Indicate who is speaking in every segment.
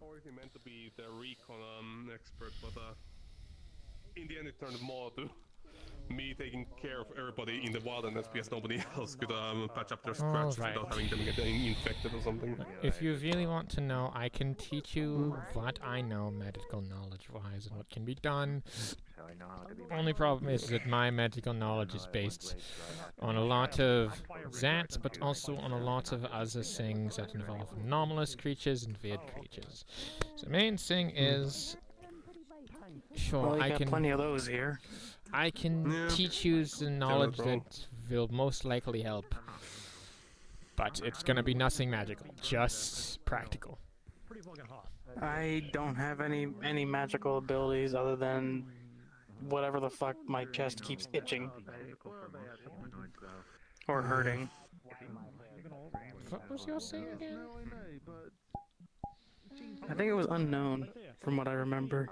Speaker 1: originally meant to be the recon expert, but in the end it turned more to me taking care of everybody in the wilderness because nobody else could patch up their scratches without having them get infected or something.
Speaker 2: If you really want to know, I can teach you what I know medical knowledge-wise and what can be done. Only problem is that my medical knowledge is based on a lot of that, but also on a lot of other things that involve anomalous creatures and weird creatures. So the main thing is, sure,
Speaker 3: Well, you
Speaker 2: I
Speaker 3: got
Speaker 2: can
Speaker 3: plenty of those here.
Speaker 2: I can teach you the knowledge that will most likely help, but it's gonna be nothing magical, just practical.
Speaker 3: I don't have any magical abilities other than whatever the fuck my chest keeps itching or hurting.
Speaker 2: What was your thing again?
Speaker 3: I think it was unknown, from what I remember.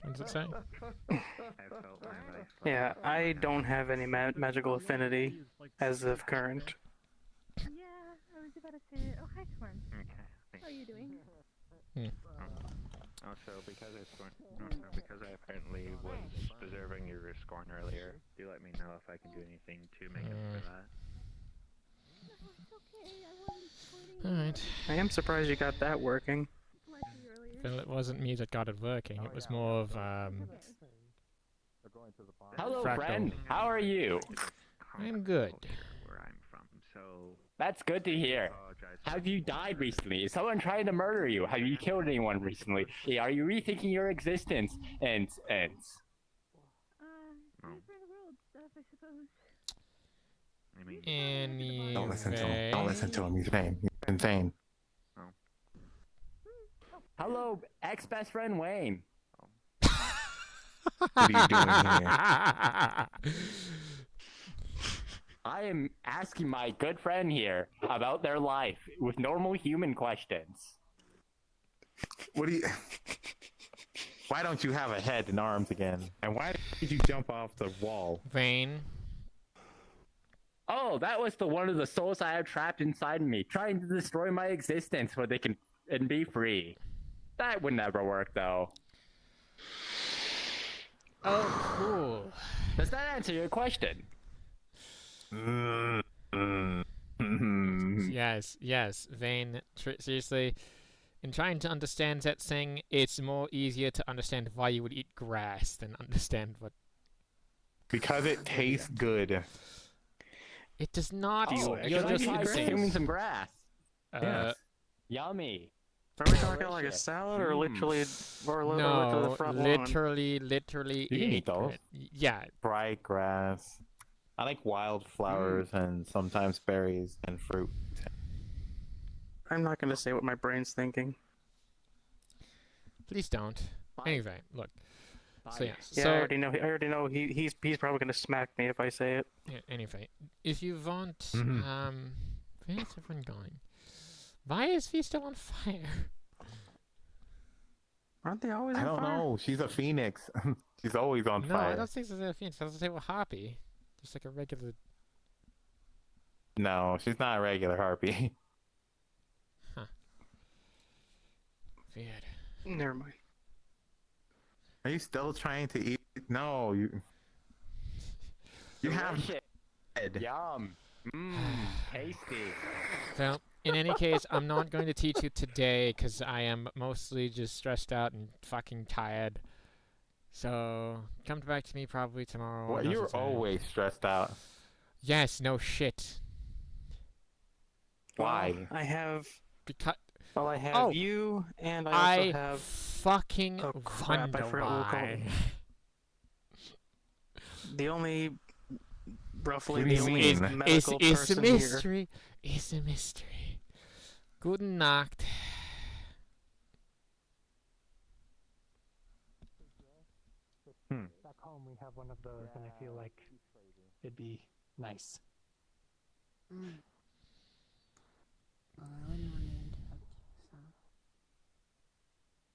Speaker 2: What does it say?
Speaker 3: Yeah, I don't have any magical affinity as of current.
Speaker 4: Yeah, I was about to say it. Oh, hi, Scorn. How are you doing?
Speaker 5: Also, because I apparently was deserving your scorn earlier, do let me know if I can do anything to make up for that.
Speaker 4: No, it's okay. I wasn't squirting.
Speaker 2: Alright.
Speaker 3: I am surprised you got that working.
Speaker 4: Slightly earlier.
Speaker 2: Well, it wasn't me that got it working. It was more of,
Speaker 6: Hello,
Speaker 2: Fractal.
Speaker 6: friend. How are you?
Speaker 2: I'm good.
Speaker 5: Where I'm from, so
Speaker 6: That's good to hear.
Speaker 5: apologize.
Speaker 6: Have you died recently? Is someone trying to murder you? Have you killed anyone recently? Are you rethinking your existence? And
Speaker 4: Different world stuff, I suppose.
Speaker 5: I mean,
Speaker 2: Anyway.
Speaker 7: Don't listen to him. Don't listen to him. He's vain. He's insane.
Speaker 6: hello, ex-best friend Wayne.
Speaker 7: What are you doing here?
Speaker 6: I am asking my good friend here about their life with normal human questions.
Speaker 7: What do you? Why don't you have a head and arms again? And why did you jump off the wall?
Speaker 2: Vane.
Speaker 6: Oh, that was the one of the souls I have trapped inside me, trying to destroy my existence so they can and be free. That would never work, though.
Speaker 2: Oh, cool.
Speaker 6: Does that answer your question?
Speaker 2: Yes, Vane. Seriously, in trying to understand that thing, it's more easier to understand why you would eat grass than understand what.
Speaker 7: Because it tastes good.
Speaker 2: It does not.
Speaker 3: Oh,
Speaker 2: You're
Speaker 3: should I
Speaker 2: just
Speaker 3: eat grass?
Speaker 6: consuming some grass.
Speaker 7: Yes.
Speaker 6: Yummy.
Speaker 3: Are we talking like a salad or literally, or literally
Speaker 2: no,
Speaker 3: the front lawn?
Speaker 2: literally.
Speaker 7: You can eat those.
Speaker 2: Yeah.
Speaker 7: Bright grass. I like wildflowers and sometimes berries and fruit.
Speaker 3: I'm not gonna say what my brain's thinking.
Speaker 2: Please don't. Anyway, look. So yeah.
Speaker 3: Yeah,
Speaker 2: So
Speaker 3: I already know. He's probably gonna smack me if I say it.
Speaker 2: yeah, anyway, if you want, where's everyone going? Why is he still on fire?
Speaker 3: Aren't they always
Speaker 7: I
Speaker 3: on
Speaker 7: don't
Speaker 3: fire?
Speaker 7: know. She's a phoenix. She's always on
Speaker 2: No,
Speaker 7: fire.
Speaker 2: I don't think so. I was say we're happy. Just like a regular.
Speaker 7: No, she's not a regular harpy.
Speaker 2: Weird.
Speaker 3: Never mind.
Speaker 7: Are you still trying to eat? No, you have
Speaker 6: Delicious.
Speaker 7: head.
Speaker 6: Yum. Tasty.
Speaker 2: Well, in any case, I'm not going to teach you today because I am mostly just stressed out and fucking tired. So come back to me probably tomorrow. or
Speaker 7: Well,
Speaker 2: another
Speaker 7: you're
Speaker 2: time.
Speaker 7: always stressed out.
Speaker 2: Yes. No shit.
Speaker 7: Why?
Speaker 3: Well, I have.
Speaker 2: Because
Speaker 3: Well, I have
Speaker 2: Oh,
Speaker 3: you, and I also have.
Speaker 2: fucking
Speaker 3: Oh, crap, I
Speaker 2: wonder
Speaker 3: forgot what we're
Speaker 2: why.
Speaker 3: calling The only, roughly
Speaker 7: What do
Speaker 3: the
Speaker 7: you
Speaker 3: only
Speaker 7: mean?
Speaker 3: medical
Speaker 2: It's a
Speaker 3: person here.
Speaker 2: mystery. It's a mystery. Guten Nacht.
Speaker 8: Back home, we have one of those, and I feel like it'd be nice.
Speaker 9: Well, I wouldn't want to interrupt you, so.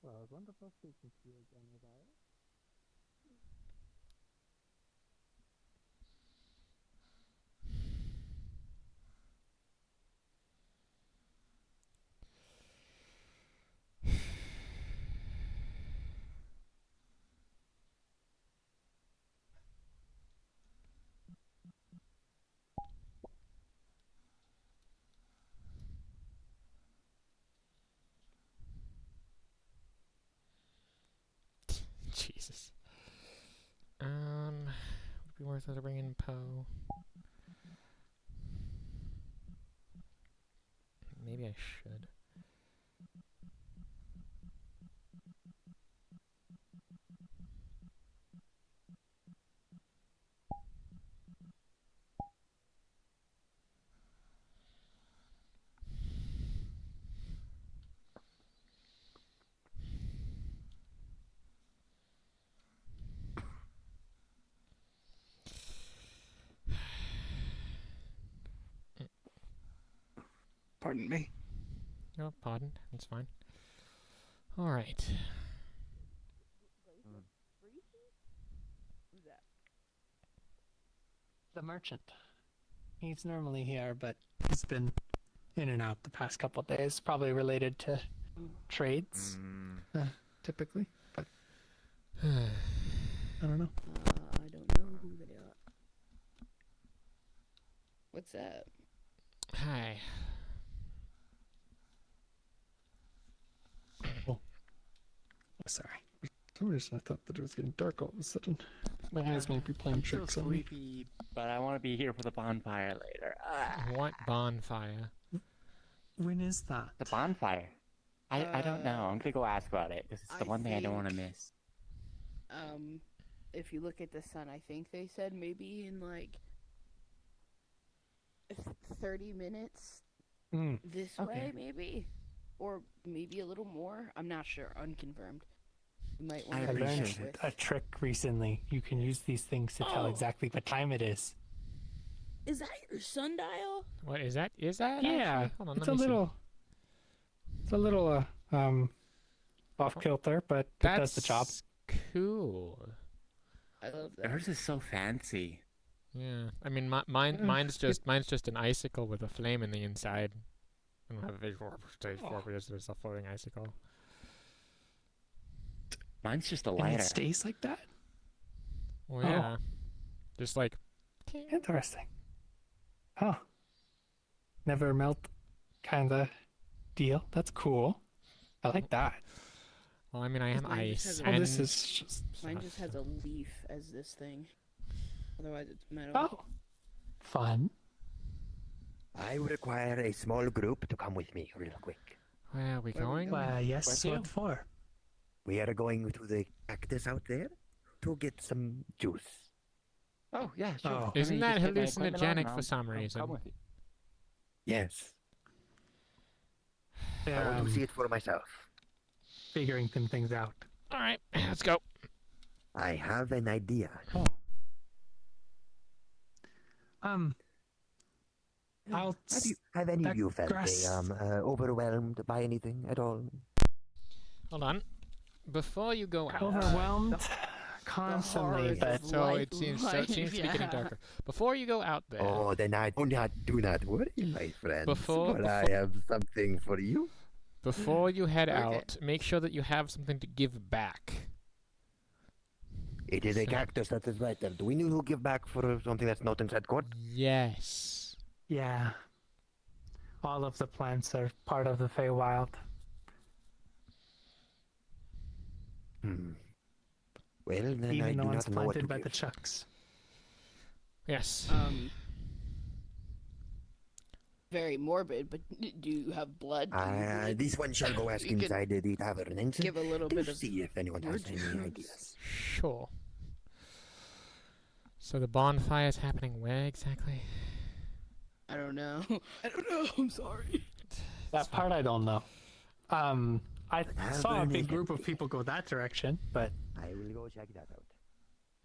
Speaker 8: Well, it was wonderful speaking to you again, Isaiah.
Speaker 2: worth it to bring in Poe? Maybe I should.
Speaker 3: Pardon me.
Speaker 2: Oh, pardon. That's fine. All right.
Speaker 8: The merchant. He's normally here, but he's been in and out the past couple of days. Probably related to trades, typically. But I don't know.
Speaker 10: I don't know who they are. What's that?
Speaker 2: Hi.
Speaker 8: Oh, sorry. For some reason, I thought that it was getting dark all of a sudden. My eyes might be playing tricks on me.
Speaker 6: Sleepy, but I want to be here for the bonfire later.
Speaker 2: What bonfire?
Speaker 8: When is that?
Speaker 6: The bonfire. I don't know. I'm gonna go ask about it because it's the one thing I don't want to miss.
Speaker 10: If you look at the sun, I think they said maybe in like 30 minutes this way, maybe, or maybe a little more. I'm not sure. Unconfirmed. You might want
Speaker 8: I
Speaker 10: to
Speaker 8: learned a trick recently. You can use these things to tell exactly what time it is.
Speaker 10: Is that your sundial?
Speaker 2: What is that? Is that?
Speaker 8: Yeah,
Speaker 2: actually? Hold on,
Speaker 8: it's
Speaker 2: let
Speaker 8: a
Speaker 2: me see.
Speaker 8: little. It's a little off kilter, but it does the job.
Speaker 2: Cool.
Speaker 10: I love that.
Speaker 6: Yours is so fancy.
Speaker 2: Yeah, I mean, mine's just an icicle with a flame in the inside. I don't have a visual stage for it, but it's just a floating icicle.
Speaker 6: Mine's just a
Speaker 8: And
Speaker 6: lighter.
Speaker 8: it stays like that?
Speaker 2: Well, yeah, just like.
Speaker 8: Interesting. Huh. Never melt kinda deal. That's cool. I like that.
Speaker 2: Well, I mean, I am
Speaker 10: Mine just
Speaker 2: ice,
Speaker 10: has a-
Speaker 2: and
Speaker 8: this is just...
Speaker 10: Mine just has a leaf as this thing. Otherwise, it's metal.
Speaker 8: Oh. Fun.
Speaker 11: I require a small group to come with me real quick.
Speaker 2: Where are we going?
Speaker 8: Yes, what for?
Speaker 11: We are going to the cactus out there to get some juice.
Speaker 6: Oh, yeah, sure.
Speaker 8: Oh.
Speaker 2: Isn't that
Speaker 6: Let me just get my equipment on
Speaker 2: hallucinogenic
Speaker 6: and
Speaker 2: for
Speaker 6: I'll
Speaker 2: some
Speaker 6: come
Speaker 2: reason?
Speaker 6: with you.
Speaker 11: Yes, I
Speaker 8: Yeah,
Speaker 11: want to see it for myself.
Speaker 8: figuring some things out.
Speaker 2: All right, let's go.
Speaker 11: I have an idea.
Speaker 8: Oh. I'll...
Speaker 11: Have any of you felt
Speaker 8: grass-
Speaker 11: overwhelmed by anything at all?
Speaker 2: Hold on. Before you go out.
Speaker 8: Overwhelmed constantly,
Speaker 10: horrors
Speaker 8: but...
Speaker 10: of
Speaker 2: So
Speaker 10: life,
Speaker 2: it seems to be getting
Speaker 10: yeah.
Speaker 2: darker. Before you go out there.
Speaker 11: Oh, then do not worry, my friends.
Speaker 2: Before-
Speaker 11: for I have something for you.
Speaker 2: Before you head out, make sure that you have something to give back.
Speaker 11: It is a cactus that is right there. Do we need to give back for something that's not inside court?
Speaker 2: Yes.
Speaker 8: Yeah. All of the plants are part of the Feywild.
Speaker 11: Well, then I
Speaker 8: Even
Speaker 11: do
Speaker 8: the ones
Speaker 11: not know what to
Speaker 8: planted by the
Speaker 11: give.
Speaker 8: Chucks.
Speaker 2: Yes.
Speaker 10: Very morbid, but do you have blood? Do you bleed?
Speaker 11: This one shall go ask
Speaker 10: You could
Speaker 11: inside the tavern and
Speaker 10: give a little
Speaker 11: to
Speaker 10: bit of
Speaker 11: see if anyone has any
Speaker 10: juice.
Speaker 11: ideas.
Speaker 2: Sure. So the bonfire is happening where exactly?
Speaker 10: I don't know. I don't know. I'm sorry.
Speaker 8: That part I don't know. I saw a
Speaker 11: Tavern
Speaker 8: big
Speaker 11: is
Speaker 8: group of people go that direction, but...
Speaker 11: I will go check that out.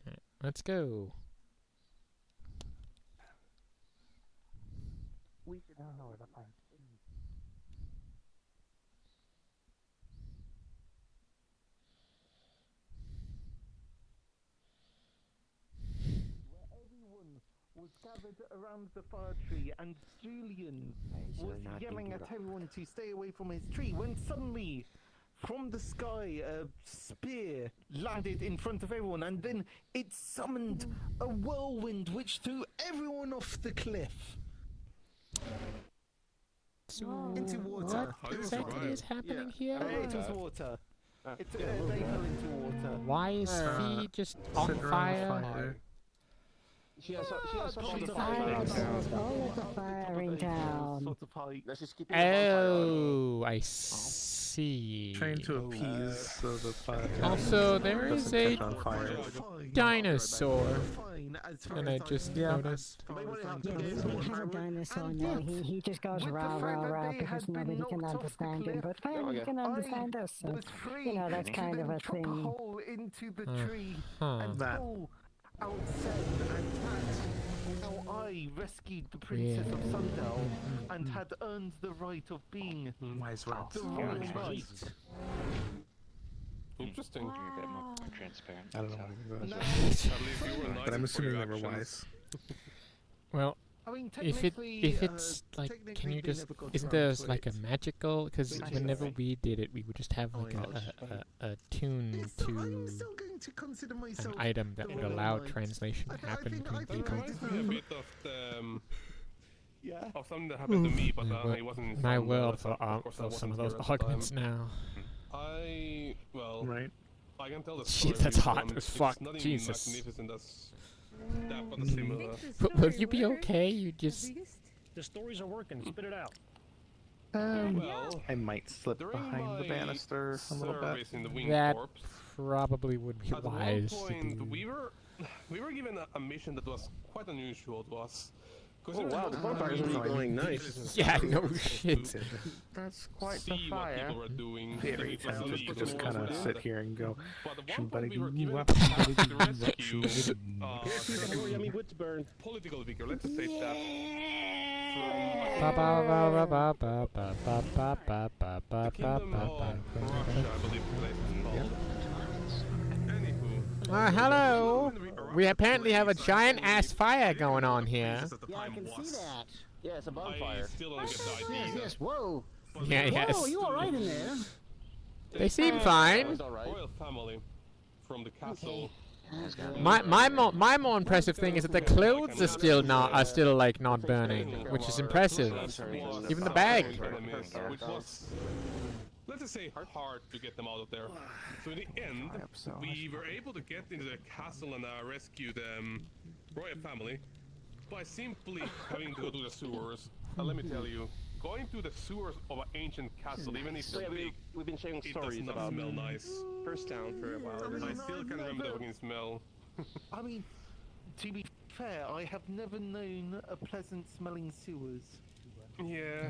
Speaker 2: Right, let's go.
Speaker 8: I don't know where to find.
Speaker 12: Everyone was gathered around the fire tree, and Julian was yelling at everyone to stay away from his tree, when suddenly, from the sky, a spear landed in front of everyone, and then it summoned a whirlwind which threw everyone off the cliff. Into water.
Speaker 2: What exactly is happening here?
Speaker 12: It was water. They fell into water.
Speaker 2: Why is he just on fire?
Speaker 12: She has some on the
Speaker 9: Fire souls, all of the fire in town.
Speaker 12: Let's just keep
Speaker 2: Oh, I see.
Speaker 3: Trying to appease so the fire.
Speaker 2: Also, there is
Speaker 3: doesn't
Speaker 2: a
Speaker 3: catch on fire.
Speaker 2: dinosaur. And I just noticed.
Speaker 9: Yeah, we have a dinosaur now. He just goes rah rah rah because nobody can understand him, but finally he can understand us. So, you know, that's kind of a thing.
Speaker 12: Hole into the tree and
Speaker 2: That.
Speaker 12: pull outside, and that's how I rescued the Princess of Sundown and had earned the right of being
Speaker 3: Wise rats.
Speaker 12: the royal knight.
Speaker 1: Interesting.
Speaker 10: A bit more transparent.
Speaker 3: I don't know what it
Speaker 1: At
Speaker 3: was.
Speaker 1: least you were nice
Speaker 3: But I'm
Speaker 1: for your
Speaker 3: assuming they were
Speaker 1: actions.
Speaker 3: wise.
Speaker 2: Well,
Speaker 12: I mean,
Speaker 2: if it's like, can you just, isn't there like a magical, because whenever we did it, we would just have like a tune to an item that would allow translation to happen between people.
Speaker 1: Reminds me a bit of the, of something that happened to me, but it wasn't in
Speaker 2: My
Speaker 1: Sundown,
Speaker 2: world
Speaker 1: so of course I
Speaker 2: for some of
Speaker 1: wasn't
Speaker 2: those
Speaker 1: here at the
Speaker 2: arguments
Speaker 1: time.
Speaker 2: now.
Speaker 1: Right. I can tell the
Speaker 2: Shit,
Speaker 1: story.
Speaker 2: that's hot as
Speaker 1: It's
Speaker 2: fuck,
Speaker 1: nothing
Speaker 2: Jesus.
Speaker 1: magnificent as that, but similar.
Speaker 2: Will you be okay? You just...
Speaker 13: The stories are working. Spit it out.
Speaker 1: Well,
Speaker 3: I might slip behind the banister a little bit.
Speaker 1: service in the Wing
Speaker 2: That
Speaker 1: Corps,
Speaker 2: probably would be
Speaker 1: at one
Speaker 2: wise to
Speaker 1: point
Speaker 2: do.
Speaker 1: we were given a mission that was quite unusual to us.
Speaker 14: Oh wow, the bonfires are going nice.
Speaker 2: Yeah, no shit.
Speaker 14: That's quite the
Speaker 1: See what
Speaker 14: fire.
Speaker 1: people were doing.
Speaker 3: Very
Speaker 1: It was
Speaker 3: tempted to
Speaker 1: illegal
Speaker 3: just kind of
Speaker 1: and
Speaker 3: sit here and go.
Speaker 1: But at one
Speaker 3: Somebody
Speaker 1: point we were
Speaker 3: do
Speaker 1: given
Speaker 3: what?
Speaker 1: a task to rescue
Speaker 14: Here's to the more yummy wood to burn.
Speaker 1: political figure. Let's just say that.
Speaker 2: Ba ba ba ba ba ba ba ba ba ba ba
Speaker 1: The Kingdom
Speaker 2: ba
Speaker 1: of
Speaker 2: ba
Speaker 1: Russia, I believe the place is called. Anywho.
Speaker 2: Hello! We apparently have a giant ass fire going on here.
Speaker 14: Yeah, I can see that. Yeah, it's a
Speaker 1: I
Speaker 14: bonfire.
Speaker 1: still don't get the
Speaker 14: Yes,
Speaker 1: idea.
Speaker 14: yes. Whoa.
Speaker 2: Yeah, yes.
Speaker 14: Whoa, you all right in there?
Speaker 2: They seem fine.
Speaker 1: Royal family from the castle.
Speaker 2: My more impressive thing is that the clothes are still not burning, which is impressive. Even the bag.
Speaker 1: Which was, let's just say, hard to get them out of there. So in the end, we were able to get into the castle and rescue the royal family by simply having to go to the sewers. And let me tell you, going to the sewers of an ancient castle, even if it's big,
Speaker 14: we've been sharing
Speaker 1: it does
Speaker 14: stories
Speaker 1: not
Speaker 14: about
Speaker 1: smell nice.
Speaker 14: First Town for a while.
Speaker 1: I still can remember the fucking smell.
Speaker 12: I mean, to be fair, I have never known a pleasant smelling sewers.
Speaker 1: Yeah.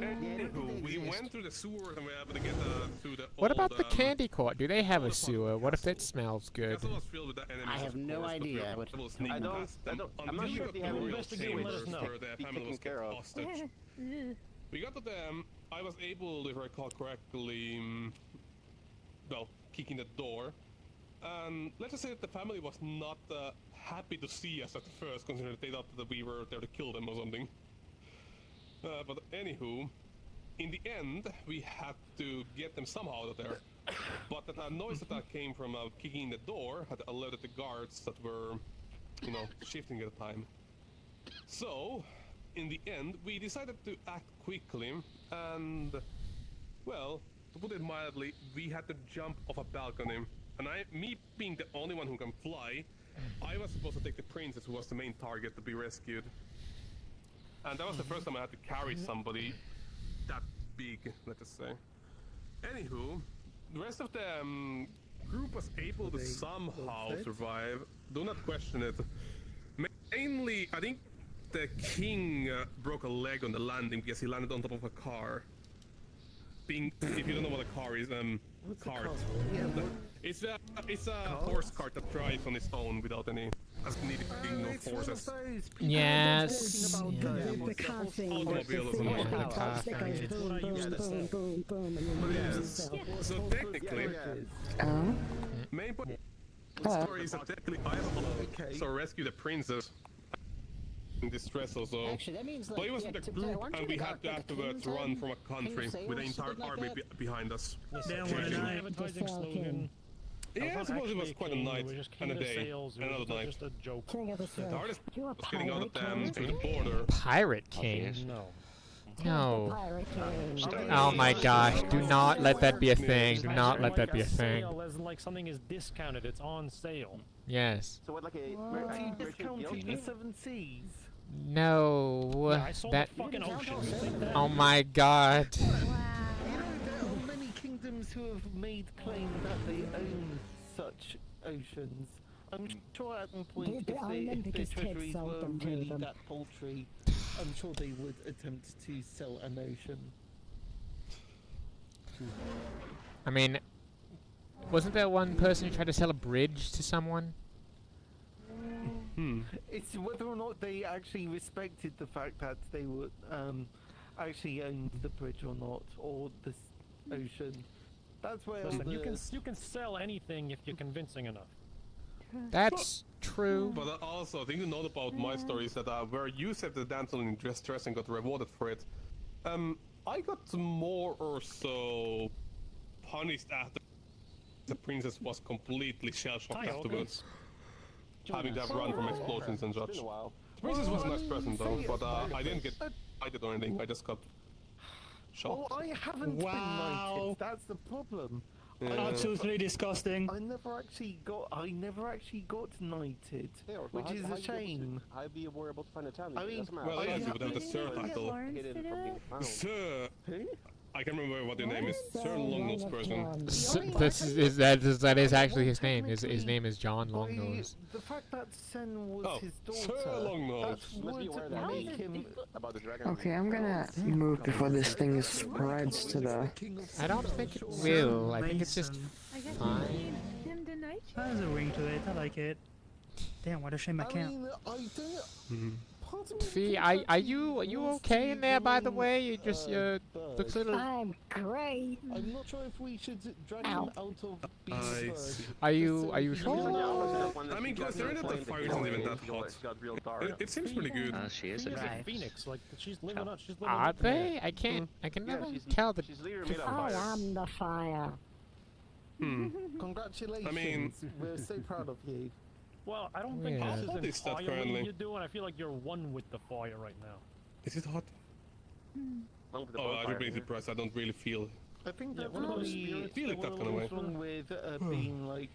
Speaker 1: Anywho, we went through the sewer and we were able to get through the
Speaker 2: What
Speaker 1: old,
Speaker 2: about the candy court? Do they have a sewer? What if that smells good?
Speaker 1: castle was filled with the enemies,
Speaker 14: I have
Speaker 1: of
Speaker 14: no
Speaker 1: course, but we
Speaker 14: idea.
Speaker 1: were able to sneak past them
Speaker 14: I'm not
Speaker 1: until
Speaker 14: sure
Speaker 1: we
Speaker 14: if they
Speaker 1: got
Speaker 14: have
Speaker 1: to the royal
Speaker 14: investigate. Let us
Speaker 1: chambers
Speaker 14: know.
Speaker 1: where the
Speaker 14: Be
Speaker 1: family was
Speaker 14: taken care
Speaker 1: kept
Speaker 14: of.
Speaker 1: hostage. We got to them. I was able, if I recall correctly, well, kicking the door. And let's just say that the family was not happy to see us at first, considering they thought that we were there to kill them or something. But anywho, in the end, we had to get them somehow out of there. But that noise that came from kicking the door had alerted the guards that were, you know, shifting at the time. So, in the end, we decided to act quickly, and, well, to put it mildly, we had to jump off a balcony. And me being the only one who can fly, I was supposed to take the princess, who was the main target, to be rescued. And that was the first time I had to carry somebody that big, let's just say. Anywho, the rest of the group was able to somehow survive. Do not question it. Mainly, I think the king broke a leg on the landing because he landed on top of a car. If you don't know what a car is, cart. It's a horse cart that drives on its own without any needing no forces.
Speaker 2: Yes.
Speaker 9: The car thing.
Speaker 1: Automobile or something.
Speaker 2: Yeah, the car
Speaker 9: That goes
Speaker 2: thing.
Speaker 9: boom, boom, boom, boom, boom, and then
Speaker 1: Yes. So technically, main point of the story is that technically I also rescue the princess in distress also.
Speaker 14: Actually, that means
Speaker 1: But it was with a group and we had to afterwards run from a country with the entire army behind us.
Speaker 13: Yeah, we're an advertising slogan.
Speaker 1: Yeah, I suppose it was quite a night and a day, another night.
Speaker 13: Just a joke.
Speaker 9: King of the
Speaker 1: The
Speaker 9: South.
Speaker 1: hardest
Speaker 9: You a
Speaker 1: was getting out of
Speaker 9: pirate,
Speaker 1: them to the border.
Speaker 2: Pirate King?
Speaker 13: No.
Speaker 2: No.
Speaker 9: Pirate King.
Speaker 2: Oh my gosh, do not let that be a thing. Do not let that be a thing.
Speaker 13: Sale as in like something is discounted, it's on sale.
Speaker 2: Yes.
Speaker 14: So what, like a
Speaker 12: Discounting the 7 Seas.
Speaker 2: No.
Speaker 13: Yeah, I sold
Speaker 2: That.
Speaker 13: the fucking ocean. You think that?
Speaker 2: Oh my god.
Speaker 12: You know, there are many kingdoms who have made claim that they own such oceans. I'm sure at one point, if their treasuries were really that paltry, I'm sure they would attempt to sell an ocean.
Speaker 2: I mean, wasn't there one person who tried to sell a bridge to someone?
Speaker 12: It's whether or not they actually respected the fact that they would actually owned the bridge or not, or the ocean. That's where
Speaker 13: Listen, you can sell anything if you're convincing enough.
Speaker 2: That's true.
Speaker 1: But also, the thing to note about my story is that where you said the damsel in distress and got rewarded for it, I got more or so punished after the princess was completely shell-shocked afterwards. Having to have run from explosions and such. The princess was a nice person though, but I didn't get knighted or anything, I just got shot.
Speaker 12: Oh, I haven't been knighted, that's the problem.
Speaker 1: Yeah.
Speaker 15: Absolutely disgusting.
Speaker 12: I never actually got knighted, which is a shame.
Speaker 14: I'd be able to find a town.
Speaker 12: I mean,
Speaker 1: well, yes, you would have the Sir title. Sir! I can't remember what your name is. Sir Longnose person.
Speaker 2: That is actually his name. His name is John Longnose.
Speaker 12: The fact that Sen was his daughter,
Speaker 1: Sir Longnose.
Speaker 12: that would make him...
Speaker 16: Okay, I'm gonna move before this thing spreads to the...
Speaker 2: I don't think it will. I think it's just fine.
Speaker 15: That has a ring to it. I like it. Damn, what a shame I can't.
Speaker 2: Fee, are you okay in there? By the way, you just looks a little.
Speaker 9: I'm great.
Speaker 12: I'm not sure if we should drag him out of being
Speaker 2: Are you sure?
Speaker 1: I mean, considering that the fire isn't even that hot, it seems pretty good.
Speaker 13: She is a phoenix, like she's living up. She's living
Speaker 2: Are
Speaker 13: up
Speaker 2: they? I can't. I can never tell the.
Speaker 9: I am the fire.
Speaker 12: Congratulations.
Speaker 1: I mean,
Speaker 12: we're so proud of you.
Speaker 13: Well, I don't think
Speaker 1: Yeah.
Speaker 13: this
Speaker 1: This
Speaker 13: is
Speaker 1: stuff
Speaker 13: entirely
Speaker 1: currently.
Speaker 13: you do, and I feel like you're one with the fire right now.
Speaker 1: Is it hot? Oh, I'm really surprised. I don't really feel.
Speaker 12: I think
Speaker 13: Yeah,
Speaker 12: that's
Speaker 13: one of those
Speaker 12: really
Speaker 13: spirits
Speaker 1: feel it that kind of way.
Speaker 12: what's wrong with being like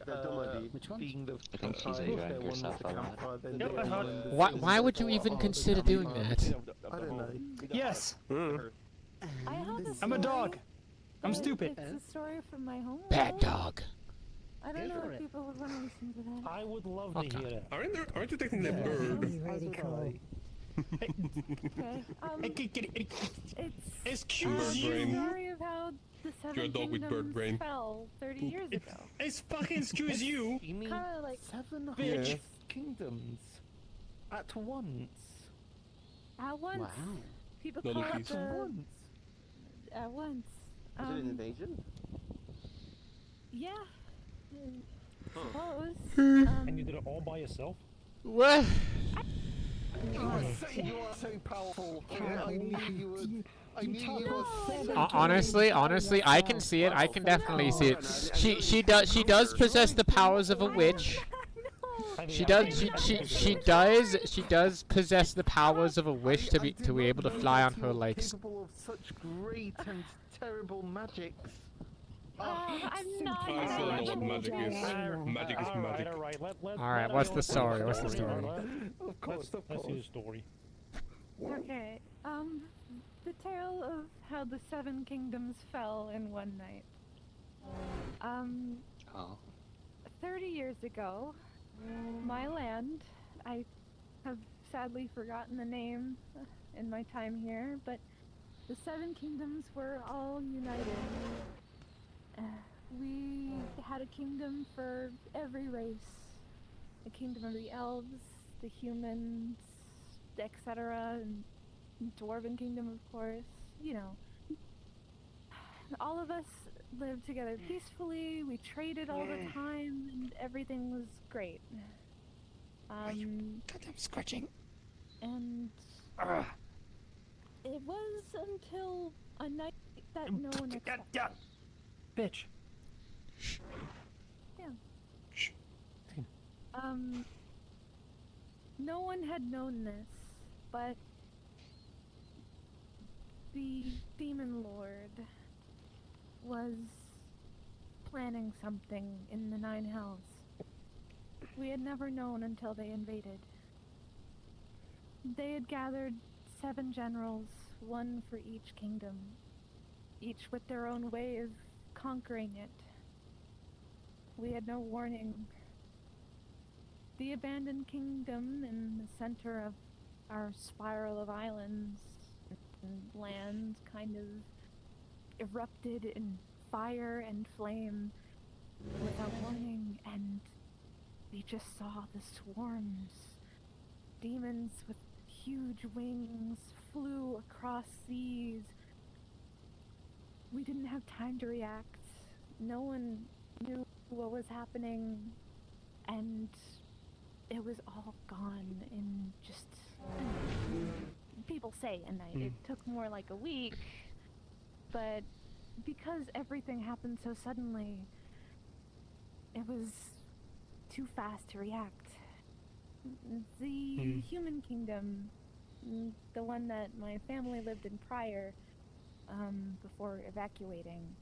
Speaker 12: being the
Speaker 5: I think he's enjoying herself a lot.
Speaker 2: Why would you even consider doing that?
Speaker 12: I don't know.
Speaker 15: Yes!
Speaker 4: I have a
Speaker 15: I'm a
Speaker 4: story,
Speaker 15: dog! I'm
Speaker 4: but
Speaker 15: stupid!
Speaker 4: It's a story from my home.
Speaker 2: Bad dog.
Speaker 4: I don't know if people would want to listen to that.
Speaker 13: I would love to hear that.
Speaker 1: Aren't you technically a bird?
Speaker 9: Really cool.
Speaker 4: Okay. It's
Speaker 15: Excuse
Speaker 1: Bird brain.
Speaker 4: the story of how the
Speaker 1: You're a
Speaker 4: Seven
Speaker 1: dog with bird
Speaker 4: Kingdoms
Speaker 1: brain.
Speaker 4: fell 30 years ago.
Speaker 15: It's fucking excuse you!
Speaker 12: You mean
Speaker 4: Kinda like
Speaker 12: 700 kingdoms at once?
Speaker 4: at once. People
Speaker 1: No
Speaker 4: call it
Speaker 1: lookies.
Speaker 4: the at once.
Speaker 14: Is it an invasion?
Speaker 4: Yeah. Suppose.
Speaker 13: And you did it all by yourself?
Speaker 2: What?
Speaker 12: You are so powerful. I knew you would. I knew you would.
Speaker 2: Honestly, I can see it. I can definitely see it. She does possess the powers of a witch. She does possess the powers of a witch to be able to fly on her legs.
Speaker 12: Capable of such great and terrible magics.
Speaker 4: I'm not.
Speaker 1: I still don't know what magic is. Magic is magic.
Speaker 2: Alright, what's the story? What's the story?
Speaker 12: Of course, of
Speaker 13: Let's
Speaker 12: course.
Speaker 13: hear the story.
Speaker 4: Okay. The tale of how the Seven Kingdoms fell in one night. 30 years ago, my land, I have sadly forgotten the name in my time here, but the Seven Kingdoms were all united. We had a kingdom for every race. The kingdom of the elves, the humans, etc., and dwarven kingdom, of course. You know. All of us lived together peacefully, we traded all the time, and everything was great.
Speaker 15: Goddamn scratching.
Speaker 4: And it was until a night that no one expected.
Speaker 15: Bitch.
Speaker 4: Yeah. No one had known this, but The Demon Lord was planning something in the Nine Hells. We had never known until they invaded. They had gathered 7 generals, 1 for each kingdom, each with their own way of conquering it. We had no warning. The abandoned kingdom in the center of our spiral of islands and land kind of erupted in fire and flame without warning, and we just saw the swarms. Demons with huge wings flew across seas. We didn't have time to react. No one knew what was happening, and it was all gone in just a night. People say a night. It took more like a week, but because everything happened so suddenly, it was too fast to react. The human kingdom, the one that my family lived in prior, before evacuating,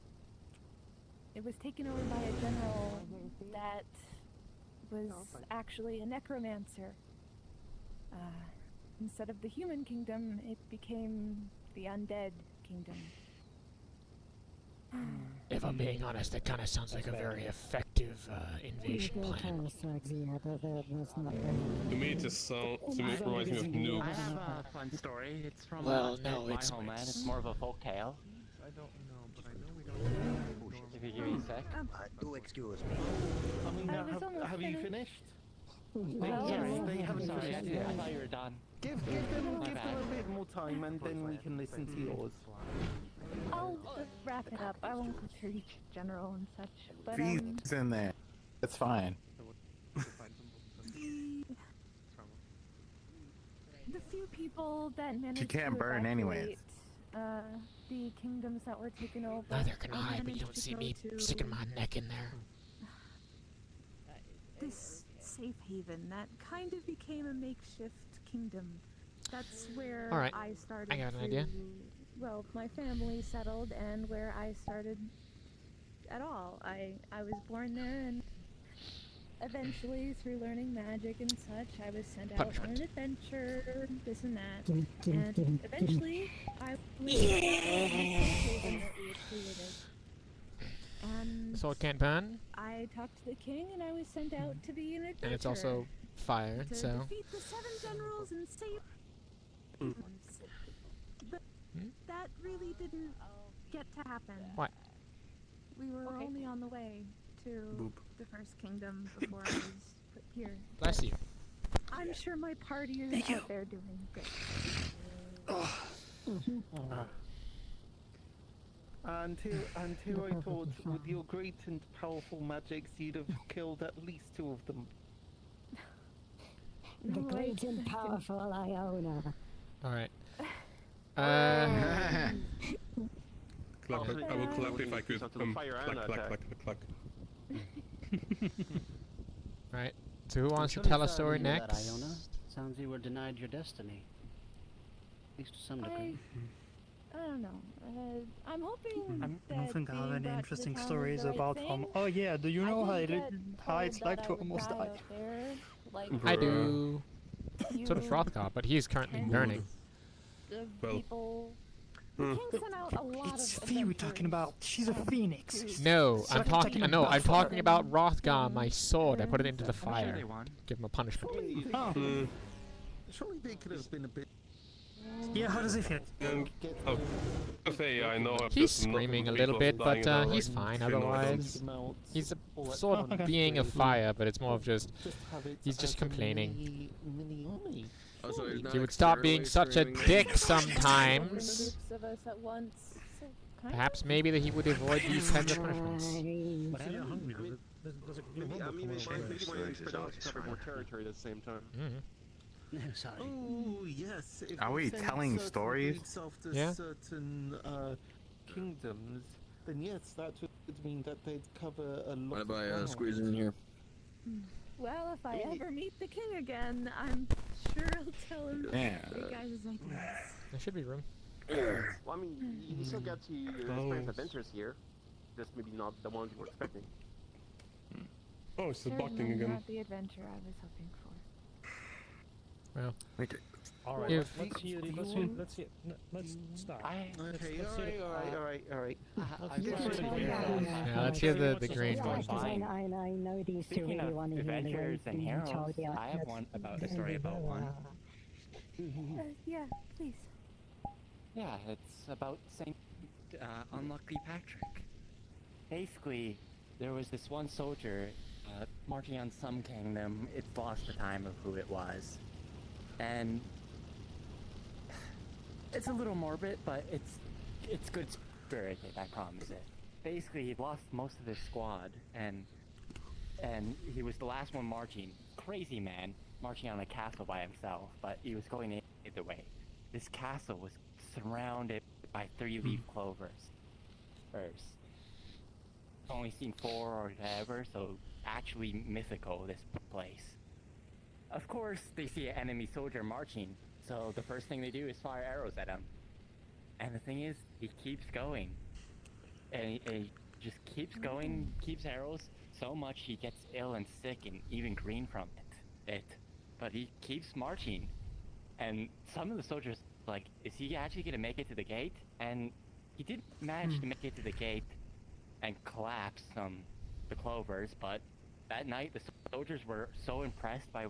Speaker 4: it was taken over by a general that was actually a necromancer. Instead of the human kingdom, it became the undead kingdom.
Speaker 2: If I'm being honest, that kind of sounds like a very effective invasion plan.
Speaker 1: To me, it just reminds me of Noob.
Speaker 6: I have a fun story. It's from
Speaker 2: Well, no,
Speaker 6: my
Speaker 2: it's
Speaker 6: homeland. It's more of a folk tale.
Speaker 12: I don't know, but I know we don't.
Speaker 6: If you give me a sec.
Speaker 11: Do excuse me.
Speaker 12: I mean,
Speaker 4: I was almost
Speaker 12: have you
Speaker 4: finished.
Speaker 12: finished?
Speaker 6: Sorry,
Speaker 12: They haven't
Speaker 6: sorry,
Speaker 12: finished
Speaker 6: I
Speaker 12: yet.
Speaker 6: thought you were done.
Speaker 12: Give them a bit more time, and then we can listen to yours.
Speaker 4: I'll wrap it up. I won't go through each general and such, but
Speaker 7: Feed's in there. It's fine.
Speaker 4: the few people that managed
Speaker 7: She can't
Speaker 4: to
Speaker 7: burn anyways.
Speaker 4: evacuate, the kingdoms that were taken over.
Speaker 2: Neither can I, but you
Speaker 4: managed
Speaker 2: don't
Speaker 4: to
Speaker 2: see
Speaker 4: go
Speaker 2: me
Speaker 4: to
Speaker 2: sticking my neck in there.
Speaker 4: this safe haven that kind of became a makeshift kingdom. That's where
Speaker 2: Alright,
Speaker 4: I started
Speaker 2: I got an
Speaker 4: to,
Speaker 2: idea.
Speaker 4: well, my family settled, and where I started at all. I was born there, and eventually, through learning magic and such, I was sent out on an adventure, this and that, and eventually, I was in the haven that we had created. And
Speaker 2: Sword can't burn,
Speaker 4: I talked to the king, and I was sent out to be an adventurer.
Speaker 2: and it's also fire,
Speaker 4: to
Speaker 2: so...
Speaker 4: defeat the 7 generals and save. But that really didn't get to happen.
Speaker 2: What?
Speaker 4: We were only on the way to the first kingdom before I was put here.
Speaker 2: Bless you.
Speaker 4: I'm sure my party is out there doing good.
Speaker 12: Until I thought, with your great and powerful magics, you'd have killed at least 2 of them.
Speaker 9: The great and powerful Iona.
Speaker 2: Alright.
Speaker 1: Clap, I will clap if I could. Clack.
Speaker 2: Right. So who wants to tell a story
Speaker 17: That,
Speaker 2: next?
Speaker 17: Iona. Sounds you were denied your destiny. At least to some degree.
Speaker 4: I don't know. I'm hoping
Speaker 15: I don't think I have any interesting stories about Oh yeah, do you know how it's like to almost die?
Speaker 2: I do. So does Rothgar, but he's currently burning.
Speaker 4: People. The king sent out a lot
Speaker 15: It's
Speaker 4: of
Speaker 15: Fee we're talking about. She's a phoenix.
Speaker 2: No, I'm talking. No, I'm talking
Speaker 15: fire.
Speaker 2: about Rothgar, my sword. I put it into the fire.
Speaker 6: they won.
Speaker 2: Give him a punishment.
Speaker 12: Surely they could have been a bit.
Speaker 15: Yeah, how does it feel?
Speaker 1: I'll say I know of
Speaker 2: He's
Speaker 1: just not
Speaker 2: screaming a
Speaker 1: people
Speaker 2: little bit,
Speaker 1: dying
Speaker 2: but
Speaker 1: in our,
Speaker 2: he's
Speaker 1: like,
Speaker 2: fine
Speaker 1: 3
Speaker 2: otherwise. He's a sort of being of fire, but it's more of just he's just complaining. He would stop being such a dick sometimes.
Speaker 4: Groups of us at once. So kind
Speaker 2: Perhaps maybe that he would avoid these kinds of punishments.
Speaker 14: Maybe my inspiration covered more territory at the same time.
Speaker 17: Sorry.
Speaker 12: Oh yes. If
Speaker 7: Are we
Speaker 12: send
Speaker 7: telling
Speaker 12: certain
Speaker 7: stories?
Speaker 12: groups After
Speaker 2: Yeah.
Speaker 12: certain kingdoms, then yes, that would mean that they'd cover a lot.
Speaker 18: Mind if I
Speaker 12: of ground.
Speaker 18: squeeze in here?
Speaker 4: Well, if I ever meet the king again, I'm sure I'll tell him
Speaker 7: Yeah.
Speaker 4: you guys' ideas.
Speaker 2: There should be room.
Speaker 14: Well, I mean, you still get to experience adventures here, just maybe not the ones you were expecting.
Speaker 1: Oh, it's the
Speaker 4: Certainly
Speaker 1: bucking again.
Speaker 4: not the adventure I was hoping for.
Speaker 2: Well,
Speaker 13: All right,
Speaker 2: if
Speaker 13: let's stop.
Speaker 12: Okay, alright.
Speaker 2: yeah, let's hear the green one.
Speaker 9: I know these two
Speaker 6: Speaking
Speaker 9: really
Speaker 6: of
Speaker 9: want to hear the
Speaker 6: adventures and
Speaker 9: way you
Speaker 6: heroes,
Speaker 9: told the
Speaker 6: I have one about a story about one.
Speaker 4: Yeah, please.
Speaker 6: Yeah, it's about Saint Unlucky Patrick. Basically, there was this one soldier marching on some kingdom. It's lost the time of who it was, and it's a little morbid, but it's good spirited. I promise it. Basically, he lost most of his squad, and he was the last one marching. Crazy man marching on a castle by himself, but he was going either way. This castle was surrounded by 3-leaf clovers. First, only seen 4 or whatever, so actually mythical, this place. Of course, they see an enemy soldier marching, so the first thing they do is fire arrows at him. And the thing is, he keeps going. And he just keeps going, keeps arrows, so much he gets ill and sick and even green from it. But he keeps marching. And some of the soldiers like, is he actually gonna make it to the gate? And he did manage to make it to the gate and collapse the clovers, but that night the soldiers were so impressed by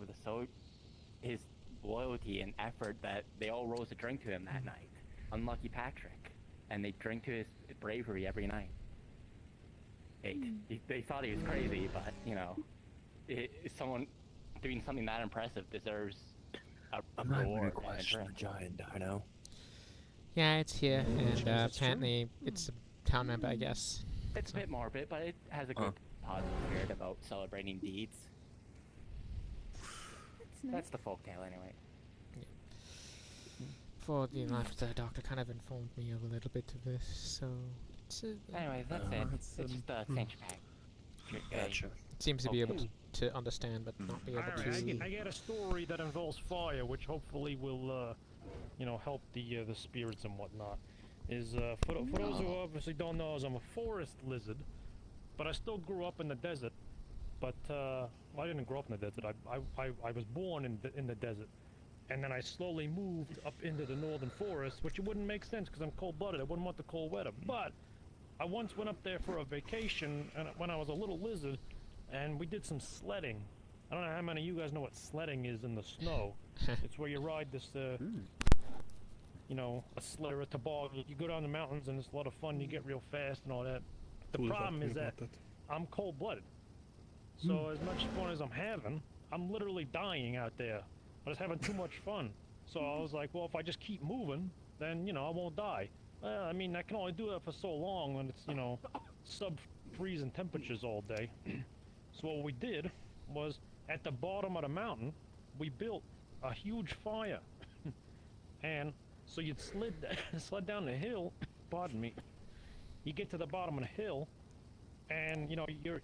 Speaker 6: his loyalty and effort that they all rose to drink to him that night. Unlucky Patrick. And they drink to his bravery every night. They thought he was crazy, but, you know, someone doing something that impressive deserves a reward and a drink.
Speaker 11: Giant dino.
Speaker 2: Yeah, it's here, and apparently it's a town member, I guess.
Speaker 6: It's a bit morbid, but it has a good positive spirit about celebrating deeds. That's the folktale, anyway.
Speaker 2: For the life, the doctor kind of informed me of a little bit of this, so...
Speaker 6: Anyway, that's it. It's just Saint Patrick.
Speaker 11: Gotcha.
Speaker 2: It seems to be able to understand, but not be able to...
Speaker 13: I get a story that involves fire, which hopefully will, you know, help the spirits and whatnot. For those who obviously don't know, I'm a forest lizard, but I still grew up in the desert. But well, I didn't grow up in the desert. I was born in the desert, and then I slowly moved up into the northern forest, which it wouldn't make sense because I'm cold-blooded. I wouldn't want the cold weather. But I once went up there for a vacation, and when I was a little lizard, and we did some sledding. I don't know how many of you guys know what sledding is in the snow. It's where you ride this, you know, a sled or a toboggan. You go down the mountains, and it's a lot of fun. You get real fast and all that. The problem is that I'm cold-blooded. So as much fun as I'm having, I'm literally dying out there. I was having too much fun. So I was like, well, if I just keep moving, then, you know, I won't die. Well, I mean, I can only do that for so long when it's, you know, sub-freezing temperatures all day. So what we did was, at the bottom of the mountain, we built a huge fire. And so you'd sled down the hill, pardon me, you get to the bottom of the hill, and, you know, you're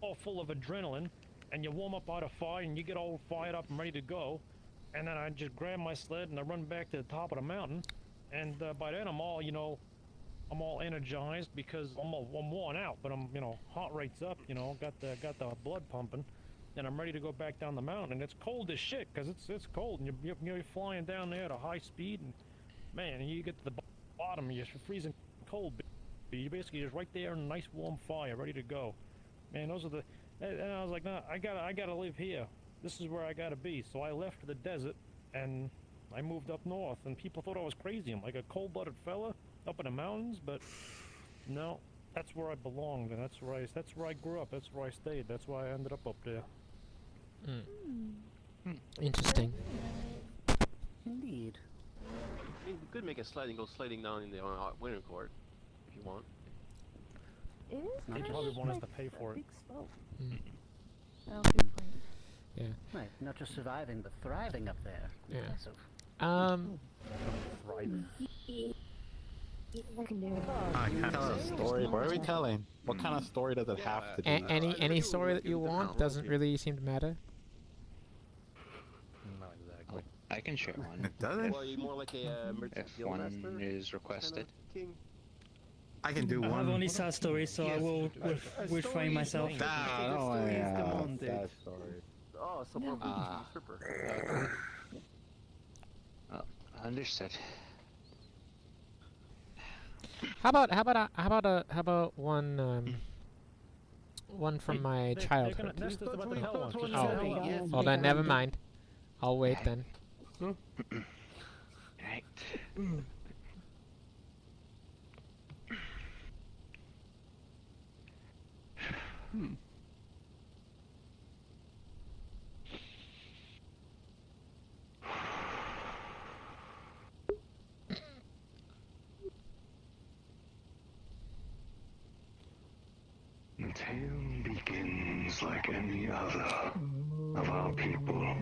Speaker 13: all full of adrenaline, and you warm up by the fire, and you get all fired up and ready to go. And then I just grab my sled and I run back to the top of the mountain, and by then I'm all, you know, I'm all energized because I'm worn out, but I'm, you know, heart rate's up, you know, got the blood pumping, and I'm ready to go back down the mountain. And it's cold as shit because it's cold, and you're flying down there at a high speed, and man, you get to the bottom, you're freezing cold. You're basically just right there in a nice warm fire, ready to go. Man, those are the. And I was like, nah, I gotta live here. This is where I gotta be. So I left the desert and I moved up north. And people thought I was crazy. I'm like a cold-blooded fella up in the mountains, but no, that's where I belonged, and that's where I grew up. That's where I stayed. That's why I ended up there.
Speaker 2: Interesting.
Speaker 17: Indeed.
Speaker 14: I mean, you could make a go sliding down in the winter court if you want.
Speaker 4: It is
Speaker 13: They
Speaker 4: kind
Speaker 13: probably
Speaker 4: of
Speaker 13: want us
Speaker 4: like
Speaker 13: to pay for
Speaker 4: a
Speaker 13: it.
Speaker 4: big slope. Oh, good point.
Speaker 2: Yeah.
Speaker 17: Right, not just surviving, but thriving up there.
Speaker 2: Yeah.
Speaker 17: Impressive.
Speaker 13: Thriving.
Speaker 7: Can I tell a story? What are we telling? What kind of story does it have to do?
Speaker 2: Any story that you want doesn't really seem to matter.
Speaker 13: Not exactly.
Speaker 5: I can share one.
Speaker 7: It doesn't?
Speaker 14: Well, are you more like a merchant
Speaker 5: If
Speaker 14: guild
Speaker 5: one
Speaker 14: master
Speaker 5: is
Speaker 14: kind
Speaker 5: requested.
Speaker 14: of king?
Speaker 7: I can do
Speaker 15: I
Speaker 7: one.
Speaker 15: have only sad stories, so I
Speaker 12: Yes,
Speaker 15: will refrain myself.
Speaker 7: Sad story.
Speaker 14: Oh, so probably
Speaker 5: Ah.
Speaker 14: the stripper.
Speaker 5: Oh, understood.
Speaker 2: How about one from my childhood?
Speaker 13: Nest is about to hell one. Just
Speaker 2: Oh,
Speaker 13: shut the hell up.
Speaker 2: well then never mind. I'll wait then.
Speaker 5: Right.
Speaker 18: The tale begins like any other of our people.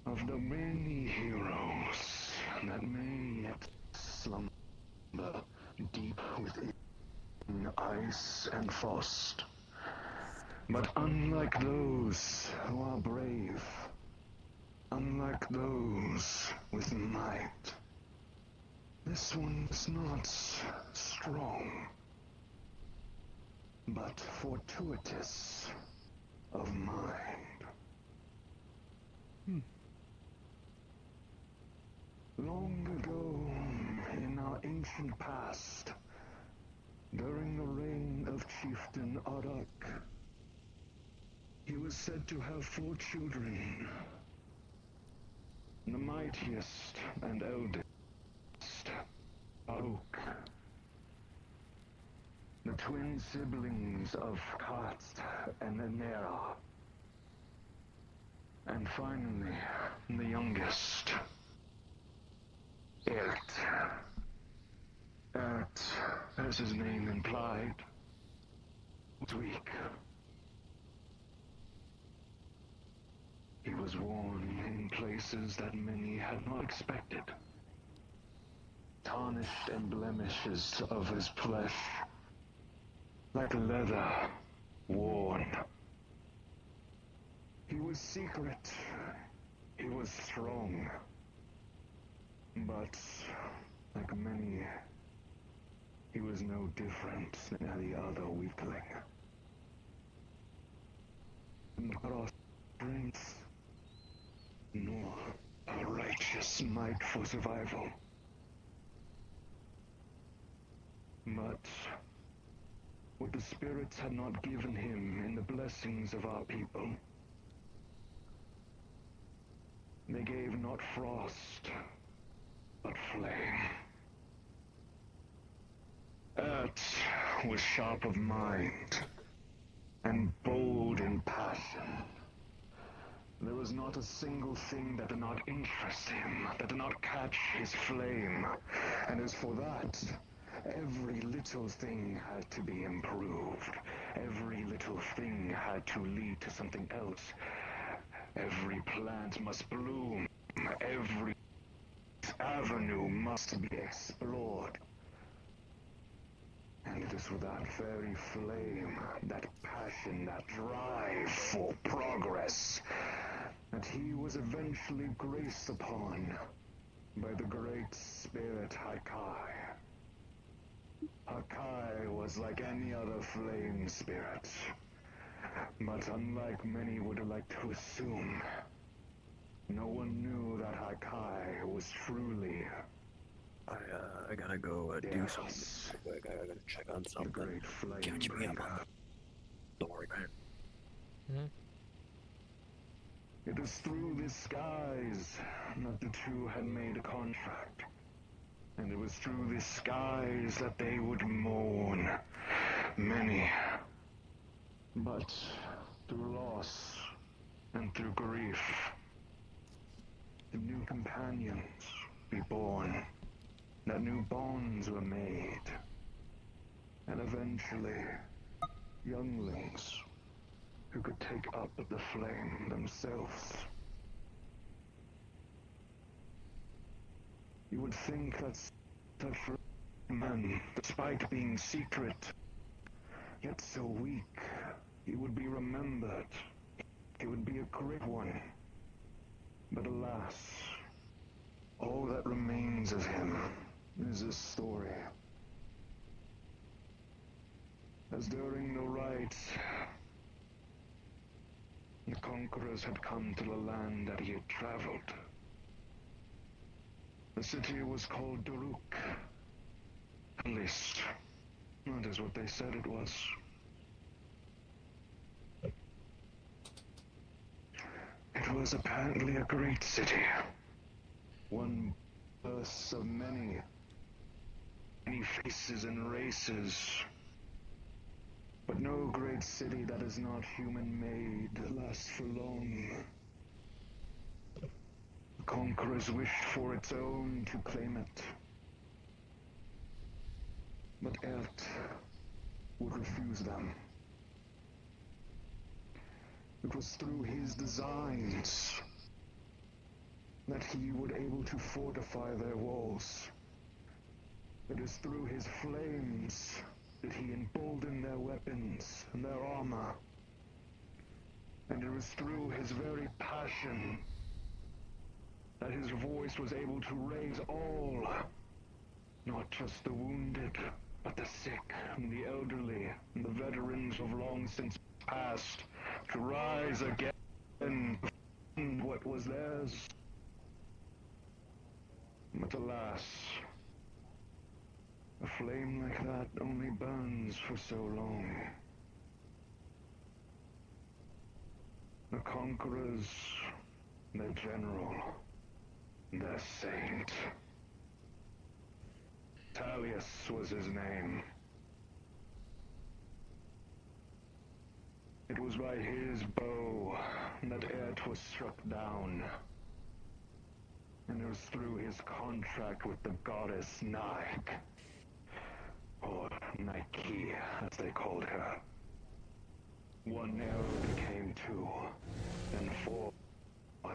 Speaker 18: Of the many heroes that may yet slumber deep within ice and frost. But unlike those who are brave, unlike those with might, this one is not strong, but fortuitous of mind. Long ago, in our ancient past, during the reign of Chieftain Arak, he was said to have 4 children. The mightiest and eldest, Aruk. The twin siblings of Kat and Enera. And finally, the youngest, Ert. Ert, as his name implied, was weak. He was worn in places that many had not expected. Tarnished and blemishes of his flesh, like leather worn. He was secret. He was strong. But, like many, he was no different than any other weakling. Not our strength, nor a righteous might for survival. But what the spirits had not given him in the blessings of our people, they gave not frost, but flame. Ert was sharp of mind and bold in passion. There was not a single thing that did not interest him, that did not catch his flame. And as for that, every little thing had to be improved. Every little thing had to lead to something else. Every plant must bloom. Every avenue must be explored. And it is with that very flame, that passion, that drive for progress, that he was eventually graced upon by the great spirit Hakai. Hakai was like any other flame spirit, but unlike many would like to assume, no one knew that Hakai was truly...
Speaker 11: I gotta go do something. I gotta check on something. Catch me up on the... Don't worry, man.
Speaker 18: It is through the skies that the two had made a contract. And it was through the skies that they would mourn. Many. But through loss and through grief, the new companions be born. That new bonds were made. And eventually, younglings who could take up the flame themselves. You would think that such man, despite being secret, yet so weak, he would be remembered. He would be a great one. But alas, all that remains of him is a story. As during the rites, the conquerors had come to the land that he had traveled. The city was called Daruk. At least, that is what they said it was. It was apparently a great city. One birth of many faces and races. But no great city that is not human-made lasts for long. The conquerors wished for its own to claim it. But Ert would refuse them. It was through his designs that he was able to fortify their walls. It is through his flames that he emboldened their weapons and their armor. And it was through his very passion that his voice was able to raise all, not just the wounded, but the sick and the elderly and the veterans of long since past, to rise again and defend what was theirs. But alas, a flame like that only burns for so long. The conquerors, their general, their saint. Talius was his name. It was by his bow that Ert was struck down. And it was through his contract with the goddess Nike, or Nike, as they called her. One arrow became two, then four, by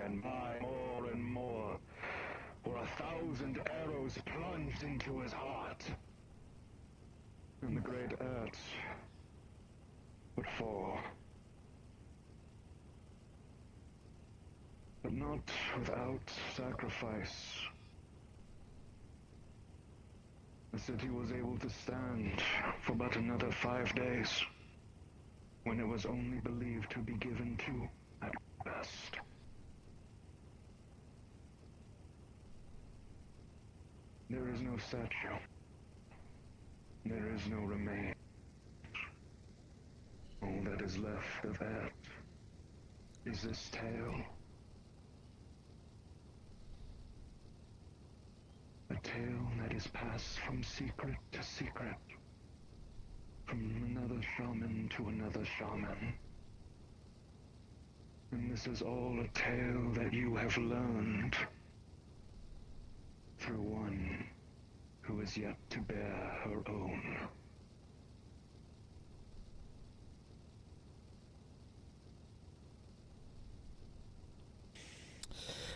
Speaker 18: and by, more and more, for 1,000 arrows plunged into his heart. And the great Ert would fall. But not without sacrifice. The city was able to stand for but another 5 days, when it was only believed to be given 2 at best. There is no statue. There is no remains. All that is left of Ert is this tale. A tale that is passed from secret to secret, from another shaman to another shaman. And this is all a tale that you have learned through one who is yet to bear her own.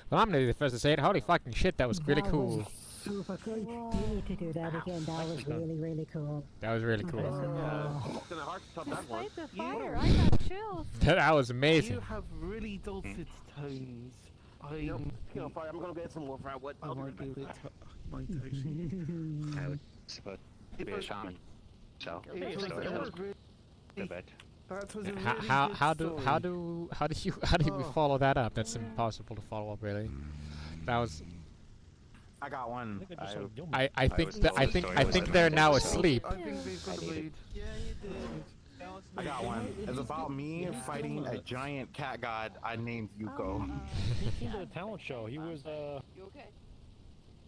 Speaker 2: Well, I'm gonna be the first to say it. Holy fucking shit, that was really cool.
Speaker 9: Super cool. You need to do that again. That was really, really cool.
Speaker 2: That was really cool.
Speaker 14: It's kind of hard to top that one.
Speaker 4: Despite the fire, I got chills.
Speaker 2: That was amazing.
Speaker 12: You have really dulcet tones.
Speaker 14: Speaking of fire, I'm gonna get some more firewood.
Speaker 12: I might do it. My toshi.
Speaker 5: I would suppose to be a shaman. So,
Speaker 12: It was
Speaker 5: a bit.
Speaker 12: That was a really
Speaker 2: How
Speaker 12: good
Speaker 2: do
Speaker 12: story.
Speaker 2: we follow that up? That's impossible to follow up, really. That was.
Speaker 7: I got one.
Speaker 2: I think they're now asleep.
Speaker 12: I think they've got a lead. Yeah, you did.
Speaker 7: I got one. It's about me fighting a giant cat god I named Yuko.
Speaker 13: He came to the talent show. He was
Speaker 10: You okay?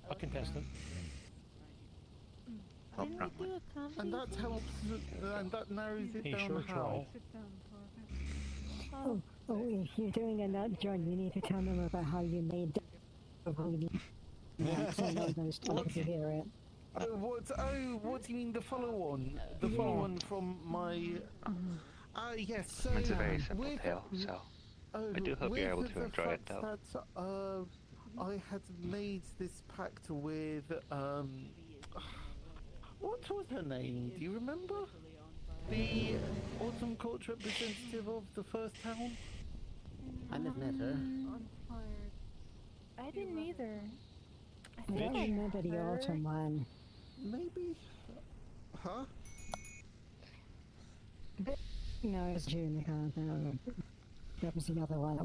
Speaker 13: a contestant.
Speaker 4: Didn't we do a comedy?
Speaker 12: And that helps, and that narrows it
Speaker 13: He
Speaker 12: down
Speaker 13: sure
Speaker 12: how.
Speaker 9: Oh, if you're doing a nut joint, you need to tell them about how you made the those to hear it.
Speaker 12: What do you mean the follow-on? The follow-on from my... yes, so...
Speaker 5: It's a very simple tale, so I do hope you're able to enjoy it, though.
Speaker 12: That, I had made this pact with, what was her name? Do you remember? The Autumn Court representative of the first town?
Speaker 17: I never met her.
Speaker 4: I'm tired. I didn't either. I
Speaker 9: I don't remember the
Speaker 4: her.
Speaker 9: autumn one.
Speaker 12: Maybe. Huh?
Speaker 9: No, it was June. I can't know. That was the other one. It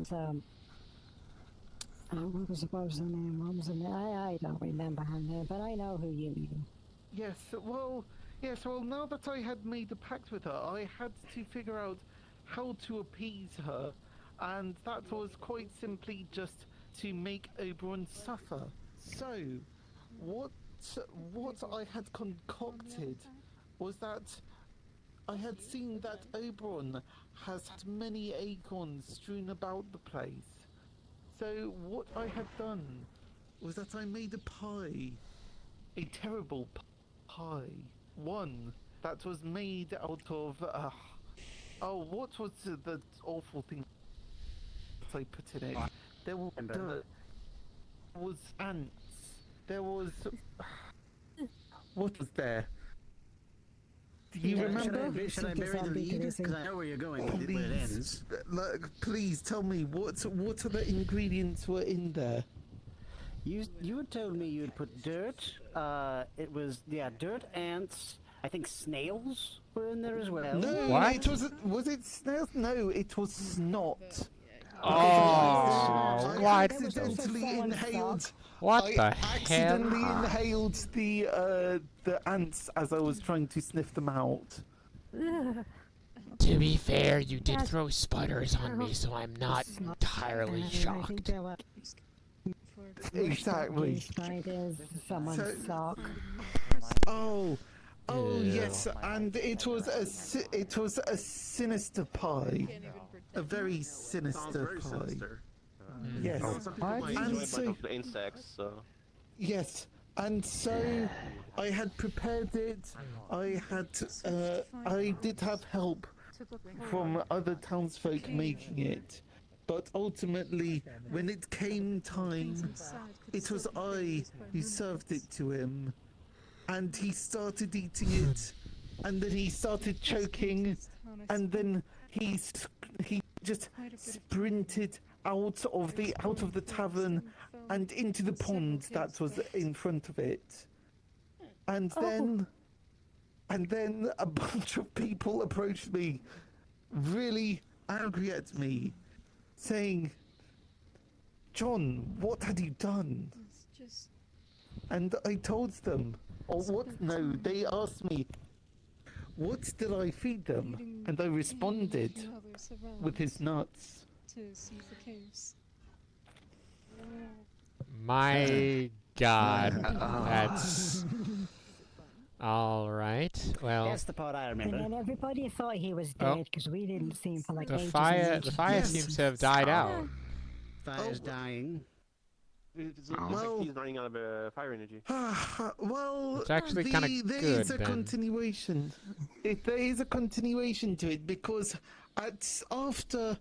Speaker 9: was, what was her name? What was her name? I don't remember her name, but I know who you mean.
Speaker 12: Yes, well, now that I had made a pact with her, I had to figure out how to appease her, and that was quite simply just to make Oberon suffer. So, what I had concocted was that I had seen that Oberon has had many acorns strewn about the place. So what I had done was that I made a pie. A terrible pie. One that was made out of... what was the awful thing that I put in it? There was ants. There was... What was there? Do you remember?
Speaker 17: Should I bury the lead? Because I know where you're going with it, where it ends.
Speaker 12: Please tell me, what are the ingredients were in there?
Speaker 17: You had told me you'd put dirt. It was dirt, ants. I think snails were in there as well.
Speaker 12: No,
Speaker 2: What?
Speaker 12: it wasn't. Was it snails? No, it was snot.
Speaker 2: Oh,
Speaker 12: I
Speaker 2: what?
Speaker 12: accidentally inhaled.
Speaker 2: What
Speaker 12: I
Speaker 2: the
Speaker 12: accidentally
Speaker 2: hell?
Speaker 12: inhaled the ants as I was trying to sniff them out.
Speaker 2: To be fair, you did throw spiders on me, so I'm not entirely
Speaker 9: I think
Speaker 2: shocked.
Speaker 9: there were
Speaker 12: Exactly.
Speaker 9: spiders, someone's sock.
Speaker 12: Oh,
Speaker 2: Ew.
Speaker 12: yes, and it was a sinister pie, a very sinister pie.
Speaker 14: Sinister.
Speaker 12: Yes,
Speaker 14: Some people might
Speaker 12: and
Speaker 14: enjoy
Speaker 12: so
Speaker 14: a bunch of the insects, so...
Speaker 12: yes, and so I had prepared it. I did have help from other townsfolk making it. But ultimately, when it came time, it was I who served it to him. And he started eating it, and then he started choking, and then he just sprinted out of the tavern and into the pond that was in front of it. And then a bunch of people approached me, really angry at me, saying, "John, what had you done?" And I told them, or what? No, they asked me, what did I feed them? And I responded with his nuts.
Speaker 2: My God, that's all right. Well,
Speaker 17: That's the part I remember.
Speaker 9: And then everybody thought he was
Speaker 2: Oh.
Speaker 9: dead because we didn't see him for like
Speaker 2: the
Speaker 9: ages
Speaker 2: fire
Speaker 9: and ages.
Speaker 2: seems to have died out.
Speaker 17: Fire's dying.
Speaker 14: It's like he's running out of fire energy.
Speaker 12: Well,
Speaker 2: It's actually kinda
Speaker 12: there
Speaker 2: good,
Speaker 12: is a
Speaker 2: then.
Speaker 12: continuation. There is a continuation to it because after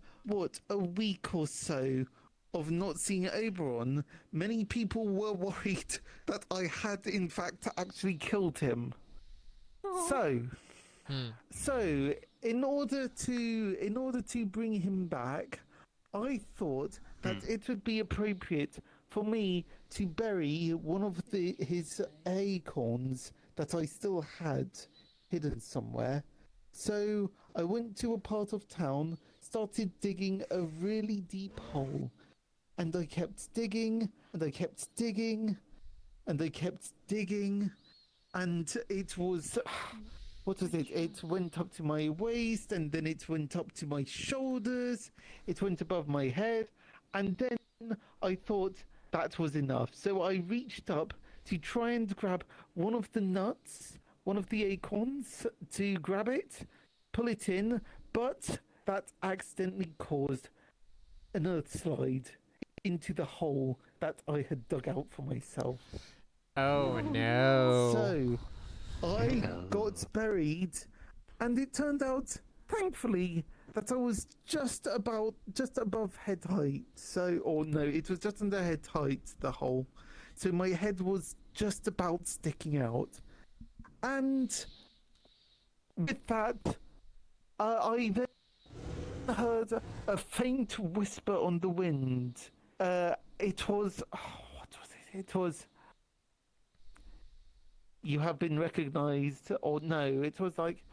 Speaker 12: a week or so of not seeing Oberon, many people were worried that I had in fact actually killed him. So in order to bring him back, I thought that it would be appropriate for me to bury one of his acorns that I still had hidden somewhere. So I went to a part of town, started digging a really deep hole, and I kept digging, and I kept digging, and I kept digging, and it was... What was it? It went up to my waist, and then it went up to my shoulders, it went above my head, and then I thought that was enough. So I reached up to try and grab one of the nuts, one of the acorns, to grab it, pull it in, but that accidentally caused an earth slide into the hole that I had dug out for myself.
Speaker 2: Oh no.
Speaker 12: So I got buried, and it turned out, thankfully, that I was just above head height. So, or no, it was just under head height, the hole. So my head was just about sticking out. And with that, I then heard a faint whisper on the wind. It was... Oh, what was it? It was... You have been recognized, or no, it was like...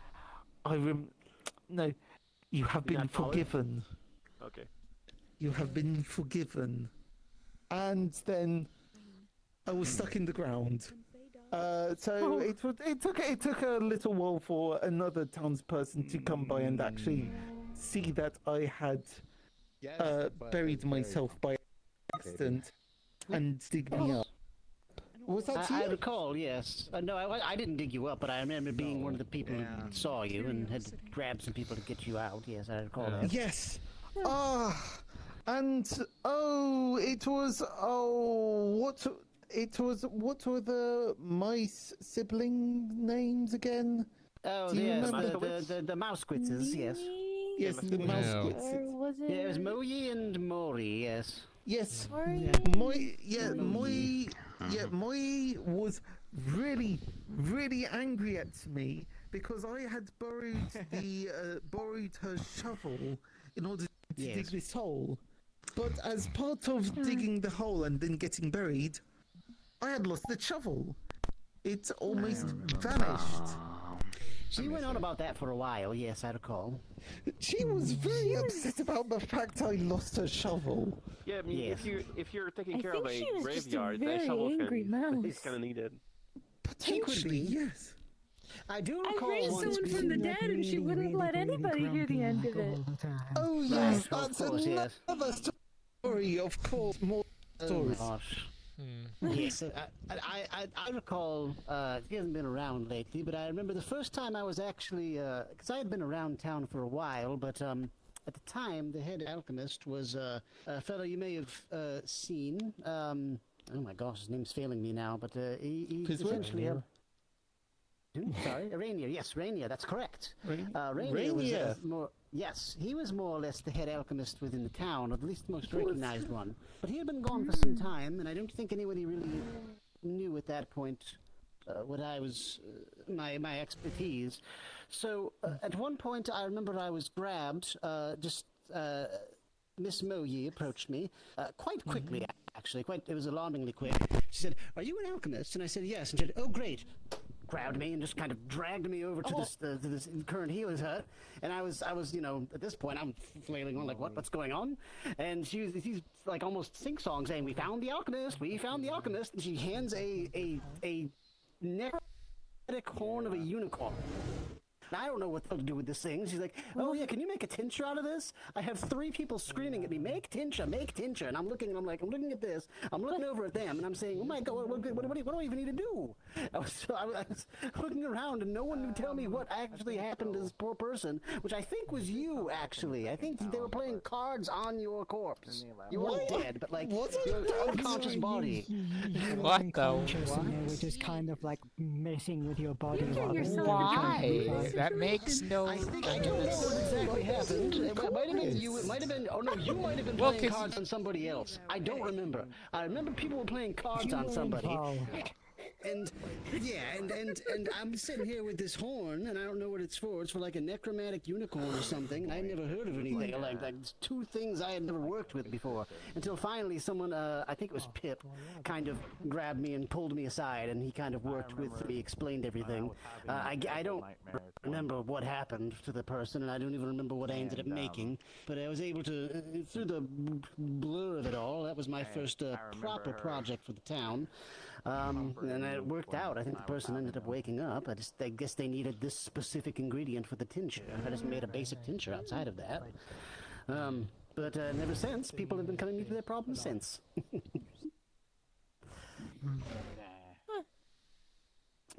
Speaker 12: No, you have been forgiven.
Speaker 14: Okay.
Speaker 12: You have been forgiven. And then I was stuck in the ground. So it took a little while for another townsperson to come by and actually see that I had buried myself by accident and dig me up. Was that you?
Speaker 17: I recall, yes. No, I didn't dig you up, but I remember being one of the people who saw you and had to grab some people to get you out. Yes, I recall that.
Speaker 12: Yes. And it was what were my sibling names again?
Speaker 17: Oh,
Speaker 12: do you
Speaker 17: yes,
Speaker 12: remember?
Speaker 17: the Mousequitzes, yes.
Speaker 12: Yes, the Mousequitzes.
Speaker 4: Or was it?
Speaker 17: Yeah, it was Moyi and Mori, yes.
Speaker 12: Yes,
Speaker 4: Mori?
Speaker 12: Moi was really, really angry at me because I had borrowed her shovel in order to dig this hole. But as part of digging the hole and then getting buried, I had lost the shovel. It almost vanished.
Speaker 17: She went on about that for a while, yes, I recall.
Speaker 12: She was very upset about the fact I lost her shovel.
Speaker 14: Yeah, I mean, if you're taking care of
Speaker 4: think
Speaker 14: a
Speaker 4: she was
Speaker 14: graveyard,
Speaker 4: just a
Speaker 14: that
Speaker 4: very
Speaker 14: shovel
Speaker 4: angry mouse.
Speaker 14: is kind of needed.
Speaker 12: Potentially, yes.
Speaker 17: I do
Speaker 4: I
Speaker 17: recall
Speaker 4: raised
Speaker 17: once
Speaker 4: someone from the dead and she wouldn't let anybody hear the end of it.
Speaker 12: Oh yes,
Speaker 17: Right,
Speaker 12: that's
Speaker 17: of course, yes.
Speaker 12: another story, of course. More stories.
Speaker 17: Oh, gosh. Yes, I recall, he hasn't been around lately, but I remember the first time I was actually, because I had been around town for a while, but at the time, the head alchemist was a fellow you may have seen. Oh my gosh, his name's failing me now, but he essentially... Sorry, Rainier. Yes, Rainier. That's correct. Rainier was more. Yes, he was more or less the head alchemist within the town, or at least the most recognized one. But he had been gone for some time, and I don't think anybody really knew at that point what I was, my expertise. So at one point, I remember I was grabbed. Miss Moyi approached me quite quickly, actually. It was alarmingly quick. She said, "Are you an alchemist?" And I said, "Yes." And she said, "Oh, great." Grabbed me and just kind of dragged me over to this current healer's hut, and I was at this point I'm flailing on like what's going on, and she's like almost sing-song saying, we found the alchemist, and she hands a necrotic horn of a unicorn. And I don't know what to do with this thing. She's like, "Oh yeah, can you make a tincture out of this? I have 3 people screaming at me, make tincture. And I'm looking at this. I'm looking over at them, and I'm saying, oh my God, what do I even need to do? I was looking around, and no one would tell me what actually happened to this poor person, which I think was you, actually. I think they were playing cards on your corpse. You weren't dead, but like your unconscious body.
Speaker 2: What the?
Speaker 9: We're just kind of like messing with your body.
Speaker 2: Why? That makes no.
Speaker 17: I don't know what exactly happened. It might have been you. It might have been. Oh no, you might have been playing cards on somebody else. I don't remember. I remember people were playing cards on somebody. And yeah, and I'm sitting here with this horn, and I don't know what it's for. It's for like a necromantic unicorn or something, and I'd never heard of anything like 2 things I had never worked with before. Until finally someone, I think it was Pip, kind of grabbed me and pulled me aside, and he kind of worked with me, explained everything. I don't remember what happened to the person, and I don't even remember what I ended up making, but I was able to, through the blur of it all, that was my first proper project for the town. And it worked out. I think the person ended up waking up. I guess they needed this specific ingredient for the tincture. I just made a basic tincture outside of that. But ever since, people have been coming to their problems since.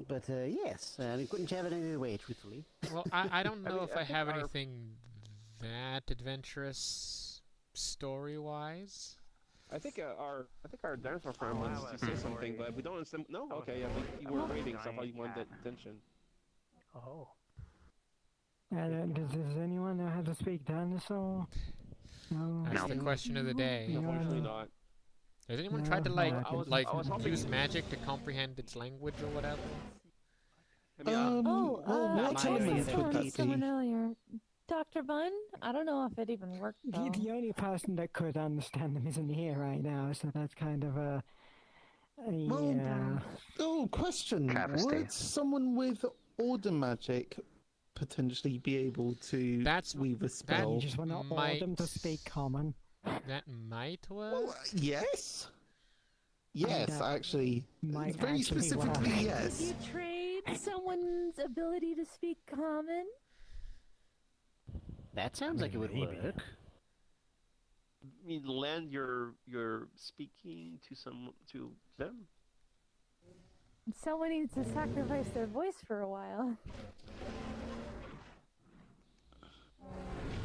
Speaker 17: But yes, we couldn't have it any other way, truthfully.
Speaker 2: Well, I don't know if I have anything that adventurous story-wise.
Speaker 14: I think our dinosaur friend wants to say something, but we don't understand. No, okay, I think you were reading stuff. You wanted attention.
Speaker 8: Oh.
Speaker 9: Does anyone know how to speak dinosaur? No.
Speaker 2: That's the question of the day.
Speaker 14: Unfortunately not.
Speaker 2: Has anyone tried to use magic to comprehend its language or whatever?
Speaker 12: What elements would that be?
Speaker 4: Someone earlier. Dr. Bun. I don't know if it even worked though.
Speaker 9: The only person that could understand them isn't here right now, so that's kind of a. Yeah.
Speaker 12: Oh, question.
Speaker 7: Travesty.
Speaker 12: Would someone with order magic potentially be able to weave a spell?
Speaker 9: You just want to order them to speak common.
Speaker 2: That might work.
Speaker 12: Well, yes. Yes, actually.
Speaker 9: Might
Speaker 12: Very
Speaker 9: actually
Speaker 12: specifically,
Speaker 9: work.
Speaker 12: yes.
Speaker 4: You trade someone's ability to speak common?
Speaker 17: That sounds like it would work.
Speaker 14: I mean, lend your speaking to them.
Speaker 4: Someone needs to sacrifice their voice for a while.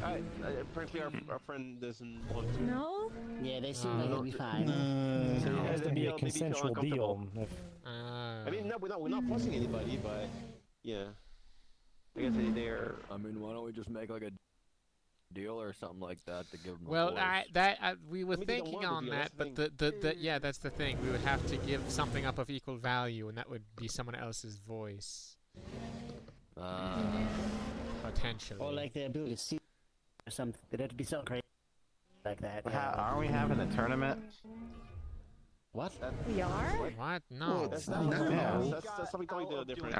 Speaker 14: Apparently, our friend doesn't want to.
Speaker 4: No?
Speaker 17: Yeah, they seem like it'll be fine.
Speaker 13: It has to be a
Speaker 14: Maybe feel
Speaker 13: consensual deal.
Speaker 14: I mean, no, we're not forcing anybody, but yeah. I guess they're.
Speaker 11: I mean, why don't we just make like a deal or something like that to give them
Speaker 2: Well,
Speaker 11: a voice?
Speaker 2: we were
Speaker 14: Maybe they don't
Speaker 2: thinking
Speaker 14: want
Speaker 2: on
Speaker 14: the deal,
Speaker 2: that,
Speaker 14: that's
Speaker 2: but yeah, that's the thing. We would have to give something up of equal value, and that would be someone else's voice. Potentially.
Speaker 17: Or like the ability to see or something. They'd have to be so crazy like that.
Speaker 7: Aren't we having a tournament?
Speaker 17: What?
Speaker 4: We are?
Speaker 2: What? No.
Speaker 14: That's something totally different.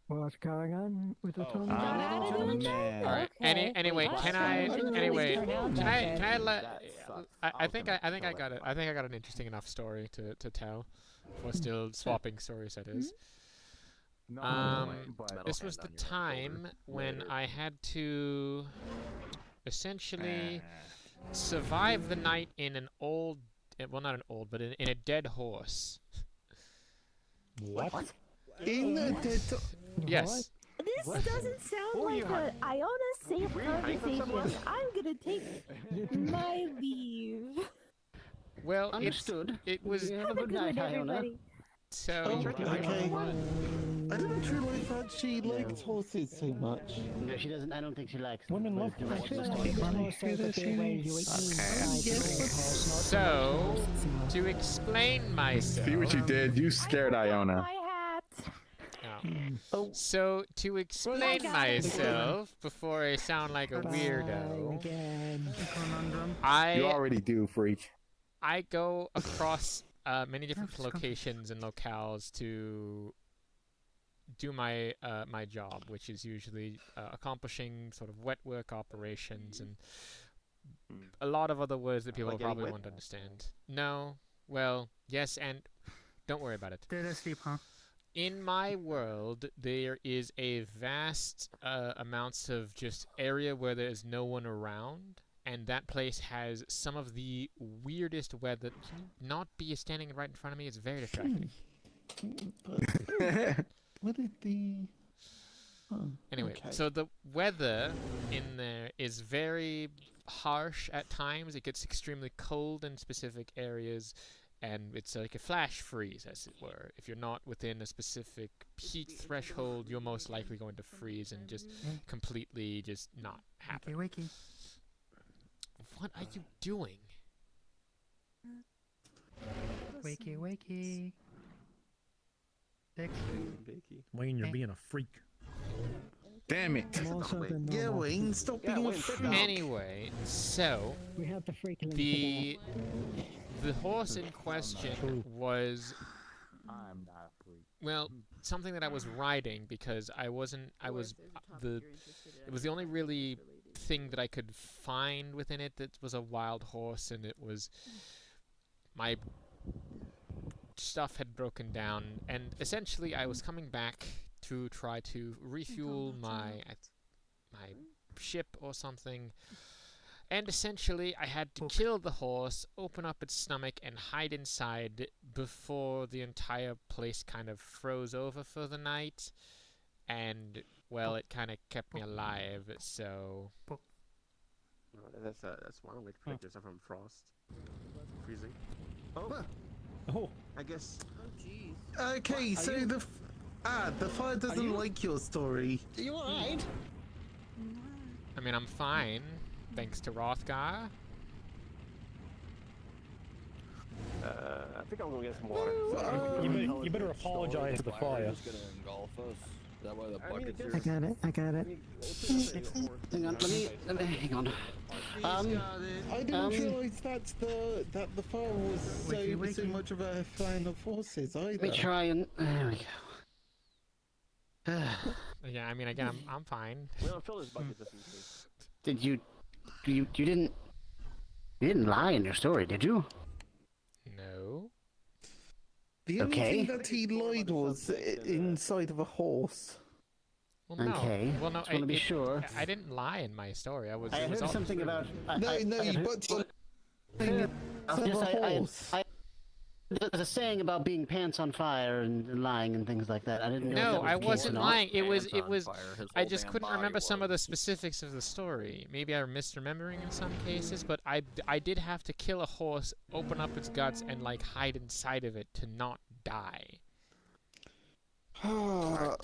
Speaker 9: What's going on with the tournament?
Speaker 2: All right. Anyway, can I let? I think I got it. I think I got an interesting enough story to tell. If we're still swapping stories, that is. This was the time when I had to essentially survive the night in an old, well, not an old, but in a dead horse.
Speaker 12: What? In a dead...
Speaker 2: Yes.
Speaker 4: This doesn't sound like a Iona safe conversation. I'm gonna take my leave.
Speaker 2: Well,
Speaker 17: understood.
Speaker 2: It was.
Speaker 17: Have a good night, Iona.
Speaker 2: So.
Speaker 12: Okay. I didn't realize that she liked horses so much.
Speaker 17: No, she doesn't. I don't think she likes
Speaker 13: women. Love
Speaker 2: So, to explain myself.
Speaker 7: See what you did? You scared Iona.
Speaker 4: My hat.
Speaker 2: So, to explain myself before I sound like a weirdo,
Speaker 7: You already do, freak.
Speaker 2: I go across many different locations and locales to do my my job, which is usually accomplishing sort of wet work operations and a lot of other words that people
Speaker 14: Like
Speaker 2: probably
Speaker 14: wet?
Speaker 2: won't understand. No, well, yes, and don't worry about it.
Speaker 15: Data sleep, huh?
Speaker 2: In my world, there is a vast amounts of just area where there is no one around, and that place has some of the weirdest weather. Can you not be standing right in front of me? It's very distracting.
Speaker 12: What did the... Oh,
Speaker 2: Anyway,
Speaker 12: okay.
Speaker 2: so the weather in there is very harsh at times. It gets extremely cold in specific areas, and it's like a flash freeze, as it were. If you're not within a specific heat threshold, you're most likely going to freeze and just completely just not happen.
Speaker 15: Wakey.
Speaker 2: What are you doing?
Speaker 15: Wakey, wakey.
Speaker 13: Wayne, you're being a freak.
Speaker 7: Damn it.
Speaker 9: More so than
Speaker 12: Yeah,
Speaker 9: normal.
Speaker 12: Wayne, stop being a freak.
Speaker 2: Anyway, so
Speaker 9: We have the freak link
Speaker 2: the horse in question was well something that I was riding because it was the only really thing that I could find within it that was a wild horse, and it was my stuff had broken down, and essentially I was coming back to try to refuel my ship or something, and essentially I had to kill the horse, open up its stomach, and hide inside before the entire place kind of froze over for the night, and well, it kind of kept me alive, so...
Speaker 14: Oh, that's one way to protect yourself from frost. Freezing. Oh, I guess.
Speaker 10: Oh, jeez.
Speaker 12: Okay, so the fire doesn't like your story.
Speaker 17: Are you alright?
Speaker 2: I mean, I'm fine, thanks to Rothgar.
Speaker 14: I think I'm gonna get some water.
Speaker 13: You better apologize to the fire.
Speaker 11: Just gonna engulf us. that why the
Speaker 12: I mean,
Speaker 11: bucket's
Speaker 12: it
Speaker 11: here?
Speaker 9: I got it. I got it.
Speaker 17: Hang on, let me hang on.
Speaker 12: I didn't realize that the farm was so much of a fan of horses either.
Speaker 17: Let me try and there we go.
Speaker 2: Yeah, I mean, again, I'm fine.
Speaker 14: We don't fill this bucket just in case.
Speaker 17: Did you didn't lie in your story, did you?
Speaker 2: No.
Speaker 12: The only thing that he lied was inside of a horse.
Speaker 2: Well, no.
Speaker 17: Okay,
Speaker 2: Well, no.
Speaker 17: just want to be sure.
Speaker 2: I didn't lie in my story. I was.
Speaker 17: I
Speaker 2: it was
Speaker 17: heard
Speaker 2: all
Speaker 17: something
Speaker 2: true.
Speaker 17: about. There's a saying about being pants on fire and lying and things like that. I didn't know.
Speaker 2: No,
Speaker 17: if that was
Speaker 2: I
Speaker 17: the case
Speaker 2: wasn't
Speaker 17: or not.
Speaker 2: lying. It was. I just couldn't remember some of the specifics of the story. Maybe I'm misremembering in some cases, but I did have to kill a horse, open up its guts, and like hide inside of it to not die.
Speaker 14: Well,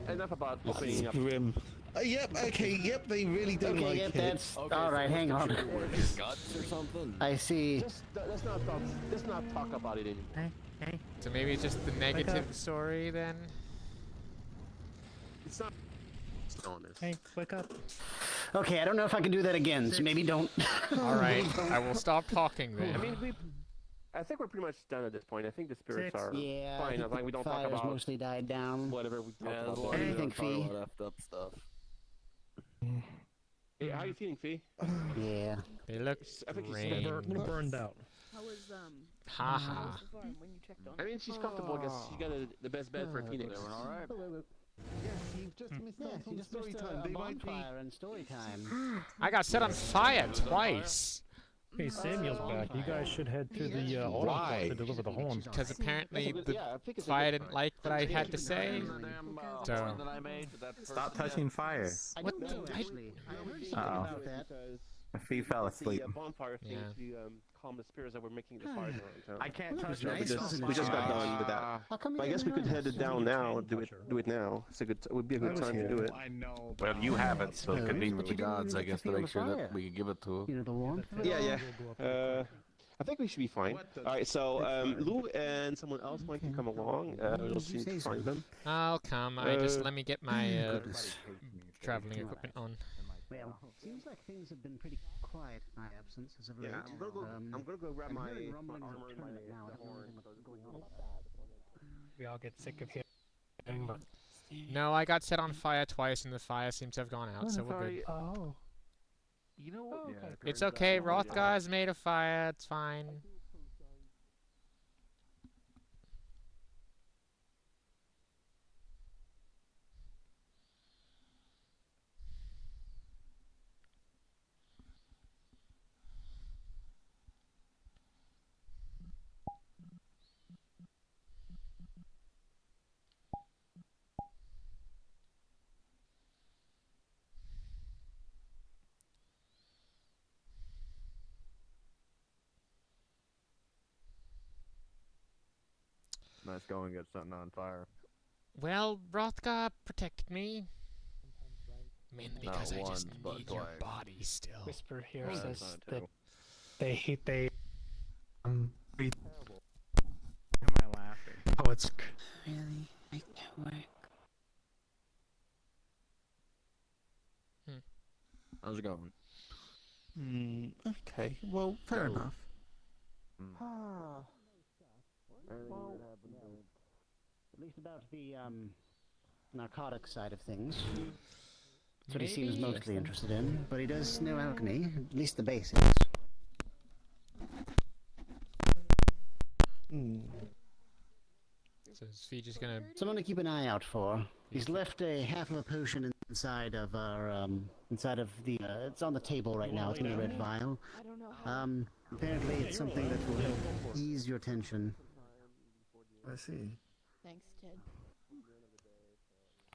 Speaker 14: enough about opening up.
Speaker 12: Yep. Okay. Yep. They really don't
Speaker 17: Okay,
Speaker 12: like
Speaker 17: yep,
Speaker 12: it.
Speaker 17: that's all right. Hang on.
Speaker 11: Guts or something?
Speaker 17: I see.
Speaker 14: Let's not talk about it anymore.
Speaker 17: Hey.
Speaker 2: So maybe it's just the negative story then.
Speaker 14: It's not.
Speaker 15: Hey, wake up.
Speaker 17: Okay, I don't know if I can do that again, so maybe don't.
Speaker 2: All right, I will stop talking then.
Speaker 14: I mean, I think we're pretty much done at this point. I think the spirits are
Speaker 17: Yeah, I
Speaker 14: fine
Speaker 17: think
Speaker 14: as long as we don't talk
Speaker 17: fire's
Speaker 14: about
Speaker 17: mostly died down.
Speaker 14: whatever we talked
Speaker 11: Yeah, as
Speaker 14: about.
Speaker 11: long as we
Speaker 17: Anything,
Speaker 11: don't talk
Speaker 17: Fee?
Speaker 11: about effed up stuff.
Speaker 14: Hey, how are you feeling, Fee?
Speaker 17: Yeah.
Speaker 2: They look
Speaker 14: I think
Speaker 2: drained.
Speaker 14: she's
Speaker 13: A little burned out.
Speaker 10: How was
Speaker 2: Ha ha.
Speaker 10: how was the farm when you checked on
Speaker 14: I mean, she's comfortable. I guess she's got the best bed for a Phoenix.
Speaker 12: Yes, you've just missed out on story time. They might be.
Speaker 17: Bonfire and story time.
Speaker 2: I got set on fire twice.
Speaker 13: Hey, Samuel's back. You guys should head to the auto shop to deliver the horn.
Speaker 2: Because apparently the
Speaker 14: I think it's a
Speaker 2: fire
Speaker 14: good
Speaker 2: didn't like what I had to say. So,
Speaker 7: Stop touching fire.
Speaker 2: what?
Speaker 7: Uh-oh. Fee fell asleep.
Speaker 14: The bonfire thing
Speaker 2: Yeah.
Speaker 14: to calm the spirits that were making the fire noise.
Speaker 7: I can't touch
Speaker 14: we just got done with that. But I guess we could head it down now. Do it now. It's a good. It would be a good time to do it.
Speaker 7: I know.
Speaker 11: Well, you have it, so it could be
Speaker 17: But
Speaker 11: for the
Speaker 17: you didn't
Speaker 11: gods, I
Speaker 17: even
Speaker 11: guess, to
Speaker 17: feel
Speaker 11: make
Speaker 17: the
Speaker 11: sure
Speaker 17: fire.
Speaker 11: that we can give it to
Speaker 17: You know the warmth.
Speaker 14: Yeah. I think we should be fine. All right. So Lou and someone else might come along. We'll see to find them.
Speaker 2: I'll come. Let me get my traveling equipment on.
Speaker 17: Well, seems like things have been pretty quiet in my absence as of late.
Speaker 14: Yeah, I'm gonna go grab my
Speaker 17: hearing
Speaker 14: armor
Speaker 17: rumblings of
Speaker 14: and
Speaker 17: tournament now. I
Speaker 14: the
Speaker 17: don't know
Speaker 14: horn.
Speaker 17: anything what's going on.
Speaker 8: We all get sick of hearing about.
Speaker 2: No, I got set on fire twice and the fire seems to have gone out, so we're good.
Speaker 8: Oh.
Speaker 14: You know what?
Speaker 8: Okay.
Speaker 2: It's okay, Rothgar's made of fire, it's fine.
Speaker 11: Nice going, get something on fire.
Speaker 2: Well, Rothgar protected me. Mainly
Speaker 11: Not
Speaker 2: because I
Speaker 11: once,
Speaker 2: just
Speaker 11: but
Speaker 2: need your
Speaker 11: twice.
Speaker 2: body still.
Speaker 8: Whisper here
Speaker 11: Oh,
Speaker 8: says
Speaker 11: that's
Speaker 8: that
Speaker 11: not
Speaker 8: they breathe.
Speaker 7: Am I laughing?
Speaker 8: Oh, it's
Speaker 10: Really? Make that work.
Speaker 11: How's it going?
Speaker 12: Okay. Well, fair enough.
Speaker 17: At least about the narcotic side of things. That's what he seems mostly interested in, but he does know alchemy, at least the basics.
Speaker 2: So is Fee just gonna...
Speaker 17: Someone to keep an eye out for. He's left a half of a potion inside of our, inside of the, it's on the table right now, it's in the red vial.
Speaker 10: I don't know how.
Speaker 17: Apparently it's something that will help ease your tension.
Speaker 12: I see.
Speaker 10: Thanks, Ted.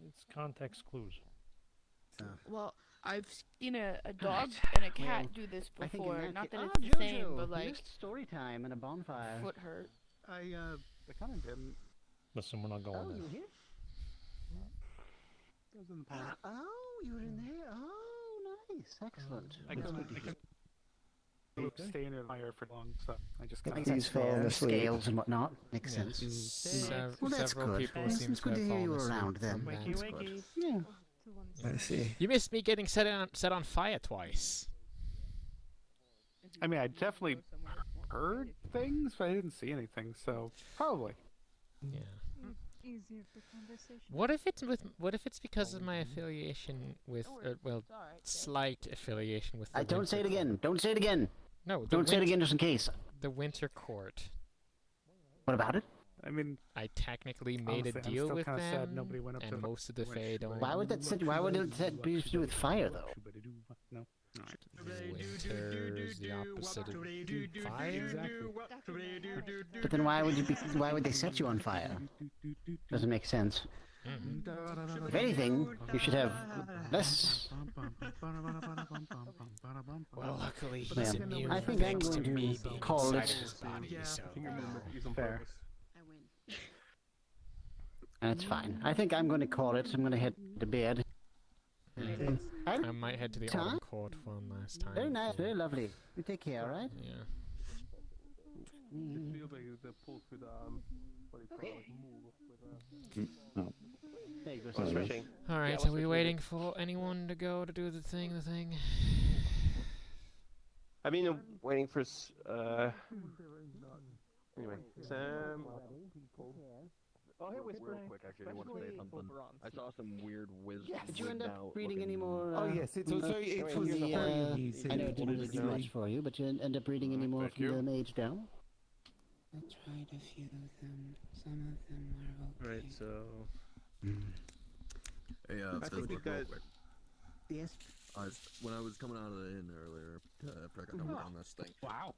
Speaker 13: It's context clues.
Speaker 10: Well, I've seen a dog and a cat
Speaker 17: Well,
Speaker 10: do this
Speaker 17: I think in
Speaker 10: before.
Speaker 17: that
Speaker 10: Not
Speaker 17: ca-
Speaker 10: that
Speaker 17: Ah,
Speaker 10: it's the same,
Speaker 17: Jojo,
Speaker 10: but
Speaker 17: you
Speaker 10: like
Speaker 17: missed story time and a bonfire.
Speaker 10: foot hurt.
Speaker 7: I kind of didn't.
Speaker 13: Listen, we're not going
Speaker 17: Oh,
Speaker 13: there.
Speaker 17: you were here?
Speaker 7: I was in the past.
Speaker 17: Oh, you were in there. Oh, nice, excellent.
Speaker 7: I
Speaker 17: That's
Speaker 7: couldn't.
Speaker 17: good to hear.
Speaker 3: stay near the fire for long, so I just got
Speaker 17: He's fallen asleep. Scales and whatnot. Makes sense. Well, that's
Speaker 2: several
Speaker 17: good.
Speaker 2: people
Speaker 17: It's
Speaker 2: seem to
Speaker 17: good
Speaker 2: have
Speaker 17: to hear you
Speaker 2: fallen
Speaker 17: were
Speaker 2: asleep
Speaker 17: around then.
Speaker 2: from that.
Speaker 17: That's good. Yeah.
Speaker 16: I see.
Speaker 2: You missed me getting set on fire twice.
Speaker 3: I mean, I definitely heard things, but I didn't see anything, so probably.
Speaker 2: Yeah.
Speaker 4: Easier for conversation.
Speaker 2: What if it's because of my affiliation with slight affiliation with the
Speaker 17: Don't say it
Speaker 2: Winter
Speaker 17: again.
Speaker 2: Court?
Speaker 17: Don't say it again.
Speaker 2: No,
Speaker 17: Don't say it again just in case.
Speaker 2: The Winter Court.
Speaker 17: What about it?
Speaker 3: I mean,
Speaker 2: I technically made
Speaker 3: honestly,
Speaker 2: a
Speaker 3: I'm
Speaker 2: deal
Speaker 3: still
Speaker 2: with
Speaker 3: kinda sad
Speaker 2: them,
Speaker 3: nobody went up to
Speaker 2: and
Speaker 3: the-
Speaker 2: most of the Fae don't.
Speaker 17: Why would that be to do with fire though?
Speaker 3: No.
Speaker 2: Winter's the opposite of fire.
Speaker 17: But then why would they set you on fire? Doesn't make sense. If anything, you should have less.
Speaker 2: Well, luckily he's
Speaker 17: Yeah.
Speaker 2: immune
Speaker 17: I think I'm
Speaker 2: thanks
Speaker 17: going
Speaker 2: to me
Speaker 17: to
Speaker 2: being
Speaker 17: call
Speaker 2: inside
Speaker 17: it.
Speaker 2: of his body, so
Speaker 3: Fair.
Speaker 17: That's fine. I think I'm going to call it. I'm going to head to bed.
Speaker 2: I might head to the Autumn Court one last time.
Speaker 17: Very nice, very lovely. You take care, all right?
Speaker 2: Yeah.
Speaker 1: It feels like the pulse with what do you call it, move with
Speaker 17: There you go.
Speaker 14: Switching.
Speaker 2: All right,
Speaker 14: Yeah,
Speaker 2: are we waiting for anyone to go to do the thing?
Speaker 14: I mean, I'm waiting for anyway, Sam.
Speaker 5: Oh, hey, Whisper. Real quick, actually, I want to say something. I saw some weird
Speaker 17: Did you end up reading any more?
Speaker 12: Oh yes, it was very. It was
Speaker 17: the,
Speaker 12: very easy.
Speaker 17: I know it didn't really do much for you, but you end up reading any more from the Mage Dell?
Speaker 10: I tried a few of them. Some of them were okay.
Speaker 14: Right, so.
Speaker 11: Hey,
Speaker 14: I think you guys.
Speaker 17: Yes.
Speaker 11: When I was coming out of the inn earlier, after I got done working on this thing.
Speaker 3: Wow.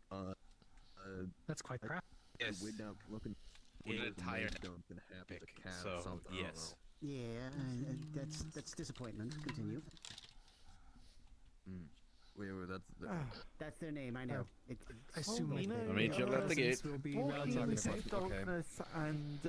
Speaker 3: That's quite crap.
Speaker 11: Yes. Went down looking.
Speaker 19: Entire
Speaker 11: gonna happen to cat
Speaker 19: so
Speaker 11: or something.
Speaker 19: yes.
Speaker 17: Yeah, that's disappointment. Continue.
Speaker 11: Wait,
Speaker 17: That's their name. I know.
Speaker 3: I assume
Speaker 19: Let me jump out the gate.
Speaker 12: Will be relatively darkness and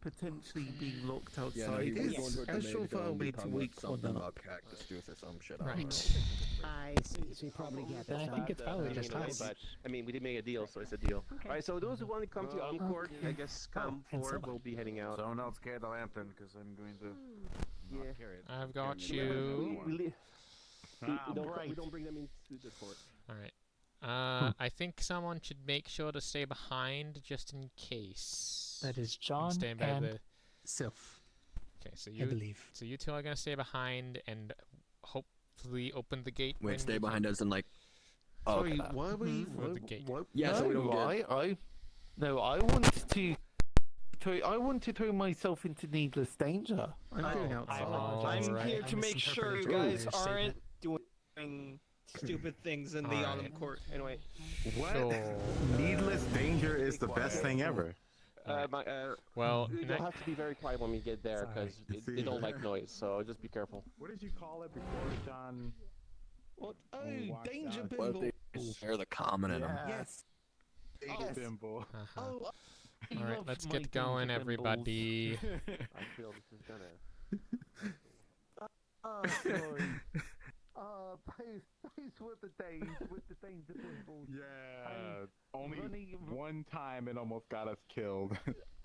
Speaker 12: potentially being locked outside. Is a surefire way to wake one up.
Speaker 11: Cactus juice or some shit.
Speaker 2: Right.
Speaker 17: I see. So you probably get
Speaker 3: Then I think it's probably just us.
Speaker 14: But I mean, we did make a deal, so it's a deal. All right, so those who want to come to Autumn Court, I guess come forward. We'll be heading out.
Speaker 7: Someone else carry the lantern, because I'm going to not carry it.
Speaker 2: I've got you.
Speaker 14: We don't bring them into the court.
Speaker 2: All right. I think someone should make sure to stay behind just in case.
Speaker 8: That is John
Speaker 2: Stay by
Speaker 8: and
Speaker 2: the...
Speaker 8: Sylph.
Speaker 2: Okay, so
Speaker 8: I believe.
Speaker 2: So you two are gonna stay behind and hopefully open the gate.
Speaker 11: Wait,
Speaker 2: when
Speaker 11: stay
Speaker 2: we
Speaker 11: behind
Speaker 2: can.
Speaker 11: us and like.
Speaker 12: Sorry, why were you?
Speaker 2: For the gate.
Speaker 11: Yeah,
Speaker 12: no,
Speaker 11: so we don't get.
Speaker 12: I wanted to. I want to throw myself into needless danger. I'm going outside.
Speaker 2: I'm
Speaker 20: here to make sure you guys aren't doing stupid things in the Autumn Court.
Speaker 14: Anyway,
Speaker 7: What? Needless danger is the best thing ever.
Speaker 2: Well,
Speaker 14: you'll have to be very quiet when we get there because they don't like noise. So just be careful.
Speaker 7: What did you call it before John?
Speaker 12: What? Oh, danger
Speaker 11: What if
Speaker 12: bimble.
Speaker 11: they share the common in them?
Speaker 12: Yes.
Speaker 7: Danger bimbo.
Speaker 12: Oh, I
Speaker 2: all right,
Speaker 12: love
Speaker 2: let's
Speaker 12: my
Speaker 2: get going,
Speaker 12: danger
Speaker 2: everybody.
Speaker 14: I feel this is gonna.
Speaker 12: sorry. Those were the days with the danger bimbles.
Speaker 7: Yeah. Only one time it almost got us killed.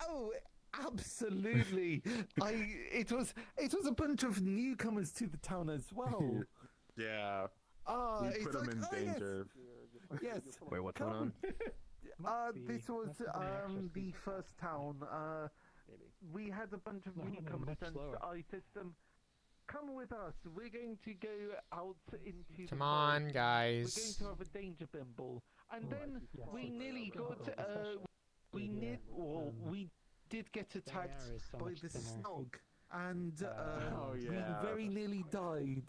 Speaker 12: Oh, absolutely. It was a bunch of newcomers to the town as well.
Speaker 7: Yeah.
Speaker 12: Ah,
Speaker 7: We
Speaker 12: it's
Speaker 7: put them
Speaker 12: like,
Speaker 7: in
Speaker 12: oh,
Speaker 7: danger.
Speaker 12: Yes.
Speaker 11: Wait, what's going on?
Speaker 12: This was the first town. We had a bunch of newcomers, and I said to them, "Come with us. We're going to go out into.
Speaker 2: Come on, guys.
Speaker 12: We're going to have a danger bimble." And then we nearly got. We did get attacked by the snog, and we very nearly died.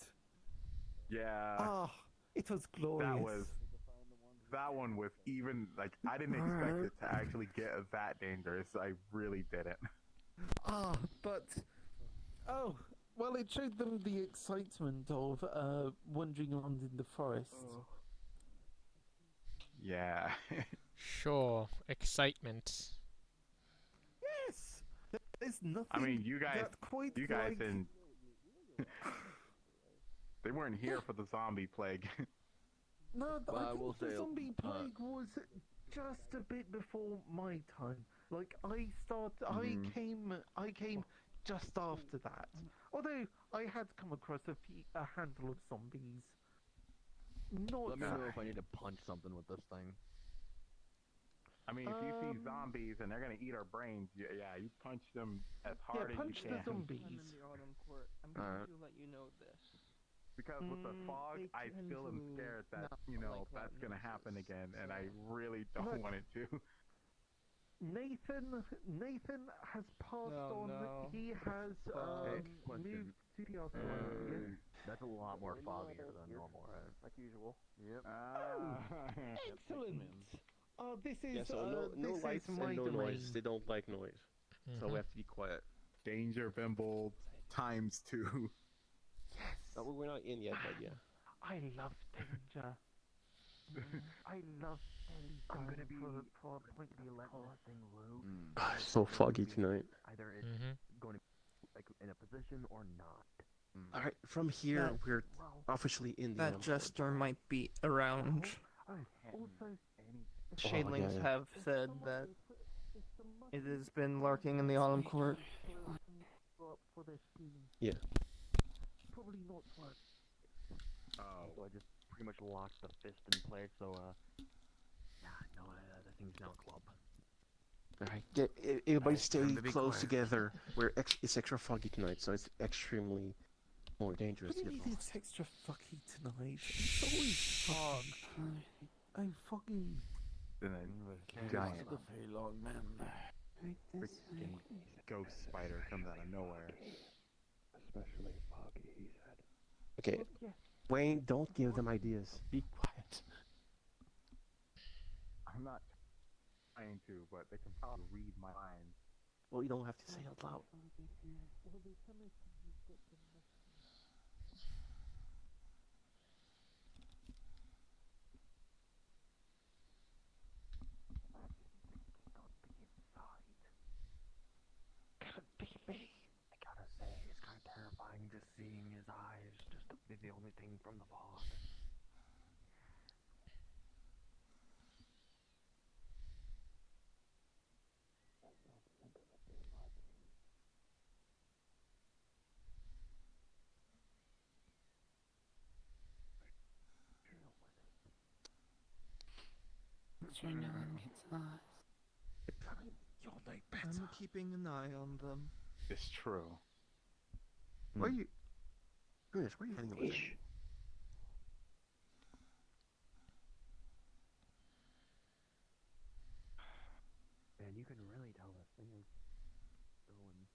Speaker 7: Yeah.
Speaker 12: Ah, it was glorious.
Speaker 7: That one was even like I didn't expect it to actually get that dangerous. I really didn't.
Speaker 12: Ah, but oh, well, it showed them the excitement of wandering around in the forest.
Speaker 7: Yeah.
Speaker 2: Sure, excitement.
Speaker 12: Yes, there's nothing.
Speaker 7: I mean, you guys
Speaker 12: like...
Speaker 7: didn't. They weren't here for the zombie plague.
Speaker 12: No,
Speaker 11: But I will
Speaker 12: the
Speaker 11: say,
Speaker 12: zombie plague was just a bit before my time. Like I came just after that. Although I had come across a handful of zombies. Not
Speaker 11: let me know if I need to punch something with this thing.
Speaker 7: I mean, if you see zombies and they're gonna eat our brains, yeah, you punch them as hard as you can.
Speaker 12: The zombies.
Speaker 20: I'm in the autumn court. I'm going to let you know this.
Speaker 7: Because with the fog, I still am scared that that's gonna happen again, and I really don't want it to.
Speaker 12: Nathan has passed on.
Speaker 20: No.
Speaker 12: He has moved to the other one.
Speaker 11: That's a lot more foggier than normal, right? Like usual. Yep.
Speaker 12: Excellent. This is
Speaker 14: Yeah, so no lights and no noise. They don't like noise, so we have to be quiet.
Speaker 7: Danger Bimble ×2.
Speaker 12: Yes.
Speaker 14: Oh, we're not in yet, but yeah.
Speaker 12: I love danger. I love
Speaker 11: I'm gonna be
Speaker 12: for a point
Speaker 11: causing loot.
Speaker 14: It's so foggy tonight.
Speaker 11: Either it's going to be like in a position or not.
Speaker 14: All right, from here we're officially in the.
Speaker 20: That jester might be around.
Speaker 12: Also,
Speaker 20: Shadlings
Speaker 14: yeah.
Speaker 20: have said that it has been lurking in the autumn court.
Speaker 12: for their team.
Speaker 14: Yeah.
Speaker 12: Probably not work.
Speaker 11: So I just pretty much locked the fist in place. So yeah, no, that thing's now a club.
Speaker 14: All right, everybody stay
Speaker 11: time to be
Speaker 14: close
Speaker 11: quiet.
Speaker 14: together. It's extra foggy tonight, so it's extremely more dangerous.
Speaker 12: What do you mean it's extra foggy tonight? It's always fog. I'm foggy.
Speaker 7: Giant
Speaker 11: The Feylong man.
Speaker 7: freaking ghost spider comes out of nowhere.
Speaker 11: Especially foggy, he said.
Speaker 14: Okay, Wayne, don't give them ideas. Be quiet.
Speaker 7: I'm not trying to, but they can probably read my mind.
Speaker 14: Well, you don't have to say it out loud.
Speaker 11: I gotta say, it's kind of terrifying just seeing his eyes, just to be the only thing from the fog.
Speaker 20: I'm keeping an eye on them.
Speaker 7: It's true.
Speaker 14: Where are you? Goodness, where are you heading with that?
Speaker 11: And you can really tell this thing is going.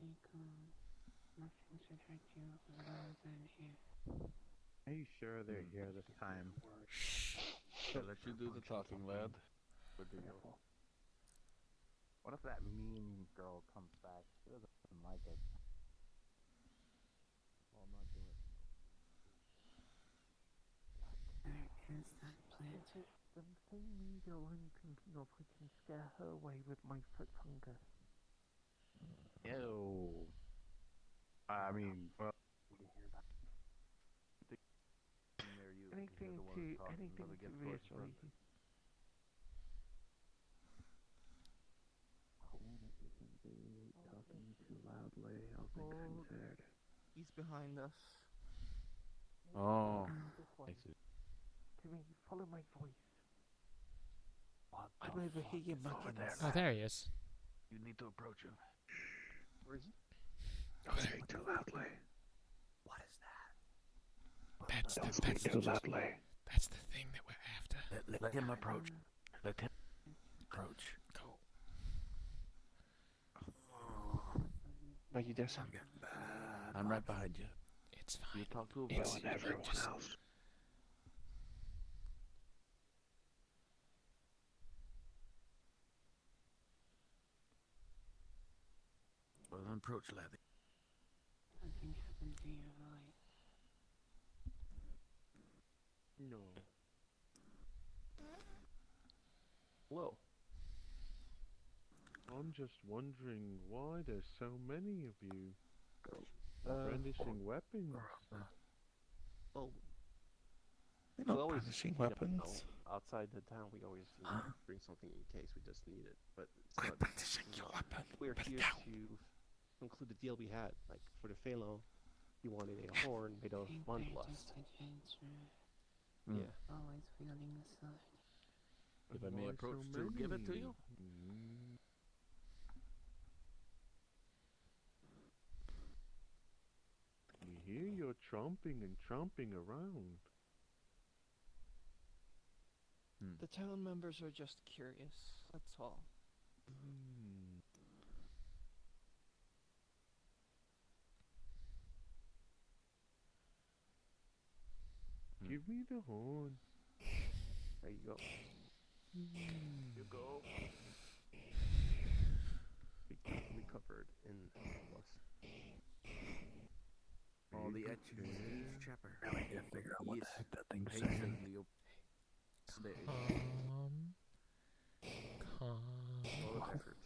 Speaker 6: Stay calm. Nothing should hurt you as long as I'm here.
Speaker 7: Are you sure they're here this time?
Speaker 11: I'll let you do the talking, lad. Good deal.
Speaker 7: What if that mean girl comes back? She doesn't like us. Well, I'm not doing it.
Speaker 6: There is that plant.
Speaker 12: The same mean girl I'm thinking of, I can scare her away with my foot fungus.
Speaker 7: Ew. I mean, well.
Speaker 12: Anything to reassure you.
Speaker 11: Talking too loudly, I'll think I'm scared.
Speaker 20: He's behind us.
Speaker 7: Oh.
Speaker 12: I see. Timmy, follow my voice. I'm over here, you muggins.
Speaker 2: Oh, there he is.
Speaker 11: You need to approach him.
Speaker 20: Where is he?
Speaker 11: Don't speak too loudly.
Speaker 2: What is that?
Speaker 11: Don't speak too loudly.
Speaker 2: That's the thing that we're after.
Speaker 11: Let him approach. Let him approach.
Speaker 2: Go.
Speaker 14: Are you there, son?
Speaker 11: I'm right behind you.
Speaker 2: It's fine.
Speaker 11: You talk to
Speaker 2: It's
Speaker 11: and everyone
Speaker 2: just...
Speaker 11: else. approach Levy.
Speaker 10: Nothing happened to you, right?
Speaker 14: No. Hello.
Speaker 21: I'm just wondering why there's so many of you brandishing weapons.
Speaker 14: Well,
Speaker 12: We're
Speaker 14: we
Speaker 12: not
Speaker 14: always
Speaker 12: brandishing
Speaker 14: you know,
Speaker 12: weapons.
Speaker 14: outside the town, we always bring something in case we just need it. But it's
Speaker 12: I'm
Speaker 14: not.
Speaker 12: brandishing your weapon.
Speaker 14: We're
Speaker 12: Put it
Speaker 14: here
Speaker 12: down.
Speaker 14: to conclude the deal we had. Like for the Phalon, he wanted a horn made of bloodlust. Yeah.
Speaker 10: Always feeling the sun.
Speaker 11: If I may
Speaker 21: Why
Speaker 11: approach
Speaker 21: so
Speaker 11: to give it to
Speaker 21: many?
Speaker 11: you?
Speaker 21: We hear you're tromping and tromping around.
Speaker 20: The town members are just curious. That's all.
Speaker 21: Give me the horn.
Speaker 14: There you go.
Speaker 11: You go.
Speaker 14: Recovered in plus.
Speaker 11: All the etchings of each chapter.
Speaker 12: Really need to figure out what the heck that thing's
Speaker 11: pasted
Speaker 12: saying.
Speaker 11: in the stage.
Speaker 14: All the effort.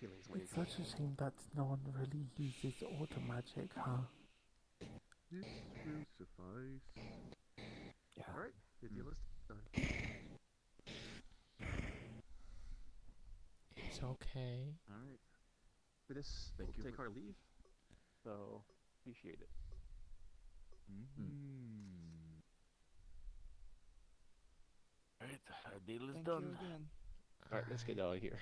Speaker 14: Feelings when
Speaker 12: It's such a shame that no one really uses auto magic, huh?
Speaker 21: This will suffice.
Speaker 12: Yeah.
Speaker 14: Alright, the deal is done.
Speaker 2: It's okay.
Speaker 14: Alright. For this, we'll take our leave. So, appreciate it.
Speaker 11: Alright, our deal is
Speaker 20: Thank
Speaker 11: done.
Speaker 20: you again.
Speaker 14: Alright, let's get out of here.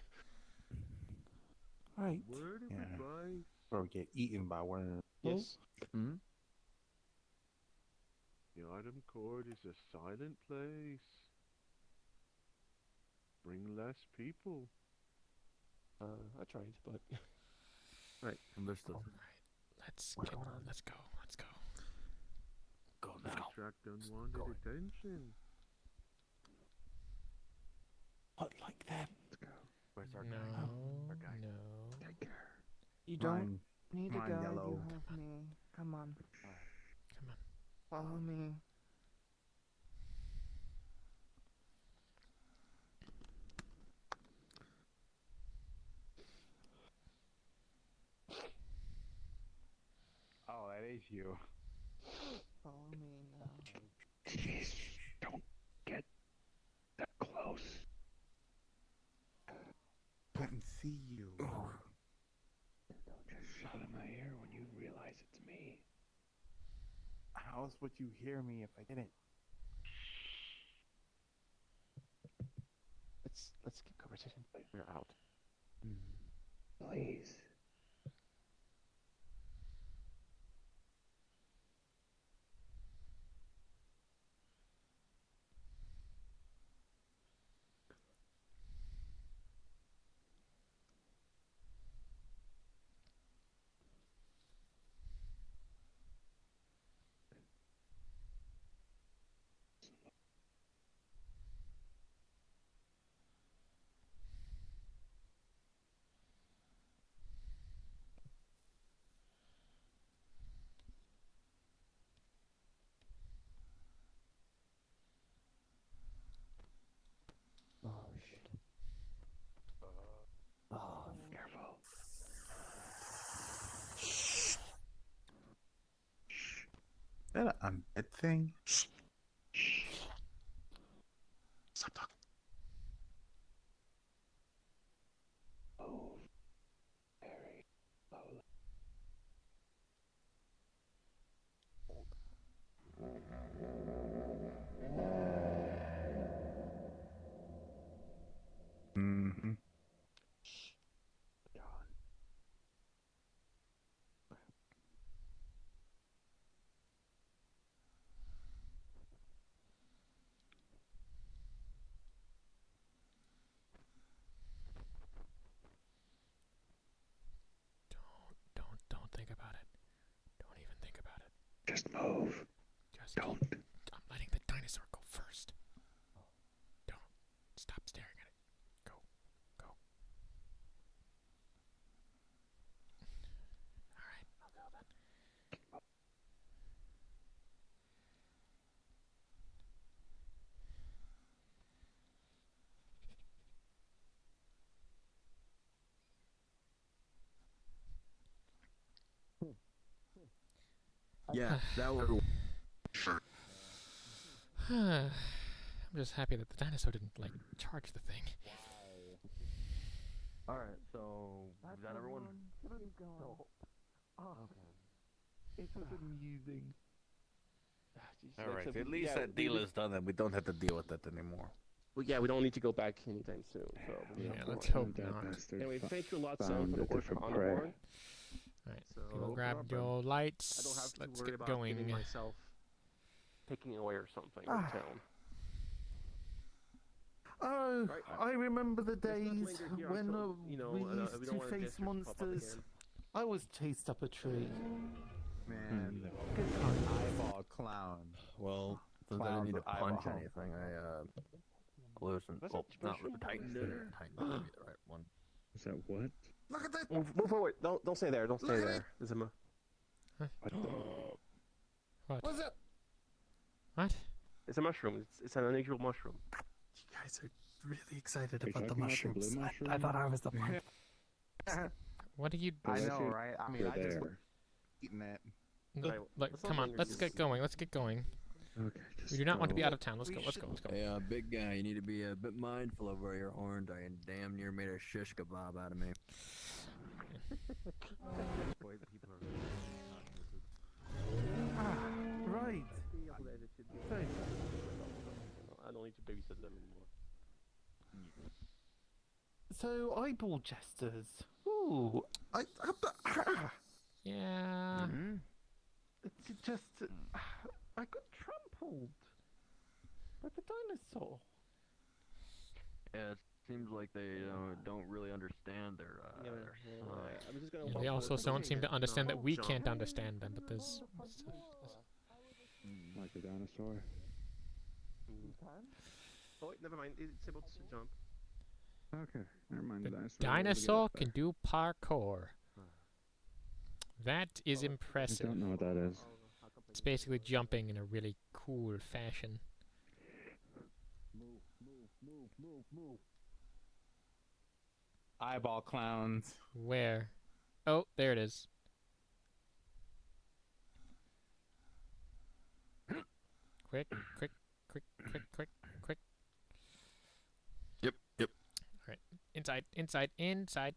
Speaker 12: Right.
Speaker 21: Word of
Speaker 7: Yeah.
Speaker 21: advice.
Speaker 7: Or get eaten by worms.
Speaker 14: Yes.
Speaker 21: The item court is a silent place. Bring less people.
Speaker 14: I tried, but...
Speaker 21: Right.
Speaker 11: Understood.
Speaker 2: Let's go. Let's go.
Speaker 11: Go now.
Speaker 21: Attract unwanted attention.
Speaker 12: What, like them?
Speaker 11: Where's our
Speaker 2: No,
Speaker 11: guy? Our guy.
Speaker 2: no.
Speaker 20: You don't
Speaker 7: Mine-
Speaker 20: need to
Speaker 7: mine
Speaker 20: go.
Speaker 7: yellow.
Speaker 20: You have me. Come on.
Speaker 2: Come on.
Speaker 20: Follow me.
Speaker 7: Oh, that is you.
Speaker 20: Follow me now.
Speaker 18: Jeez, don't get that close.
Speaker 7: Couldn't see you.
Speaker 18: Don't just shout in my ear when you realize it's me.
Speaker 7: How else would you hear me if I didn't?
Speaker 14: Let's keep conversation. We're out.
Speaker 18: Please.
Speaker 11: Oh, shit.
Speaker 18: Oh, careful.
Speaker 7: Is that an undead thing? Stop talking.
Speaker 18: Oh, very slowly.
Speaker 7: Mm-hmm.
Speaker 2: Don't think about it. Don't even think about it.
Speaker 18: Just move.
Speaker 2: Just
Speaker 18: Don't.
Speaker 2: I'm letting the dinosaur go first. Don't. Stop staring at it. Go.
Speaker 11: Yeah, that would.
Speaker 2: I'm just happy that the dinosaur didn't, like, charge the thing.
Speaker 11: Alright, so is that everyone?
Speaker 12: It was amusing.
Speaker 7: Alright, at least that deal is done and we don't have to deal with that anymore.
Speaker 14: Well, yeah, we don't need to go back anytime soon. So
Speaker 2: Yeah, let's hope not.
Speaker 14: Anyway, thank you a lot, Sam, for the work on the board.
Speaker 2: Alright,
Speaker 14: So,
Speaker 2: people grab your lights.
Speaker 14: I don't have to
Speaker 2: Let's
Speaker 14: worry
Speaker 2: get
Speaker 14: about
Speaker 2: going.
Speaker 14: getting myself taking away or something in town.
Speaker 12: Oh,
Speaker 14: Right.
Speaker 12: I remember the
Speaker 14: Let's not
Speaker 12: days
Speaker 14: linger here
Speaker 12: when
Speaker 14: until, you know,
Speaker 12: we
Speaker 14: we
Speaker 12: used
Speaker 14: don't
Speaker 12: to
Speaker 14: want
Speaker 12: face
Speaker 14: gestures to pop up
Speaker 12: monsters.
Speaker 14: again.
Speaker 12: I was chased up a tree.
Speaker 7: Man,
Speaker 12: Good times.
Speaker 7: eyeball clown.
Speaker 11: Well, since I didn't need to punch anything, I loosened. Oh, not tightened it. Tightened would be the right one.
Speaker 21: Is that what?
Speaker 12: Look at that!
Speaker 14: Move forward. Don't stay there. Don't stay there. There's a
Speaker 2: What?
Speaker 12: What's up?
Speaker 2: What?
Speaker 14: It's a mushroom. It's an unusual mushroom.
Speaker 8: You guys are really excited
Speaker 21: Are you
Speaker 8: about the
Speaker 21: talking about the
Speaker 8: mushrooms.
Speaker 21: blue mushroom?
Speaker 8: I thought I was the one.
Speaker 2: What are you...
Speaker 7: I
Speaker 21: Unless
Speaker 7: know,
Speaker 21: you're-
Speaker 7: right? I mean,
Speaker 21: you're
Speaker 7: I just
Speaker 21: there.
Speaker 7: eating that.
Speaker 14: Right,
Speaker 2: Like,
Speaker 14: let's not
Speaker 2: come on,
Speaker 14: linger
Speaker 2: let's
Speaker 14: here.
Speaker 2: get going. Let's get going.
Speaker 21: Okay, just
Speaker 2: We do not want to be
Speaker 21: go.
Speaker 2: out of town. Let's go. Let's go. Let's go.
Speaker 11: Hey, big guy, you need to be a bit mindful of where you're horned. I damn near made a shish kebab out of me.
Speaker 12: Right.
Speaker 14: I don't need to babysit them anymore.
Speaker 12: So, eyeball jesters. Ooh,
Speaker 2: Yeah.
Speaker 12: it's just I got trampled by the dinosaur.
Speaker 11: Yeah, it seems like they don't really understand their
Speaker 14: I'm just gonna
Speaker 2: Yeah,
Speaker 14: walk
Speaker 2: they also
Speaker 14: forward.
Speaker 2: don't seem to understand that we can't understand them, but there's...
Speaker 21: Like a dinosaur.
Speaker 14: Oh wait, never mind. It's able to jump.
Speaker 21: Okay, never mind. The dinosaur.
Speaker 2: Dinosaur can do parkour. That is
Speaker 21: I
Speaker 2: impressive.
Speaker 21: don't know what that is.
Speaker 2: It's basically jumping in a really cool fashion.
Speaker 7: Move. Eyeball clowns.
Speaker 2: Where? Oh, there it is. Quick.
Speaker 11: Yep.
Speaker 2: Alright. Inside.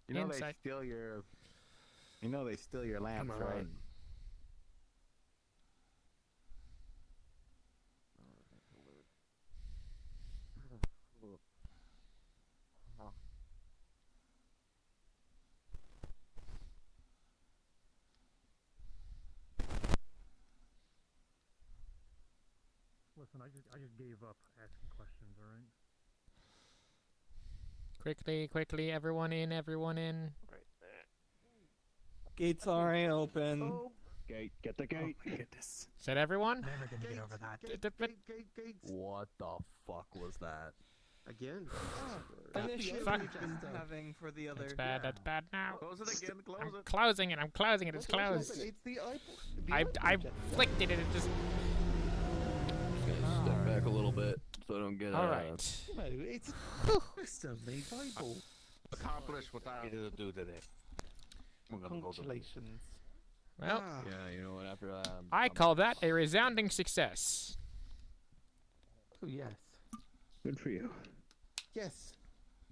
Speaker 7: You know they steal your. You know they steal your lamps,
Speaker 11: Come
Speaker 7: right?
Speaker 11: on.
Speaker 13: Listen, I just gave up asking questions, alright?
Speaker 2: Quickly, everyone in.
Speaker 14: Right there.
Speaker 20: Gates already open.
Speaker 12: Oh,
Speaker 21: Gate, get the gate.
Speaker 8: Oh my goodness.
Speaker 2: Is that everyone?
Speaker 8: Never gonna get over that.
Speaker 12: gates.
Speaker 11: What the fuck was that?
Speaker 14: Again.
Speaker 20: Initiative
Speaker 2: Fuck.
Speaker 20: we've been having for the other.
Speaker 2: That's bad now.
Speaker 7: Close it again. Close
Speaker 2: I'm
Speaker 7: it.
Speaker 2: closing it, it's closed.
Speaker 12: It's the eyeball.
Speaker 2: I flicked it and it just...
Speaker 11: Just gonna step back a little bit so I don't get
Speaker 2: Alright.
Speaker 12: No, it's custom-made eyeball.
Speaker 7: Accomplish what I needed to do today. We're gonna go to
Speaker 12: Congratulations.
Speaker 2: Well,
Speaker 11: Yeah, you know what? After
Speaker 2: I call that a resounding success.
Speaker 12: Oh yes.
Speaker 21: Good for you.
Speaker 12: Yes.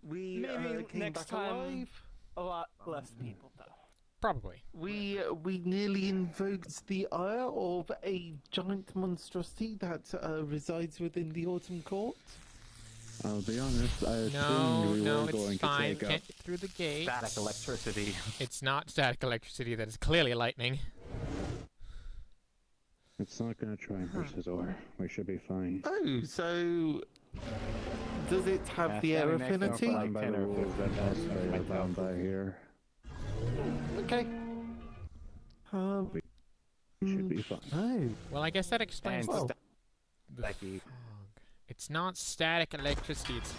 Speaker 12: We
Speaker 20: Maybe
Speaker 12: came
Speaker 20: next
Speaker 12: back
Speaker 20: time
Speaker 12: alive.
Speaker 20: a lot less people though.
Speaker 2: Probably.
Speaker 12: We nearly invoked the ire of a giant monstrosity that resides within the Autumn Court.
Speaker 21: I'll be honest, I assumed we
Speaker 2: No,
Speaker 21: were going
Speaker 2: it's fine.
Speaker 21: to take
Speaker 2: Can't
Speaker 21: up.
Speaker 2: get through the gate.
Speaker 7: static electricity.
Speaker 2: It's not static electricity. That is clearly lightning.
Speaker 21: It's not gonna try and push the door. We should be fine.
Speaker 12: Oh, so does it have the air affinity?
Speaker 21: Bound by the rules that are bound by here.
Speaker 12: Okay.
Speaker 21: We should be fine.
Speaker 12: Oh.
Speaker 2: Well, I guess that explains
Speaker 7: And
Speaker 2: the fog. It's not static electricity. It's...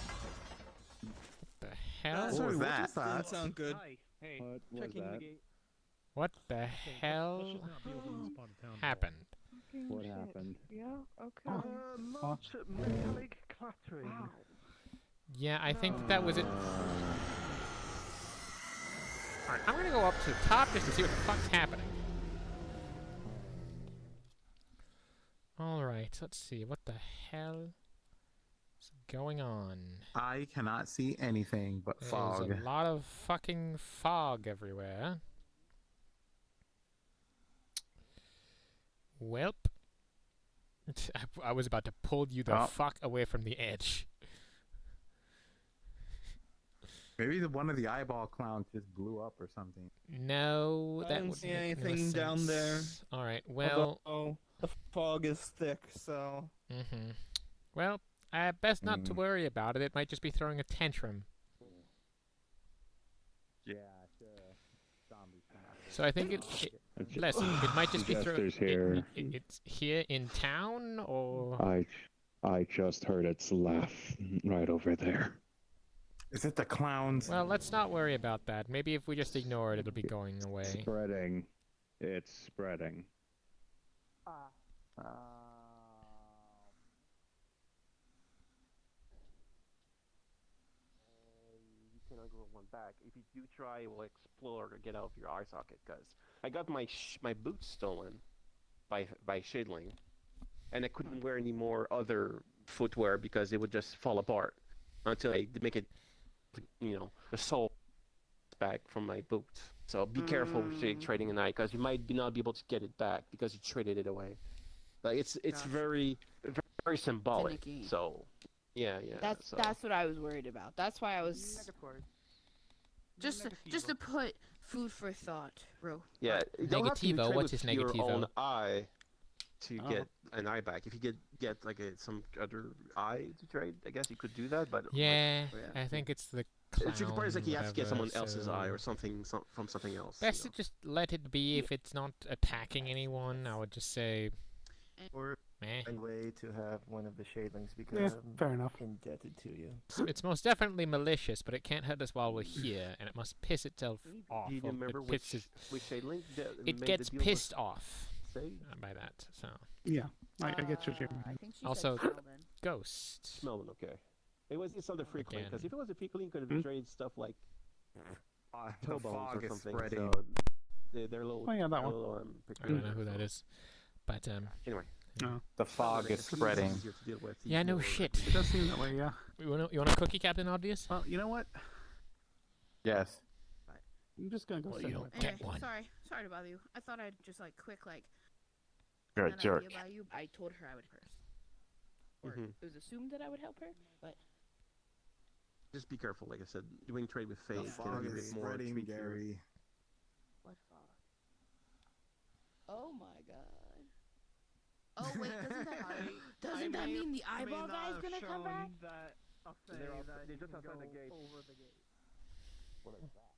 Speaker 2: What the hell?
Speaker 12: Sorry, what
Speaker 7: that?
Speaker 12: is that?
Speaker 20: Didn't sound good.
Speaker 13: Hey,
Speaker 21: What was
Speaker 13: checking the
Speaker 21: that?
Speaker 13: gate.
Speaker 2: What the
Speaker 13: Let's
Speaker 2: hell
Speaker 13: just not be over in this part of town.
Speaker 2: happened?
Speaker 21: What happened?
Speaker 4: Yeah, okay.
Speaker 12: Large metallic clattering.
Speaker 2: Yeah, I think that was it. Alright, I'm gonna go up to the top just to see what the fuck's happening. Alright, let's see. What the hell is going on?
Speaker 7: I cannot see anything but fog.
Speaker 2: There's a lot of fucking fog everywhere. Welp. I was about to pull you the fuck away from the edge.
Speaker 7: Maybe one of the eyeball clowns just blew up or something.
Speaker 2: No,
Speaker 12: I
Speaker 2: that
Speaker 12: don't
Speaker 2: would
Speaker 12: see
Speaker 2: make no
Speaker 12: anything down there.
Speaker 2: sense. Alright, well...
Speaker 12: Although the fog is thick, so...
Speaker 2: Well, best not to worry about it. It might just be throwing a tantrum.
Speaker 7: Yeah, sure. Zombie.
Speaker 2: So I think bless you, it might just be throwing...
Speaker 18: here.
Speaker 2: It's here in town, or...
Speaker 18: I just heard its laugh right over there.
Speaker 7: Is it the clowns?
Speaker 2: Well, let's not worry about that. Maybe if we just ignore it, it'll be going away.
Speaker 18: Spreading. It's spreading.
Speaker 14: You cannot go one back. If you do try, it will explode or get out of your eye socket. Cause I got my my boots stolen by Shadling, and I couldn't wear any more other footwear because it would just fall apart until I make it, you know, the sole back from my boots. So be careful with trading an eye, because you might not be able to get it back because you traded it away. Like it's very symbolic.
Speaker 10: Finicky.
Speaker 14: So yeah.
Speaker 10: That's what I was worried about. That's why I was just to put food for thought, bro.
Speaker 14: Yeah, you don't have to
Speaker 2: Negativo,
Speaker 14: trade
Speaker 2: what's
Speaker 14: with
Speaker 2: his
Speaker 14: your
Speaker 2: negativo?
Speaker 14: own eye to get an eye back. If you get like some other eye to trade, I guess you could do that. But
Speaker 2: Yeah, I think it's the clown.
Speaker 14: It's requires like you have to get someone
Speaker 2: whatever,
Speaker 14: else's
Speaker 2: so-
Speaker 14: eye or something from something else.
Speaker 2: Best to just let it be if it's not attacking anyone. I would just say,
Speaker 20: Or
Speaker 2: meh.
Speaker 20: a way to have one of the shadlings because
Speaker 8: fair enough.
Speaker 20: indebted to you.
Speaker 2: It's most definitely malicious, but it can't hurt us while we're here, and it must piss itself off.
Speaker 14: Do you
Speaker 2: or
Speaker 14: remember
Speaker 2: it
Speaker 14: which
Speaker 2: pisses-
Speaker 14: shadling
Speaker 2: It gets pissed off by that. So
Speaker 8: Yeah, I get what you mean.
Speaker 10: I think she
Speaker 2: also,
Speaker 10: said Sheldon.
Speaker 2: ghost.
Speaker 14: Smelling okay. It's not the frequent, because if it was a frequent, could have
Speaker 7: Hmm?
Speaker 14: traded stuff like
Speaker 7: The
Speaker 14: toe bones
Speaker 7: fog
Speaker 14: or
Speaker 7: is
Speaker 14: something.
Speaker 7: spreading.
Speaker 14: So they're little.
Speaker 8: Oh, yeah, that one.
Speaker 14: little,
Speaker 2: I don't know who that is, but
Speaker 14: Anyway.
Speaker 7: The fog is spreading.
Speaker 14: Easier to deal with.
Speaker 2: yeah, no shit.
Speaker 8: It does seem that way, yeah.
Speaker 2: You want a cookie, Captain Obvious?
Speaker 8: Well, you know what?
Speaker 7: Yes.
Speaker 8: I'm just gonna go
Speaker 2: Well,
Speaker 8: sit
Speaker 2: you
Speaker 8: here.
Speaker 2: don't
Speaker 10: Anyway,
Speaker 2: get one.
Speaker 10: sorry to bother you. I thought I'd just like quick
Speaker 7: You're a
Speaker 10: an
Speaker 7: jerk.
Speaker 10: idea about you. I told her I would first. Or it was assumed that I would help her, but
Speaker 14: Just be careful, like I said. Doing trade with Fate
Speaker 7: The
Speaker 14: can
Speaker 7: fog
Speaker 14: be a
Speaker 7: is
Speaker 14: bit more
Speaker 7: spreading,
Speaker 14: tricky.
Speaker 7: Gary.
Speaker 10: what fog? Oh my god. Oh wait, doesn't that mean the eyeball guy's gonna come back?
Speaker 14: They're just outside the gate.
Speaker 20: Over the gate.
Speaker 14: What is that?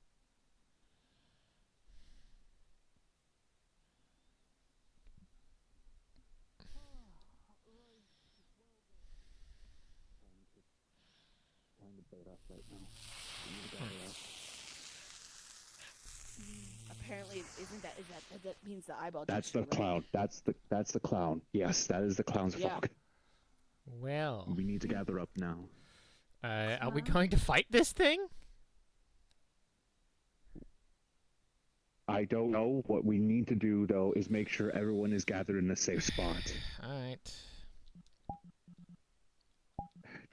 Speaker 10: Apparently, that means the eyeball?
Speaker 18: That's
Speaker 10: gets
Speaker 18: the
Speaker 10: you, right?
Speaker 18: clown. That's the clown. Yes, that is the clown's
Speaker 10: Yeah.
Speaker 18: fog.
Speaker 2: Well,
Speaker 18: We need to gather up now.
Speaker 2: are we going to fight this thing?
Speaker 18: I don't know. What we need to do though is make sure everyone is gathered in a safe spot.
Speaker 2: All right.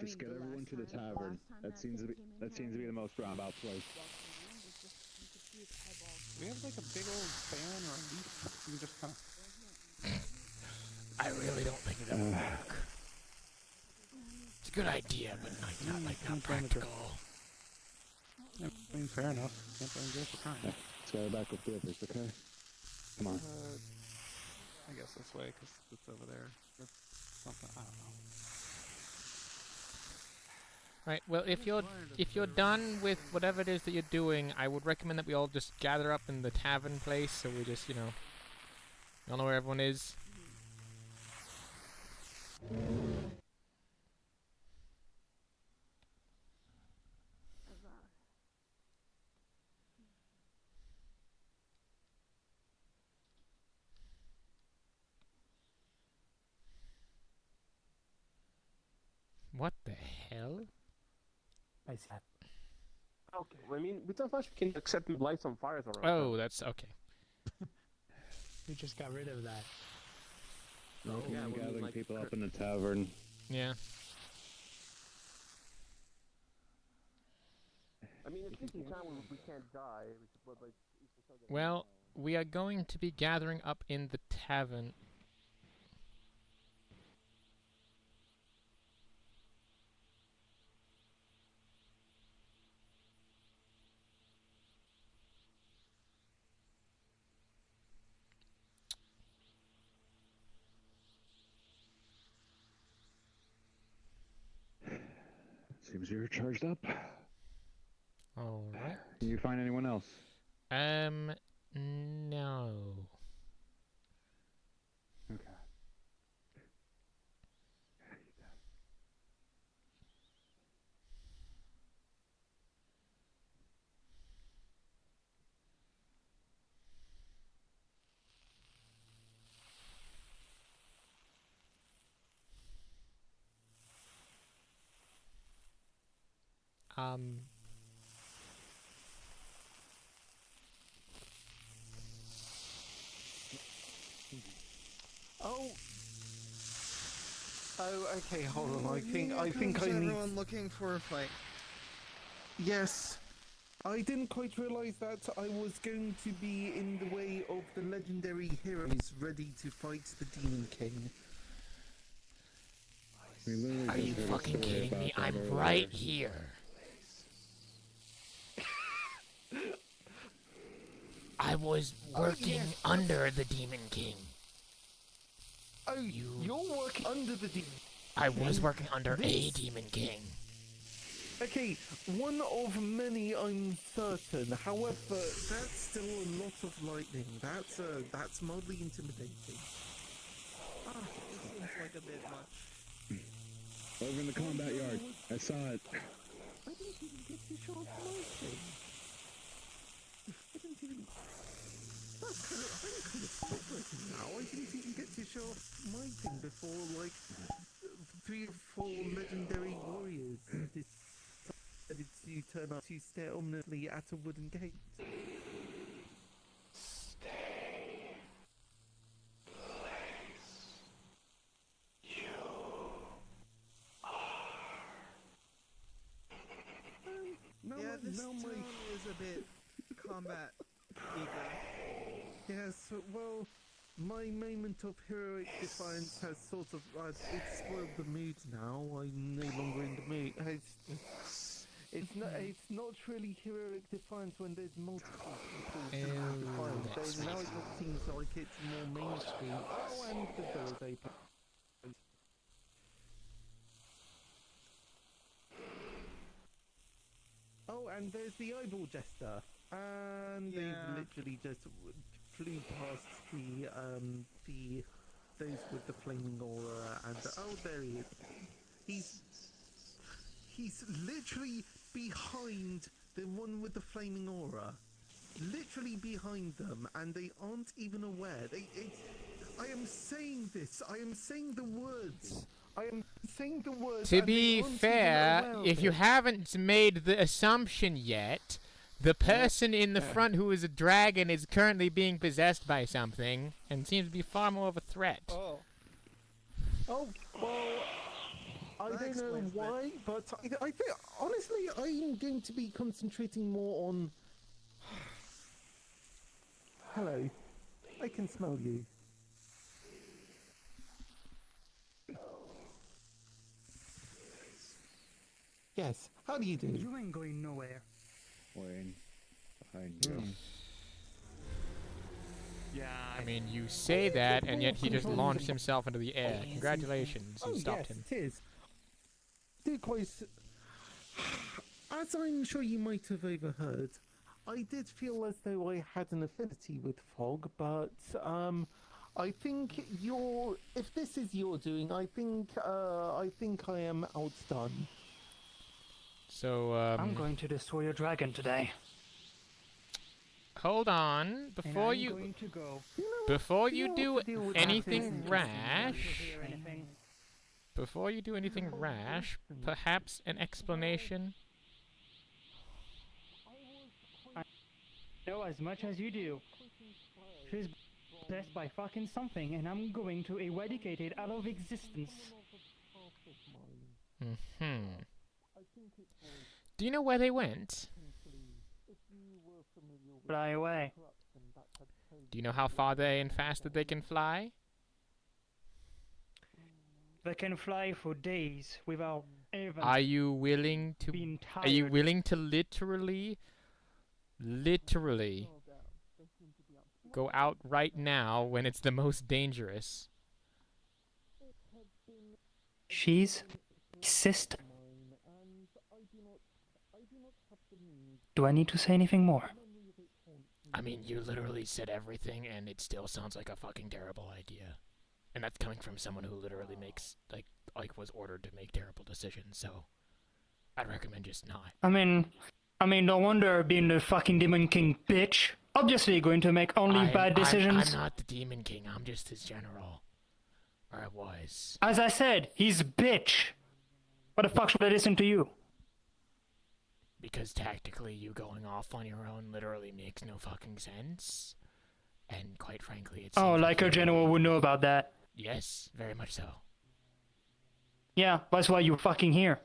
Speaker 18: Just get everyone to the tavern. That seems to be the most roundabout place.
Speaker 8: Do we have like a big old fan or a leaf? We can just kind of.
Speaker 2: I really don't think that will work. It's a good idea, but not practical.
Speaker 8: Yeah, I mean, fair enough. Can't blame Joe for trying.
Speaker 18: Let's go back with the others, okay? Come on.
Speaker 8: I guess this way, because it's over there. Or something. I don't know.
Speaker 2: Right. Well, if you're done with whatever it is that you're doing, I would recommend that we all just gather up in the tavern place, so we just, you all know where everyone is. What the hell?
Speaker 8: I see.
Speaker 14: Okay, I mean, with that much, we can accept lights on fires around.
Speaker 2: Oh, that's okay.
Speaker 8: We just got rid of that.
Speaker 21: Okay, I'm
Speaker 14: well,
Speaker 21: gathering
Speaker 14: like,
Speaker 21: people up in the tavern.
Speaker 2: Yeah.
Speaker 14: I mean, if this is town we can't die, we should, but, like, we can still get
Speaker 2: Well, we are going to be gathering up in the tavern.
Speaker 21: Seems you're charged up.
Speaker 2: All right.
Speaker 21: Can you find anyone else?
Speaker 2: No.
Speaker 21: Okay.
Speaker 2: Um.
Speaker 12: Oh. Oh, okay, hold on. I think I need.
Speaker 20: Everyone looking for a fight.
Speaker 12: Yes. I didn't quite realize that I was going to be in the way of the legendary heroes ready to fight the Demon King.
Speaker 2: Are you fucking kidding me? I'm right here. I was working under the Demon King.
Speaker 12: Oh, you're working under the Demon.
Speaker 2: I was working under a Demon King.
Speaker 12: Okay, one of many, I'm certain. However, that's still a lot of lightning. That's mildly intimidating.
Speaker 20: Ah, this seems like a bit much.
Speaker 21: Over in the combat yard. I saw it.
Speaker 12: I didn't even get to show off my thing. I didn't even... I'm kind of heartbroken now. I didn't even get to show off my thing before, like, 3 or 4 legendary warriors decided to turn up to stare ominously at a wooden gate.
Speaker 20: Yeah, this town is a bit combat eager.
Speaker 12: Yes, well, my moment of heroic defiance has sort of, it's spoiled the mood now. I'm no longer in the mood. It's not really heroic defiance when there's multiple people seeking defiance. Now it seems like it's more mainstream. Oh, and the door is open. Oh, and there's the eyeball jester. And they've literally just flew past the those with the flaming aura, and oh, there he is. He's literally behind the one with the flaming aura, literally behind them, and they aren't even aware. I am saying this. I am saying the words. I am saying the words.
Speaker 2: To be fair, if you haven't made the assumption yet, the person in the front who is a dragon is currently being possessed by something and seems to be far more of a threat.
Speaker 12: Oh, well, I don't know why, but I think, honestly, I'm going to be concentrating more on... Hello, I can smell you. Yes, how do you do?
Speaker 15: You ain't going nowhere.
Speaker 21: Wayne, behind you.
Speaker 2: Yeah, I mean, you say that, and yet he just launched himself into the air. Congratulations, you stopped him.
Speaker 12: It is. Did quite... As I'm sure you might have overheard, I did feel as though I had an affinity with fog, but I think if this is your doing, I think I am outdone.
Speaker 2: So,
Speaker 15: I'm going to destroy your dragon today.
Speaker 2: Hold on, before you do anything rash, perhaps an explanation.
Speaker 15: I know as much as you do. She's possessed by fucking something, and I'm going to eradicate it out of existence.
Speaker 2: Mm-hmm. Do you know where they went?
Speaker 15: Fly away.
Speaker 2: Do you know how far they and fast that they can fly?
Speaker 15: They can fly for days without even
Speaker 2: Are you willing to
Speaker 15: being
Speaker 2: Are you
Speaker 15: tired.
Speaker 2: willing to literally go out right now when it's the most dangerous?
Speaker 15: She's sister. Do I need to say anything more?
Speaker 2: I mean, you literally said everything and it still sounds like a fucking terrible idea. And that's coming from someone who literally makes, like was ordered to make terrible decisions, so I'd recommend just not.
Speaker 15: I mean, no wonder being the fucking Demon King bitch. Obviously going to make only bad decisions.
Speaker 2: I'm not the Demon King, I'm just his general. Or I was.
Speaker 15: As I said, he's bitch. What the fuck should I listen to you?
Speaker 2: Because tactically, you going off on your own literally makes no fucking sense. And quite frankly, it's...
Speaker 15: Oh, like a general would know about that.
Speaker 2: Yes, very much so.
Speaker 15: Yeah, that's why you're fucking here.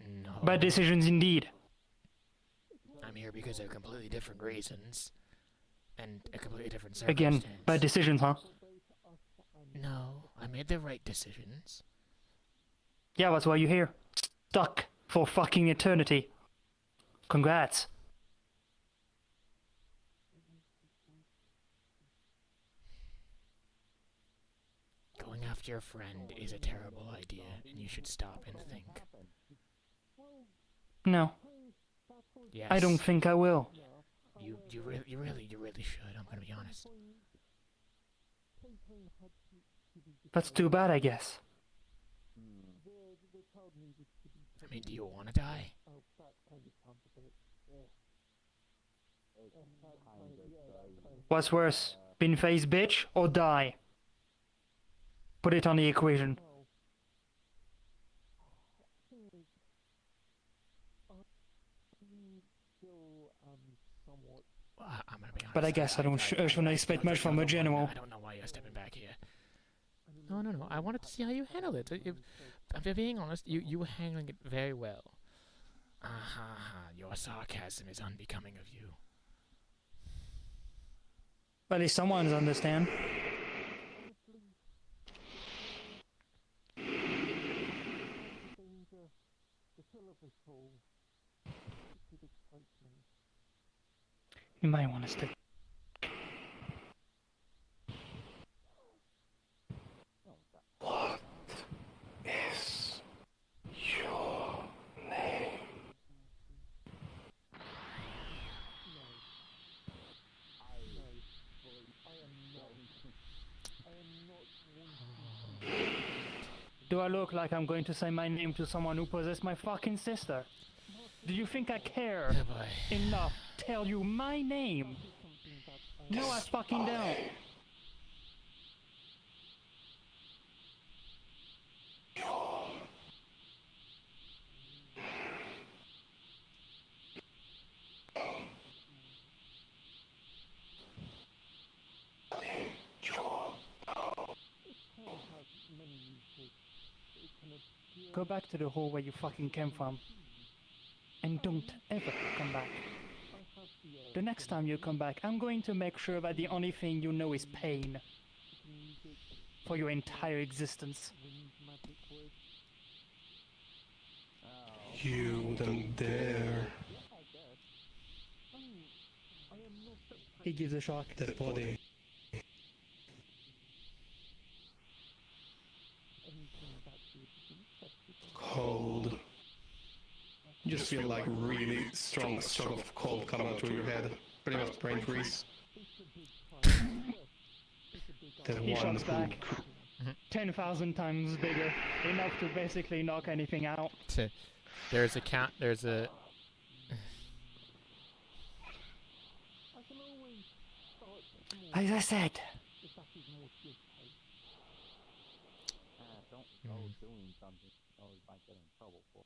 Speaker 2: No.
Speaker 15: Bad decisions indeed.
Speaker 2: I'm here because of completely different reasons. And a completely different circumstance.
Speaker 15: Again, bad decisions, huh?
Speaker 2: No, I made the right decisions.
Speaker 15: Yeah, that's why you're here. Stuck for fucking eternity. Congrats.
Speaker 2: Going after your friend is a terrible idea, and you should stop and think.
Speaker 15: No.
Speaker 2: Yes.
Speaker 15: I don't think I will.
Speaker 2: You really should, I'm gonna be honest.
Speaker 15: That's too bad, I guess.
Speaker 2: I mean, do you want to die?
Speaker 15: What's worse, being faced bitch or die? Put it on the equation.
Speaker 2: I'm gonna be honest.
Speaker 15: But I guess I shouldn't expect much from a general.
Speaker 2: I don't know why you're stepping back here. No. I wanted to see how you handle it. I'm being honest, you were handling it very well. Your sarcasm is unbecoming of you.
Speaker 15: At least someone's understand. You might want to stick.
Speaker 11: What is your name?
Speaker 15: Do I look like I'm going to say my name to someone who possessed my fucking sister? Do you think I care enough to tell you my name? No, I fucking don't. Go back to the hole where you fucking came from. And don't ever come back. The next time you come back, I'm going to make sure that the only thing you know is pain. For your entire existence.
Speaker 11: You wouldn't dare.
Speaker 15: He gives a shock.
Speaker 11: That body. Cold. You just feel like really strong stroke of cold coming through your head. Pretty much brain freeze.
Speaker 15: He shocks back. 10,000 times bigger. Enough to basically knock anything out.
Speaker 2: There's a count. There's a.
Speaker 15: As I said.
Speaker 6: Don't go doing something. Oh, you might get in trouble for.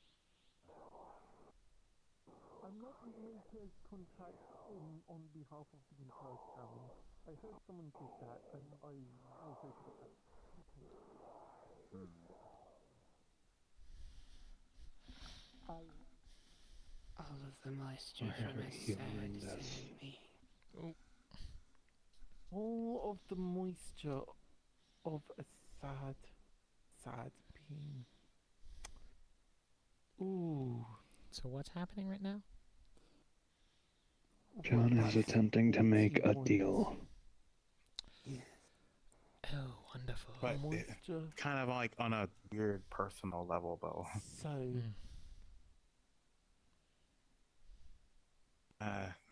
Speaker 12: not make a contract on behalf of the entire town. I heard someone did that, and I also thought that.
Speaker 15: All of the moisture from a sad sending me.
Speaker 12: All of the moisture of a sad being. Ooh.
Speaker 2: So what's happening right now?
Speaker 18: John is attempting to make a deal.
Speaker 2: Oh, wonderful.
Speaker 7: But kind of like on a weird personal level, though.
Speaker 12: So.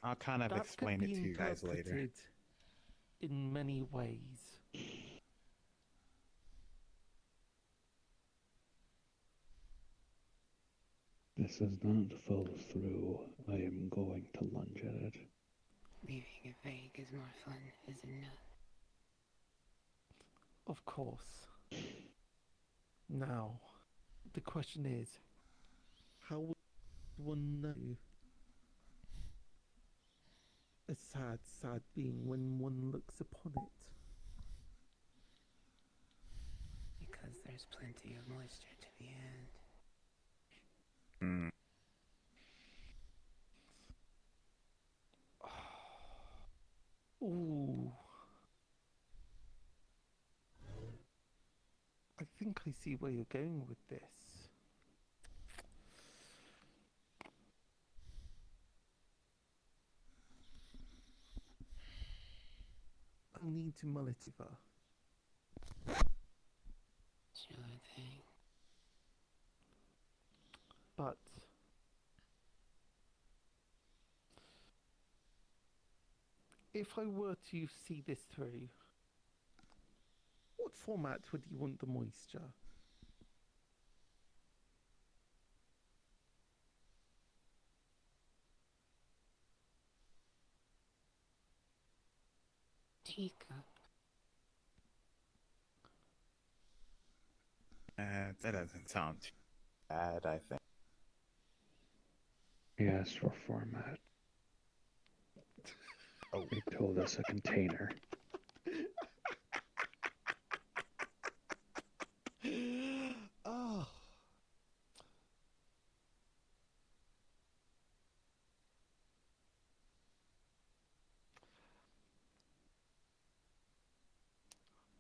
Speaker 7: I'll kind of
Speaker 12: That
Speaker 7: explain
Speaker 12: could
Speaker 7: it
Speaker 12: be
Speaker 7: to you guys later.
Speaker 12: interpreted in many ways.
Speaker 18: This does not fall through. I am going to lunge at it.
Speaker 15: Leaving it vague is more fun, is it not?
Speaker 12: Of course. Now, the question is, how would one know a sad being when one looks upon it?
Speaker 15: Because there's plenty of moisture to be had.
Speaker 12: Ooh. I think I see where you're going with this. I need to mull it over.
Speaker 15: Sure thing.
Speaker 12: But if I were to see this through, what format would you want the moisture?
Speaker 15: Teacup.
Speaker 7: That doesn't sound too bad, I think.
Speaker 18: He asked for format.
Speaker 7: Oh.
Speaker 18: He told us a container.
Speaker 12: Oh.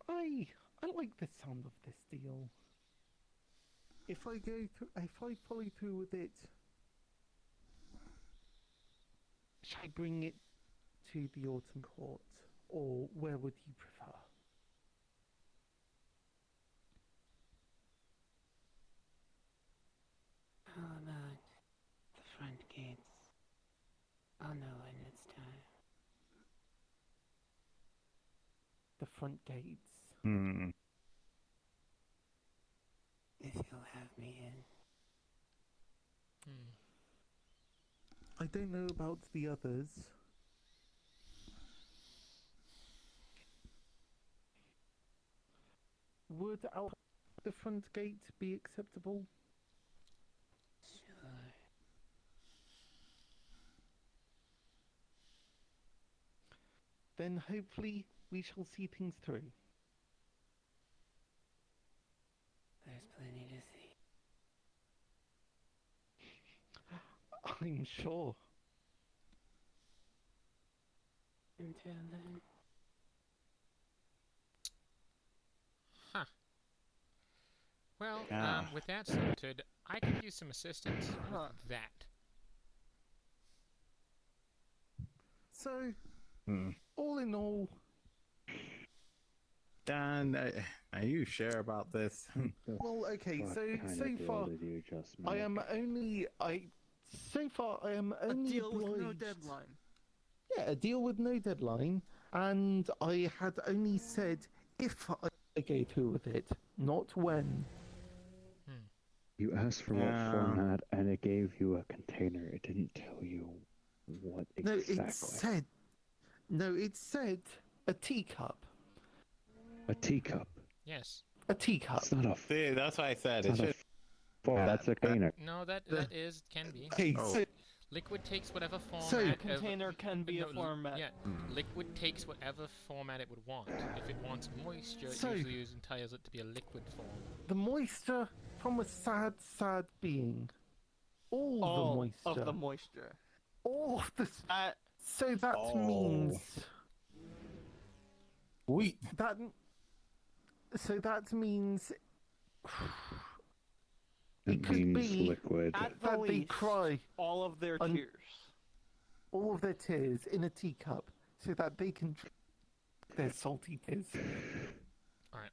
Speaker 12: I like the sound of this deal. If I follow through with it, shall I bring it to the Autumn Court, or where would you prefer?
Speaker 15: How about the front gates? I'll know when it's time.
Speaker 12: The front gates.
Speaker 15: If you'll have me in.
Speaker 12: I don't know about the others. Would out the front gate be acceptable?
Speaker 15: Sure.
Speaker 12: Then hopefully we shall see things through.
Speaker 15: There's plenty to see.
Speaker 12: I'm sure.
Speaker 15: Until then.
Speaker 2: Huh. Well, with that sorted, I could use some assistance with that.
Speaker 12: So, all in all,
Speaker 7: Dan, are you sure about this?
Speaker 12: well, okay.
Speaker 18: What
Speaker 12: So
Speaker 18: kind
Speaker 12: so
Speaker 18: of deal
Speaker 12: far,
Speaker 18: did you just
Speaker 12: I
Speaker 18: make?
Speaker 12: am only So far, I am only
Speaker 20: a deal with no
Speaker 12: obliged-
Speaker 20: deadline.
Speaker 12: Yeah, a deal with no deadline, and I had only said if I go through with it, not when.
Speaker 18: You asked for what format, and it gave you a container. It didn't tell you what exactly.
Speaker 12: No, it said a teacup.
Speaker 18: A teacup.
Speaker 2: Yes.
Speaker 12: A teacup.
Speaker 18: It's not a.
Speaker 7: See, that's what I said.
Speaker 18: It's not a. That's a container.
Speaker 2: No, that can be.
Speaker 12: Okay,
Speaker 2: Liquid takes whatever format.
Speaker 20: So a container can be a format.
Speaker 2: Yeah, liquid takes whatever format it would want. If it wants moisture,
Speaker 12: So-
Speaker 2: it usually entires it to be a liquid form.
Speaker 12: The moisture from a sad, sad being. All the moisture.
Speaker 20: of the moisture.
Speaker 12: All of the. So that means.
Speaker 7: Wait.
Speaker 12: So that means.
Speaker 18: It
Speaker 12: could
Speaker 18: means
Speaker 12: be
Speaker 18: liquid.
Speaker 20: At the
Speaker 12: that they
Speaker 20: least,
Speaker 12: cry
Speaker 20: all of their tears.
Speaker 12: all of their tears in a teacup so that they can drink their salty tears.
Speaker 2: Alright.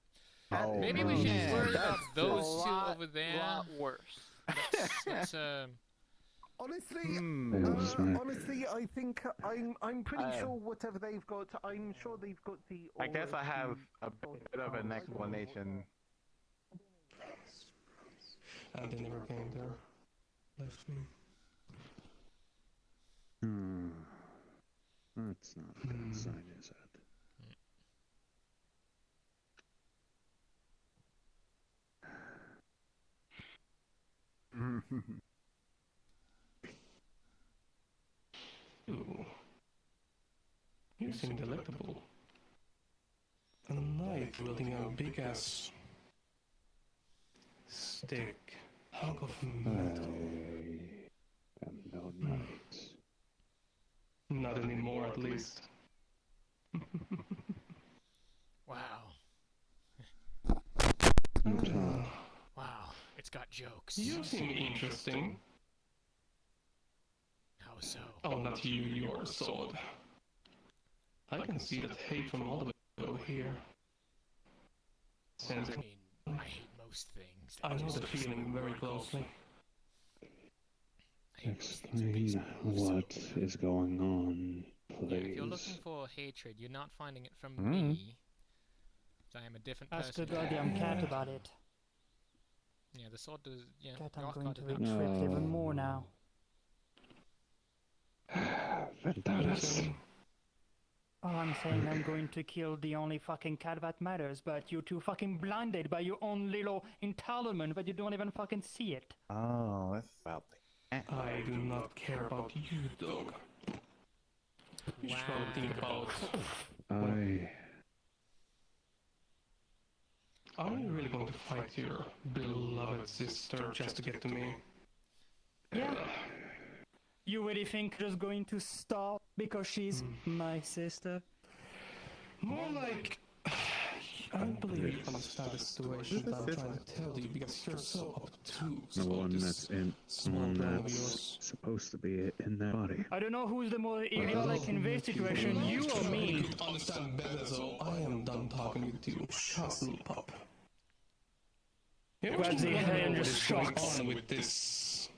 Speaker 7: Oh,
Speaker 2: Maybe we should
Speaker 20: yeah,
Speaker 2: worry
Speaker 20: that's
Speaker 2: about those
Speaker 20: a
Speaker 2: two
Speaker 20: lot-
Speaker 2: over there.
Speaker 20: lot worse.
Speaker 2: Let's
Speaker 12: Honestly, honestly, I think I'm pretty sure whatever they've got, I'm sure they've got the.
Speaker 7: I guess I have a bit of an explanation.
Speaker 9: And they never came there. Left me.
Speaker 18: That's not a good sign, is it?
Speaker 9: Ooh. You seem delectable. A knight wielding a big ass stick, hunk of metal.
Speaker 18: I am no knight.
Speaker 9: Not anymore, at least.
Speaker 2: Wow. Wow, it's got jokes.
Speaker 9: You seem interesting.
Speaker 2: How so?
Speaker 9: Oh, not you, your sword. I can see that hate from all the way over here.
Speaker 2: I mean, I hate most things.
Speaker 9: I know the feeling very closely.
Speaker 18: Explain what is going on,
Speaker 2: Yeah, if you're
Speaker 18: please.
Speaker 2: looking for hatred, you're not finding it from
Speaker 7: Hmm.
Speaker 2: me. 'Cause I am a different
Speaker 15: Ask the
Speaker 2: person.
Speaker 15: goddamn cat about it.
Speaker 2: Yeah, the sword does. Yeah,
Speaker 15: Cat,
Speaker 2: your
Speaker 15: I'm going
Speaker 2: card
Speaker 15: to
Speaker 2: does not-
Speaker 15: restrict even more now.
Speaker 18: Ventalis.
Speaker 15: All I'm saying, I'm going to kill the only fucking cat that matters, but you're too fucking blinded by your own little entitlement that you don't even fucking see it.
Speaker 7: Oh, that's about
Speaker 9: I do not care about you, dog. You should probably think about. Are you really going to fight your beloved sister just to get to me?
Speaker 15: Yeah. You really think just going to stop because she's my sister?
Speaker 9: More like, I don't believe you understand the situation that I'm trying to tell you because you're so obtuse
Speaker 18: The
Speaker 9: about
Speaker 18: one
Speaker 9: this
Speaker 18: that's in,
Speaker 9: small
Speaker 18: one
Speaker 9: brain of
Speaker 18: that's
Speaker 9: yours.
Speaker 18: supposed to be in that body.
Speaker 15: I don't know who's the more idiotic in this situation, you or me.
Speaker 9: You could understand better, so I am done talking with you. Shut little pup.
Speaker 15: Grab the hair and just
Speaker 9: going
Speaker 15: shocks.
Speaker 9: on with this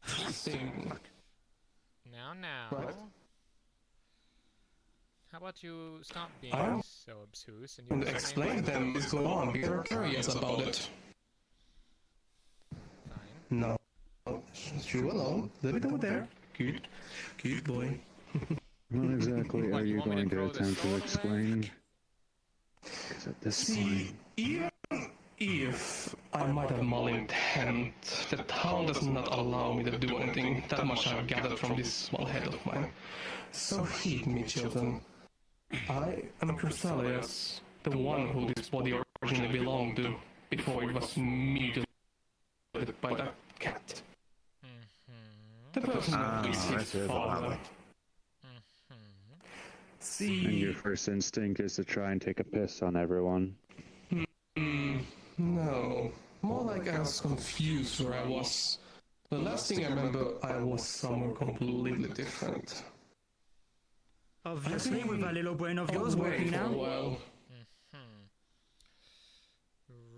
Speaker 9: thing.
Speaker 2: Now.
Speaker 9: Right.
Speaker 2: How about you stop being
Speaker 9: I'm
Speaker 2: so obtuse and
Speaker 9: going
Speaker 2: you
Speaker 9: to explain them what's going on because you're curious about it. No. Just you alone. Leave it over there. Good. Good boy.
Speaker 18: What exactly are you going to attempt to explain? Because at this
Speaker 9: See, even if I might have malintent, the town does not allow me to do anything. That much I've gathered from this small head of mine. So heed me, children. I am Chrysalius, the one who this body originally belonged to, before it was mutilated by that cat. The person who is his father. See,
Speaker 18: And your first instinct is to try and take a piss on everyone.
Speaker 9: No, more like I was confused where I was. The last thing I remember, I was somewhere completely different.
Speaker 15: Obviously, with that little brain of yours
Speaker 9: Away
Speaker 15: working
Speaker 9: for a
Speaker 15: now.
Speaker 9: while.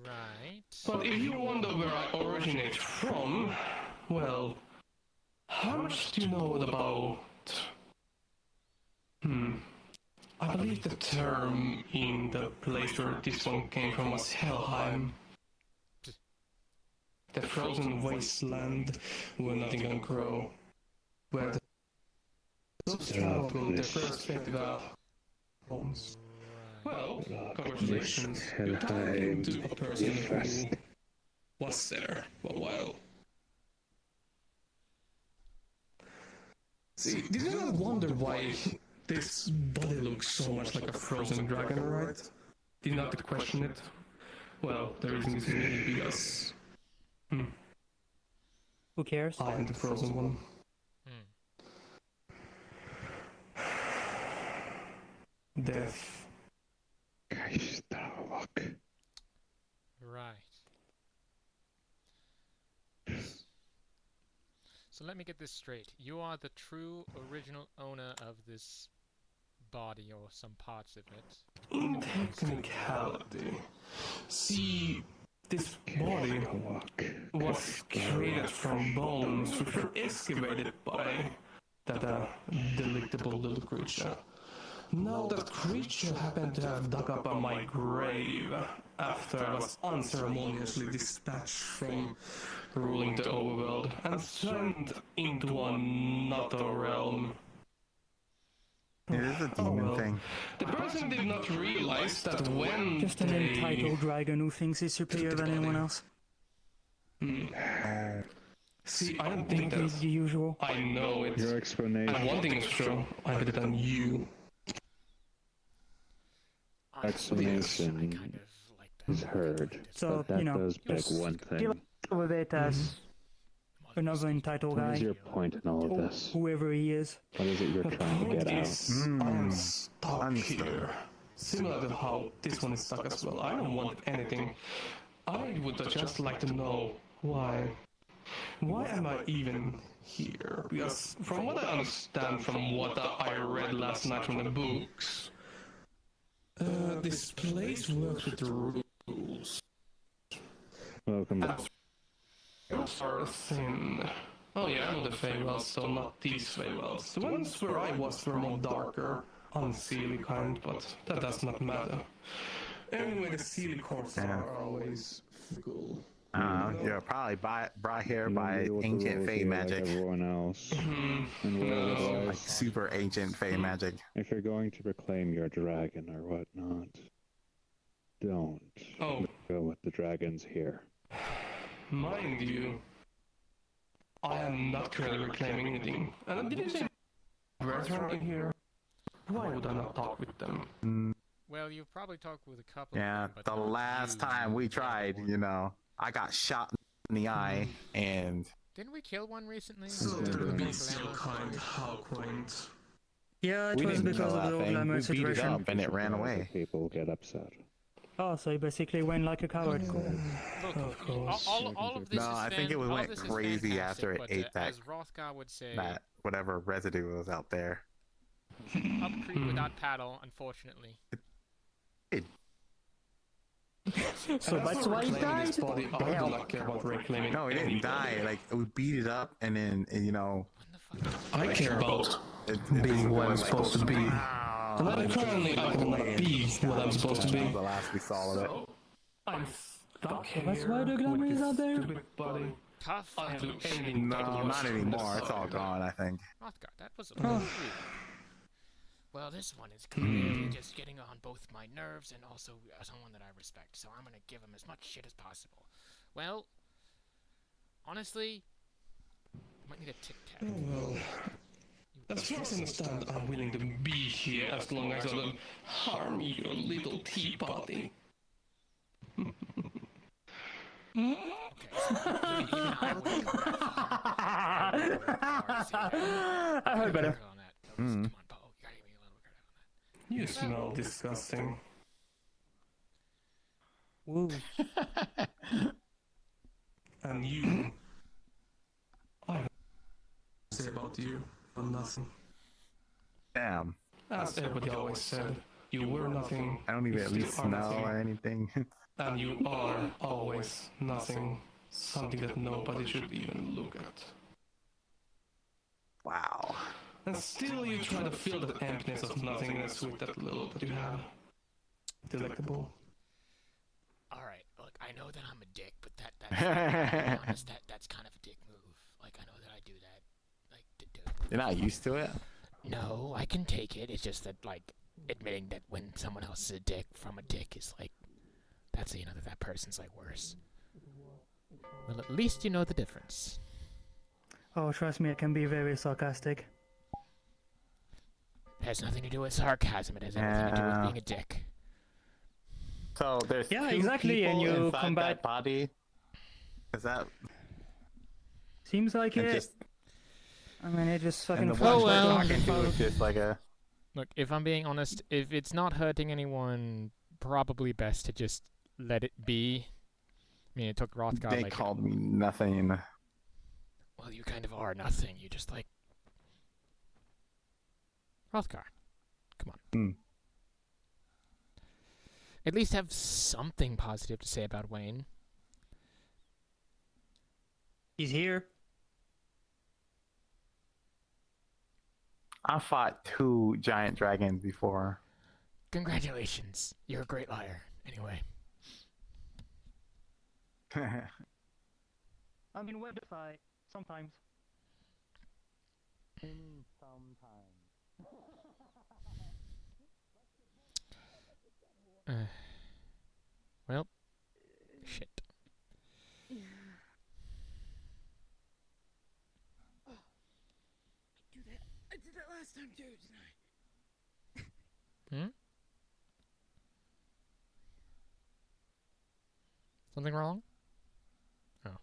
Speaker 2: Right.
Speaker 9: But if you wonder where I originate from, well, how much do you know about... I believe the term in the place where this one came from was Helheim. The frozen wasteland where nothing can grow. Where the souls travel to their perspective of homes. Well, congratulations. You're talking to a person who was there for a while. See, did you not wonder why this body looks so much like a frozen dragon, right? Did not question it? Well, the reason is maybe because...
Speaker 15: Who cares?
Speaker 9: I'm the frozen one. Death.
Speaker 2: Right. So let me get this straight. You are the true original owner of this body or some parts of it.
Speaker 9: In technicality, see, this body was created from bones which were excavated by that delectable little creature. Now that creature happened to have dug up on my grave after I was unceremoniously dispatched from ruling the overworld and sent into another realm.
Speaker 7: It is a demon thing.
Speaker 9: The person did not realize that when
Speaker 15: Just an entitled dragon who thinks he's superior than anyone else.
Speaker 9: See, I don't think
Speaker 15: That's
Speaker 9: that
Speaker 15: the usual.
Speaker 9: I know it.
Speaker 18: Your explanation.
Speaker 9: And one thing is true, I'm better than you.
Speaker 18: Explanation is heard,
Speaker 15: So,
Speaker 18: but that
Speaker 15: you know,
Speaker 18: does beg
Speaker 15: just
Speaker 18: one
Speaker 15: deal
Speaker 18: thing.
Speaker 15: with it as another entitled
Speaker 18: What
Speaker 15: guy.
Speaker 18: is your point in all of this?
Speaker 15: Whoever he is.
Speaker 18: What is it you're trying to get out?
Speaker 9: I'm stuck here. Similar to how this one is stuck as well. I don't want anything. I would just like to know why. Why am I even here? Because from what I understand from what I read last night from the books, this place works with the rules.
Speaker 18: Welcome back.
Speaker 9: Are thin. Oh yeah, I know the Feywells, so not these Feywells. The ones where I was were more darker, unseelie kind, but that does not matter. Anyway, the sealy corpses are always cool.
Speaker 7: You're probably brought here by ancient Fey magic.
Speaker 18: Like everyone else. And whatever it
Speaker 7: Like
Speaker 18: was,
Speaker 7: super ancient Fey magic.
Speaker 18: if you're going to proclaim your dragon or whatnot, don't go with the dragons here.
Speaker 9: Mind you, I am not currently reclaiming anything. And did you say brethren in here? Why would I not talk with them?
Speaker 2: Well, you've probably talked with a couple
Speaker 7: Yeah,
Speaker 2: of them, but
Speaker 7: the last time we tried, you know, I got shot in the eye and...
Speaker 2: Didn't we kill one recently?
Speaker 9: So there would be so kind, how quaint.
Speaker 15: Yeah, it
Speaker 7: we
Speaker 15: was
Speaker 7: didn't
Speaker 15: because
Speaker 7: kill
Speaker 15: of the
Speaker 7: that
Speaker 15: old
Speaker 7: thing.
Speaker 15: glamour
Speaker 7: We beat it
Speaker 15: situation.
Speaker 7: up and it ran away.
Speaker 18: People get upset.
Speaker 15: Oh, so he basically went like a coward.
Speaker 2: Look, all of this
Speaker 7: No,
Speaker 2: is
Speaker 7: I think it
Speaker 2: all
Speaker 7: went
Speaker 2: this is
Speaker 7: crazy
Speaker 2: fantastic,
Speaker 7: after it
Speaker 2: but,
Speaker 7: ate that,
Speaker 2: as Rothgar would say,
Speaker 7: that whatever residue was out there.
Speaker 2: up creek without paddle, unfortunately.
Speaker 15: So that's why he died?
Speaker 7: No, he didn't die. Like, we beat it up and then, you know...
Speaker 9: I care about being what I'm supposed to be. And apparently I cannot be what I'm supposed to be.
Speaker 7: The last we saw of it.
Speaker 9: I'm stuck here.
Speaker 15: That's why the glamour is out there?
Speaker 9: Body.
Speaker 2: Tough.
Speaker 9: I do anything
Speaker 7: No, not anymore. It's all gone, I think.
Speaker 2: Rothgar, that was a Well, this one is clearly just getting on both my nerves and also someone that I respect, so I'm gonna give him as much shit as possible. Well, honestly, I might need a tic-tac.
Speaker 9: Oh, well. As far as I understand, I'm willing to be here as long as I don't harm your little teapotty.
Speaker 15: I heard better.
Speaker 9: You smell disgusting.
Speaker 15: Woo.
Speaker 9: And you... I have to say about you, but nothing.
Speaker 7: Damn.
Speaker 9: As everybody always said, you were nothing.
Speaker 7: I don't even
Speaker 9: you
Speaker 7: at least
Speaker 9: still are
Speaker 7: smell
Speaker 9: nothing.
Speaker 7: or anything.
Speaker 9: And you are always nothing. Something that nobody should even look at.
Speaker 7: Wow.
Speaker 9: And still you try to fill the emptiness of nothingness with that little that you have. Delectable.
Speaker 2: Alright, look, I know that I'm a dick, but that's honest, that's kind of a dick move. Like, I know that I do that. Like,
Speaker 7: You're not used to it?
Speaker 2: No, I can take it. It's just that, like, admitting that when someone else is a dick from a dick is like, that's, you know, that person's like worse. Well, at least you know the difference.
Speaker 15: Oh, trust me, it can be very sarcastic.
Speaker 2: It has nothing to do with sarcasm. It has everything to do with being a dick.
Speaker 7: So there's
Speaker 15: Yeah,
Speaker 7: two
Speaker 15: exactly, and
Speaker 7: people
Speaker 15: you
Speaker 7: inside
Speaker 15: come
Speaker 7: that
Speaker 15: back.
Speaker 7: body. Is that?
Speaker 15: Seems like
Speaker 7: and
Speaker 15: it.
Speaker 7: Just,
Speaker 15: I mean, it just fucking.
Speaker 7: and the
Speaker 2: Oh,
Speaker 7: one
Speaker 2: well.
Speaker 7: we're talking to is just like a.
Speaker 2: Look, if I'm being honest, if it's not hurting anyone, probably best to just let it be. I mean, it took Rothgar
Speaker 7: They
Speaker 2: like...
Speaker 7: called me nothing.
Speaker 2: Well, you kind of are nothing. You just like... Rothgar. Come on. At least have something positive to say about Wayne.
Speaker 15: He's here.
Speaker 7: I fought 2 giant dragons before.
Speaker 2: Congratulations. You're a great liar. Anyway.
Speaker 15: I mean, web to fight sometimes.
Speaker 2: Well, shit.
Speaker 10: I did that last time too tonight.
Speaker 2: Hmm? Something wrong? Oh.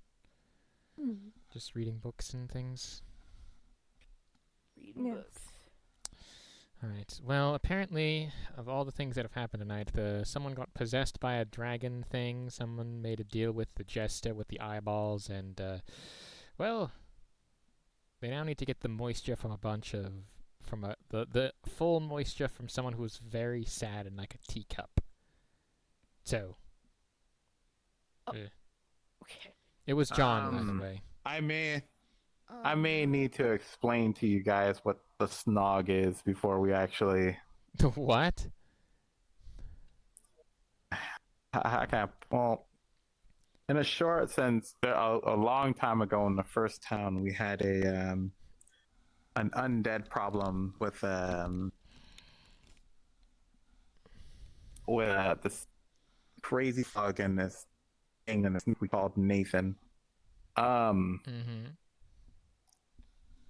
Speaker 2: Just reading books and things.
Speaker 10: Reading books.
Speaker 2: Alright, well, apparently, of all the things that have happened tonight, someone got possessed by a dragon thing, someone made a deal with the jester with the eyeballs, and, well, they now need to get the moisture from the full moisture from someone who was very sad in, like, a teacup. So.
Speaker 10: Okay.
Speaker 2: It was John, by the way.
Speaker 7: I may need to explain to you guys what the snog is before we actually.
Speaker 2: The what?
Speaker 7: Well, in a short sense, a long time ago in the first town, we had an undead problem with this crazy thug and this thing and this we called Nathan.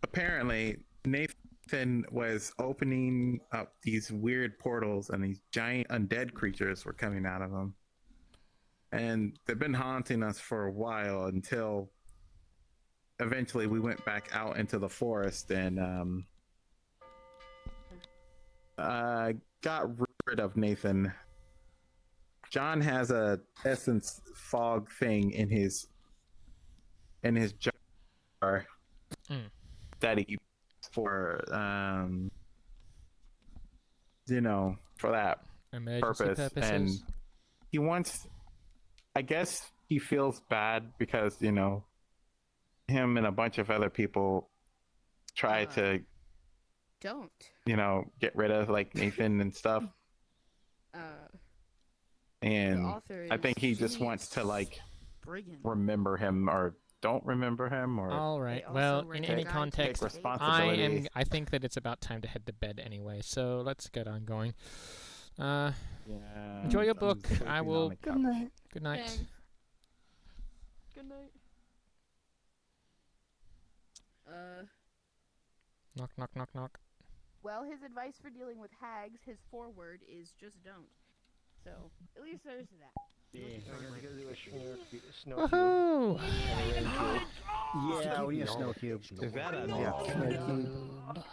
Speaker 7: Apparently, Nathan was opening up these weird portals, and these giant undead creatures were coming out of them. And they've been haunting us for a while until eventually we went back out into the forest and got rid of Nathan. John has a essence fog thing in his jar that he uses for for that
Speaker 2: emergency
Speaker 7: purpose. And he wants, I guess he feels bad because him and a bunch of other people try to
Speaker 10: Don't
Speaker 7: get rid of like Nathan and stuff. And I think he just wants to like remember him or don't remember him or.
Speaker 2: All right. Well, in any context, I think that it's about time to head to bed anyway. So let's get on going. Enjoy your book. I will.
Speaker 4: Good night.
Speaker 2: Good night.
Speaker 10: Thanks. Good night.
Speaker 2: Knock, knock, knock, knock.
Speaker 10: Well, his advice for dealing with hags, his foreword is just don't. So, at least there's that.
Speaker 2: Woohoo!
Speaker 17: Yeah, we need a snow cube.
Speaker 7: Is that a
Speaker 17: Snow cube.